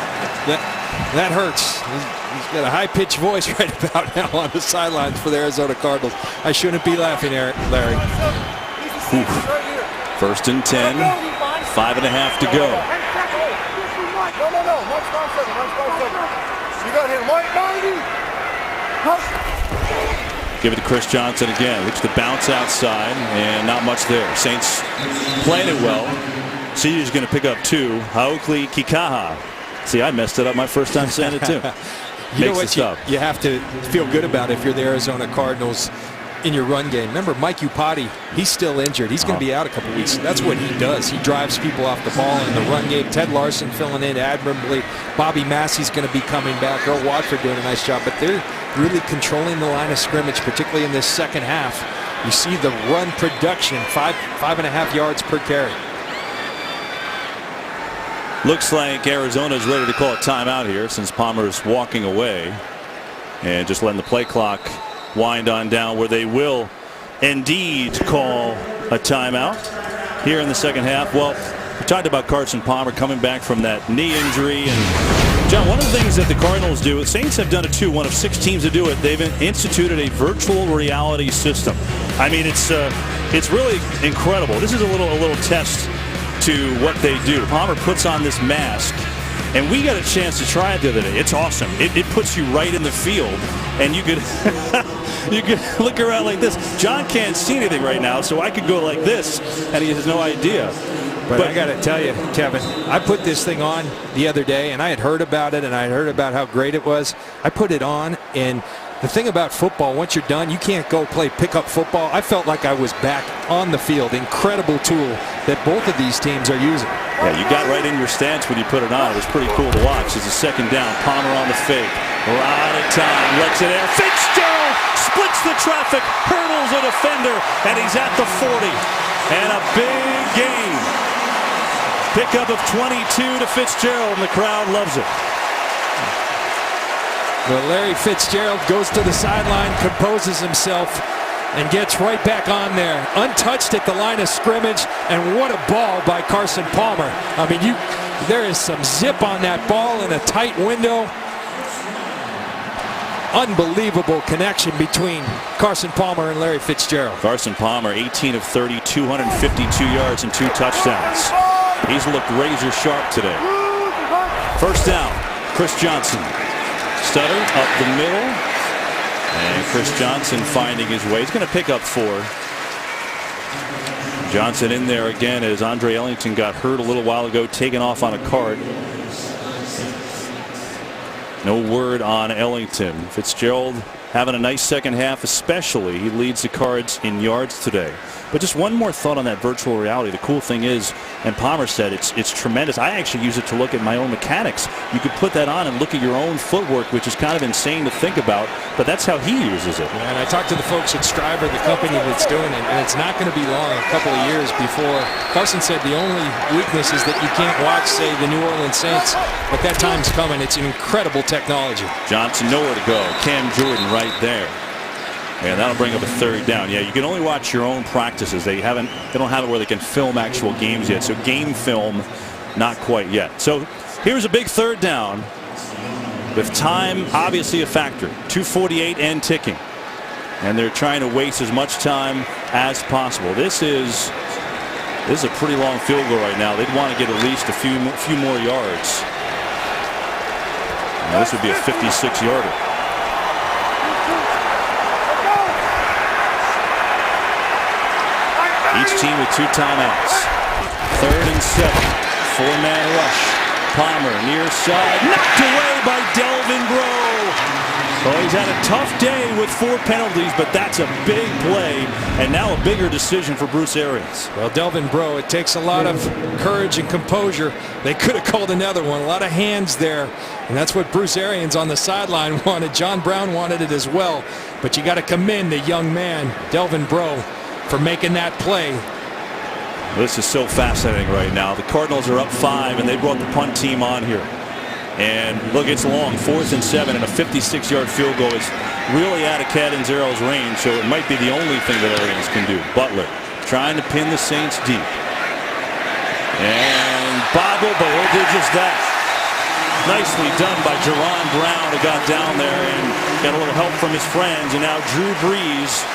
that hurts. He's got a high-pitched voice right about now on the sidelines for the Arizona Cardinals. I shouldn't be laughing, Larry. Ooh. First and 10, 5.5 to go. No. You got him right 90. Give it to Chris Johnson again. Looks to bounce outside, and not much there. Saints playing it well. Senior's going to pick up 2. Haokli Kikaha. See, I messed it up my first time saying it too. You know what you have to feel good about if you're the Arizona Cardinals in your run game. Remember, Mike Upati, he's still injured. He's going to be out a couple weeks. That's what he does. He drives people off the ball in the run game. Ted Larson filling in admirably. Bobby Massey's going to be coming back. Earl Watford doing a nice job. But they're really controlling the line of scrimmage, particularly in this second half. You see the run production, 5.5 yards per carry. Looks like Arizona is ready to call a timeout here since Palmer's walking away. And just letting the play clock wind on down, where they will indeed call a timeout here in the second half. Well, we talked about Carson Palmer coming back from that knee injury. And John, one of the things that the Cardinals do, the Saints have done it too, one of 6 teams to do it. They've instituted a virtual reality system. I mean, it's really incredible. This is a little test to what they do. Palmer puts on this mask, and we got a chance to try it the other day. It's awesome. It puts you right in the field, and you could you could look around like this. John can't see anything right now, so I could go like this, and he has no idea. But I got to tell you, Kevin, I put this thing on the other day, and I had heard about it, and I had heard about how great it was. I put it on, and the thing about football, once you're done, you can't go play pickup football. I felt like I was back on the field. Incredible tool that both of these teams are using. Yeah, you got right in your stance when you put it on. It was pretty cool to watch. It's a second down. Palmer on the fake. We're out of time. Lets it in. Fitzgerald splits the traffic, hurdles a defender, and he's at the 40. And a big gain. Pickup of 22 to Fitzgerald, and the crowd loves it. Well, Larry Fitzgerald goes to the sideline, composes himself, and gets right back on there. Untouched at the line of scrimmage, and what a ball by Carson Palmer. I mean, there is some zip on that ball in a tight window. Unbelievable connection between Carson Palmer and Larry Fitzgerald. Carson Palmer, 18 of 30, 252 yards and 2 touchdowns. He's looked razor sharp today. First down, Chris Johnson. Stutter up the middle, and Chris Johnson finding his way. He's going to pick up 4. Johnson in there again as Andre Ellington got hurt a little while ago, taken off on a cart. No word on Ellington. Fitzgerald having a nice second half, especially. He leads the Cards in yards today. But just one more thought on that virtual reality. The cool thing is, and Palmer said it's tremendous. I actually use it to look at my own mechanics. You could put that on and look at your own footwork, which is kind of insane to think about, but that's how he uses it. And I talked to the folks at Striver, the company that's doing it, and it's not going to be long, a couple of years before. Carson said the only weakness is that you can't watch, say, the New Orleans Saints, but that time's coming. It's an incredible technology. Johnson nowhere to go. Cam Jordan right there. And that'll bring up a third down. Yeah, you can only watch your own practices. They don't have it where they can film actual games yet. So game film, not quite yet. So here's a big third down with time obviously a factor. 2:48 and ticking. And they're trying to waste as much time as possible. This is a pretty long field goal right now. They'd want to get at least a few more yards. Now this would be a 56-yarder. Each team with 2 timeouts. 3rd and 7. 4-man rush. Palmer near side. Knocked away by Delvin Breaux. Well, he's had a tough day with 4 penalties, but that's a big play, and now a bigger decision for Bruce Arians. Well, Delvin Breaux, it takes a lot of courage and composure. They could have called another one. A lot of hands there, and that's what Bruce Arians on the sideline wanted. John Brown wanted it as well, but you got to commend the young man, Delvin Breaux. for making that play. This is so fascinating right now. The Cardinals are up 5, and they brought the punt team on here. And look, it's long, 4th and 7, and a 56-yard field goal is really out of Catanzaro's range, so it might be the only thing that Arians can do. Butler trying to pin the Saints deep. And bobble, but he'll do just that. Nicely done by Jerron Brown, who got down there and got a little help from his friends. And now Drew Brees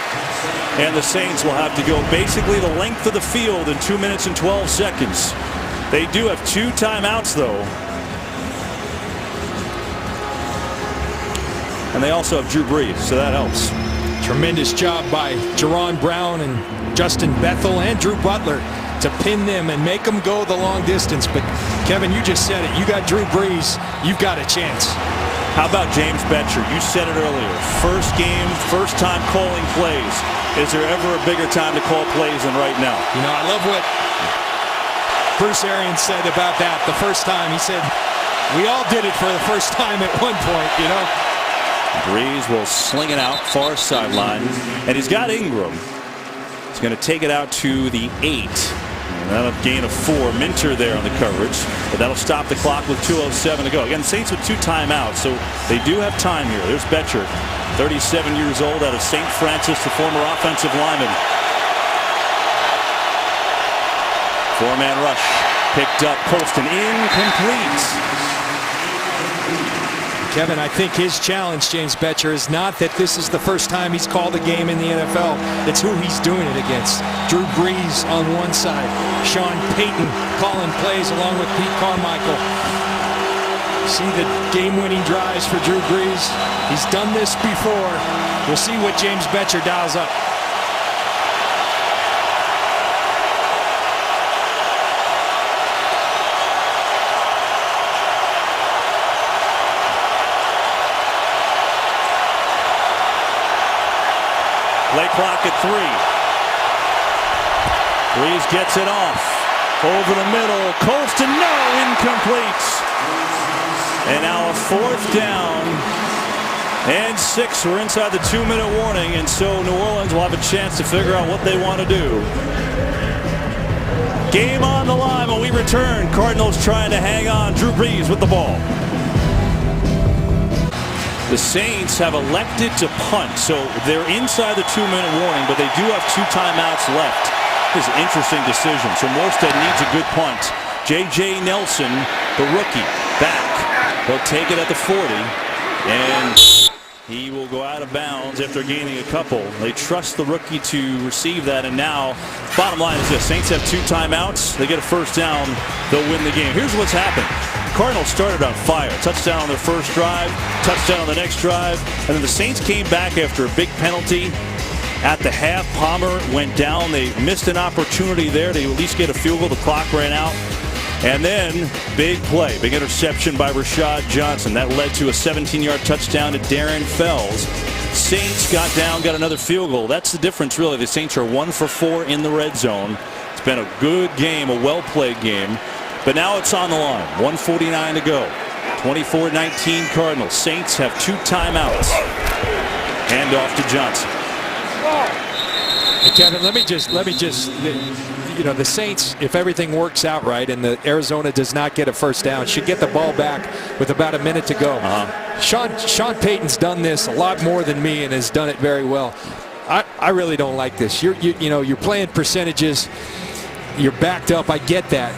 and the Saints will have to go basically the length of the field in 2 minutes and 12 seconds. They do have 2 timeouts, though. And they also have Drew Brees, so that helps. Tremendous job by Jerron Brown and Justin Bethel and Drew Butler to pin them and make them go the long distance. But Kevin, you just said it. You got Drew Brees. You've got a chance. How about James Betcher? You said it earlier. First game, first time calling plays. Is there ever a bigger time to call plays than right now? You know, I love what Bruce Arians said about that the first time. He said, we all did it for the first time at one point, you know. Brees will sling it out far sideline, and he's got Ingram. He's going to take it out to the 8. And that'll gain of 4. Minter there on the coverage, but that'll stop the clock with 2:07 to go. Again, Saints with 2 timeouts, so they do have time here. There's Betcher, 37 years old, out of St. Francis, the former offensive lineman. 4-man rush, picked up, Colston, incomplete. Kevin, I think his challenge, James Betcher, is not that this is the first time he's called a game in the NFL. It's who he's doing it against. Drew Brees on one side. Sean Payton calling plays along with Pete Carmichael. See the game-winning drives for Drew Brees. He's done this before. We'll see what James Betcher dials up. Play clock at 3. Brees gets it off. Over the middle. Colston, no, incomplete. And now a 4th down and 6. We're inside the 2-minute warning, and so New Orleans will have a chance to figure out what they want to do. Game on the line when we return. Cardinals trying to hang on. Drew Brees with the ball. The Saints have elected to punt, so they're inside the 2-minute warning, but they do have 2 timeouts left. This is an interesting decision. So Morstead needs a good punt. J.J. Nelson, the rookie, back. He'll take it at the 40, and he will go out of bounds after gaining a couple. They trust the rookie to receive that, and now, bottom line is this. Saints have 2 timeouts. They get a first down. They'll win the game. Here's what's happened. Cardinals started on fire. Touchdown on their first drive, touchdown on the next drive, and then the Saints came back after a big penalty at the half. Palmer went down. They missed an opportunity there to at least get a field goal. The clock ran out. And then big play, big interception by Rashad Johnson. That led to a 17-yard touchdown to Darren Fells. Saints got down, got another field goal. That's the difference, really. The Saints are 1 for 4 in the red zone. It's been a good game, a well-played game. But now it's on the line. 1:49 to go. 24-19 Cardinals. Saints have 2 timeouts. Hand off to Johnson. Hey, Kevin, let me just, you know, the Saints, if everything works out right and the Arizona does not get a first down, should get the ball back with about a minute to go. Sean Payton's done this a lot more than me and has done it very well. I really don't like this. You know, you're playing percentages. You're backed up. I get that.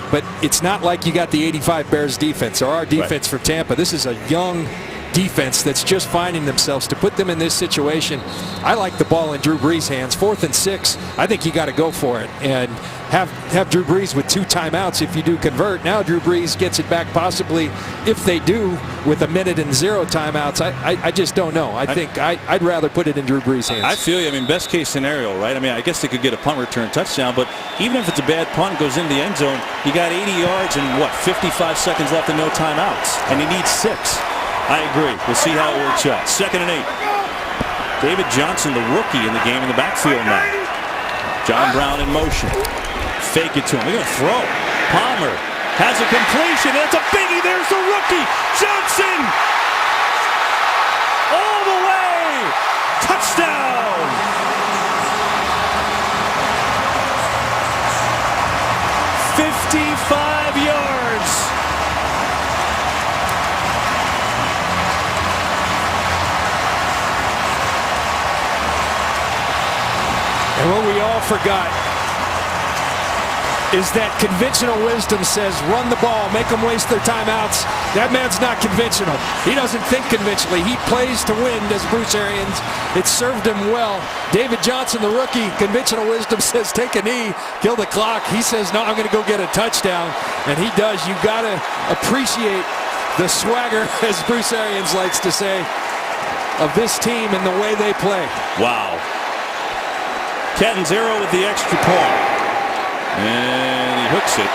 But it's not like you got the 85 Bears defense or our defense from Tampa. This is a young defense that's just finding themselves. To put them in this situation, I like the ball in Drew Brees' hands. 4th and 6, I think you got to go for it and have Drew Brees with 2 timeouts if you do convert. Now Drew Brees gets it back possibly if they do with a minute and 0 timeouts. I just don't know. I think I'd rather put it in Drew Brees' hands. I feel you. I mean, best case scenario, right? I mean, I guess they could get a punt return touchdown, but even if it's a bad punt, goes in the end zone, you got 80 yards and 55 seconds left and no timeouts, and he needs 6. I agree. We'll see how it works out. 2nd and 8. David Johnson, the rookie in the game, in the backfield now. John Brown in motion. Fake it to him. They're going to throw. Palmer has a completion. It's a biggie. There's the rookie. Johnson. All the way. Touchdown. And what we all forgot is that conventional wisdom says run the ball, make them waste their timeouts. That man's not conventional. He doesn't think conventionally. He plays to win, does Bruce Arians. It served him well. David Johnson, the rookie, conventional wisdom says take a knee, kill the clock. He says, no, I'm going to go get a touchdown. And he does. You got to appreciate the swagger, as Bruce Arians likes to say, of this team and the way they play. Wow. Catanzaro with the extra point. And he hooks it,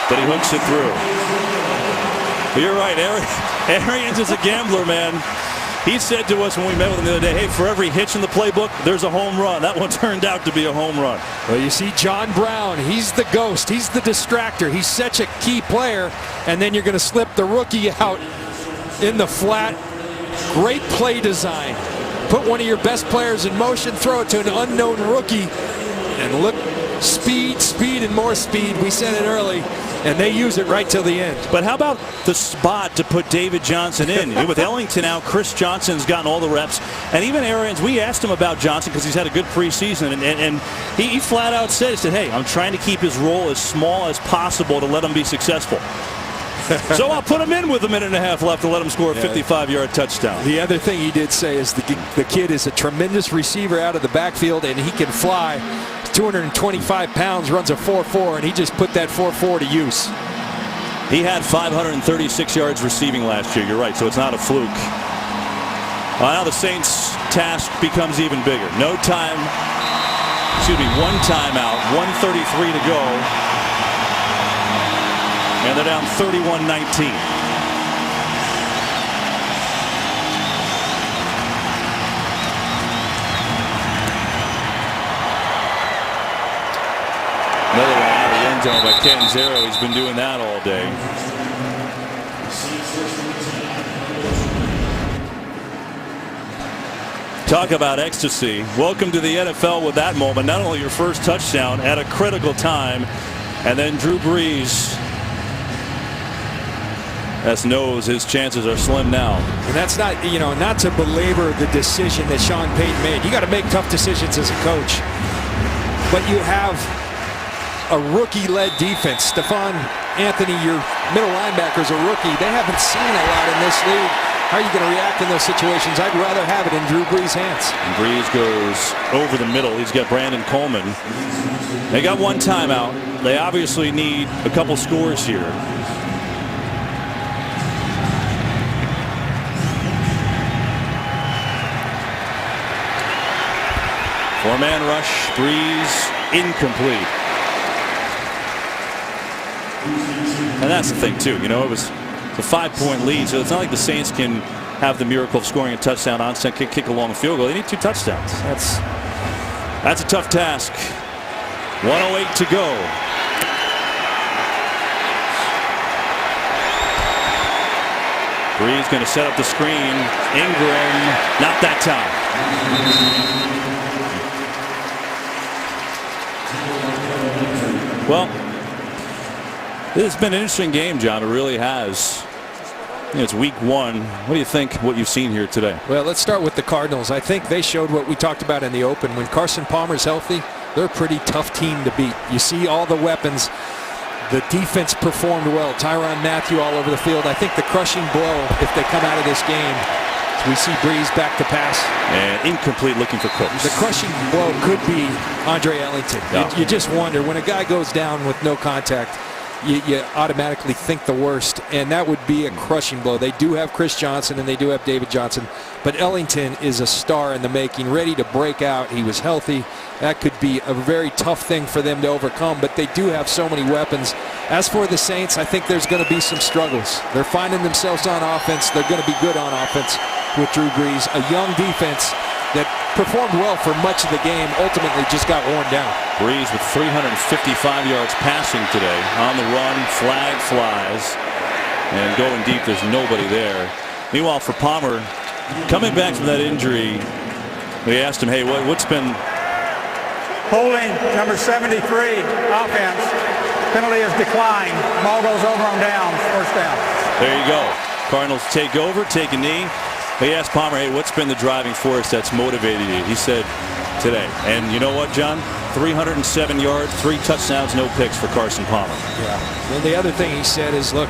but he hooks it through. But you're right, Arians is a gambler, man. He said to us when we met with him the other day, hey, for every hitch in the playbook, there's a home run. That one turned out to be a home run. Well, you see John Brown, he's the ghost. He's the distractor. He's such a key player. And then you're going to slip the rookie out in the flat. Great play design. Put one of your best players in motion, throw it to an unknown rookie, and look, speed, and more speed. We said it early, and they use it right till the end. But how about the spot to put David Johnson in? With Ellington out, Chris Johnson's gotten all the reps. And even Arians, we asked him about Johnson because he's had a good preseason, and he flat out said, hey, I'm trying to keep his role as small as possible to let him be successful. So I'll put him in with a minute and a half left to let him score a 55-yard touchdown. The other thing he did say is the kid is a tremendous receiver out of the backfield, and he can fly. 225 pounds, runs a 4.4, and he just put that 4.4 to use. He had 536 yards receiving last year. You're right, so it's not a fluke. Now the Saints' task becomes even bigger. One timeout, 1:33 to go. And they're down 31-19. Another one out of the end zone by Catanzaro. He's been doing that all day. Talk about ecstasy. Welcome to the NFL with that moment. Not only your first touchdown at a critical time, and then Drew Brees knows his chances are slim now. And that's not, not to belabor the decision that Sean Payton made. You got to make tough decisions as a coach. But you have a rookie-led defense. Stephon Anthony, your middle linebacker, is a rookie. They haven't seen a lot in this league. How are you going to react in those situations? I'd rather have it in Drew Brees' hands. And Brees goes over the middle. He's got Brandon Coleman. They got one timeout. They obviously need a couple scores here. Four-man rush. Brees incomplete. And that's the thing, too. It was a 5-point lead, so it's not like the Saints can have the miracle of scoring a touchdown, onside kick a long field goal. They need 2 touchdowns. That's a tough task. 1:08 to go. Brees going to set up the screen. Ingram, not that time. Well, this has been an interesting game, John. It really has. It's week 1. What do you think, what you've seen here today? Well, let's start with the Cardinals. I think they showed what we talked about in the open. When Carson Palmer's healthy, they're a pretty tough team to beat. You see all the weapons. The defense performed well. Tyrann Mathieu all over the field. I think the crushing blow, if they come out of this game, we see Brees back to pass. And incomplete, looking for Cooks. The crushing blow could be Andre Ellington. Yeah. You just wonder, when a guy goes down with no contact, you automatically think the worst, and that would be a crushing blow. They do have Chris Johnson, and they do have David Johnson, but Ellington is a star in the making, ready to break out. He was healthy. That could be a very tough thing for them to overcome, but they do have so many weapons. As for the Saints, I think there's going to be some struggles. They're finding themselves on offense. They're going to be good on offense with Drew Brees, a young defense that performed well for much of the game, ultimately just got worn down. Brees with 355 yards passing today. On the run, flag flies, and going deep, there's nobody there. Meanwhile, for Palmer, coming back from that injury, we asked him, hey, what's been... Holding number 73, offense. Penalty is declined. Ball goes over on downs, first down. There you go. Cardinals take over, take a knee. They asked Palmer, hey, what's been the driving force that's motivated you? He said, today. And you know what, John? 307 yards, 3 touchdowns, no picks for Carson Palmer. Yeah. Well, the other thing he said is, look,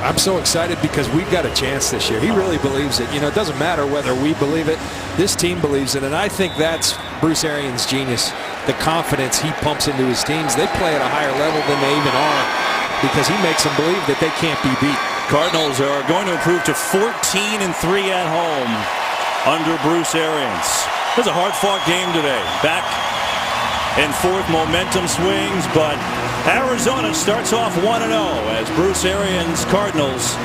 I'm so excited because we've got a chance this year. He really believes it. You know, it doesn't matter whether we believe it. This team believes it. And I think that's Bruce Arians' genius, the confidence he pumps into his teams. They play at a higher level than they even are because he makes them believe that they can't be beat. Cardinals are going to improve to 14-3 at home under Bruce Arians. It was a hard-fought game today. Back and forth, momentum swings, but Arizona starts off 1-0 as Bruce Arians' Cardinals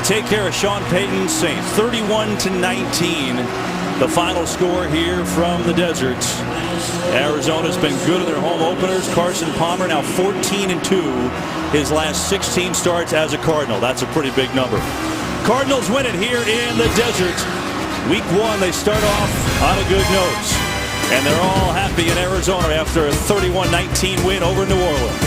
take care of Sean Payton's Saints. 31-19, the final score here from the desert. Arizona's been good in their home openers. Carson Palmer now 14-2, his last 16 starts as a Cardinal. That's a pretty big number. Cardinals win it here in the desert. Week 1, they start off on a good note. And they're all happy in Arizona after a 31-19 win over New Orleans.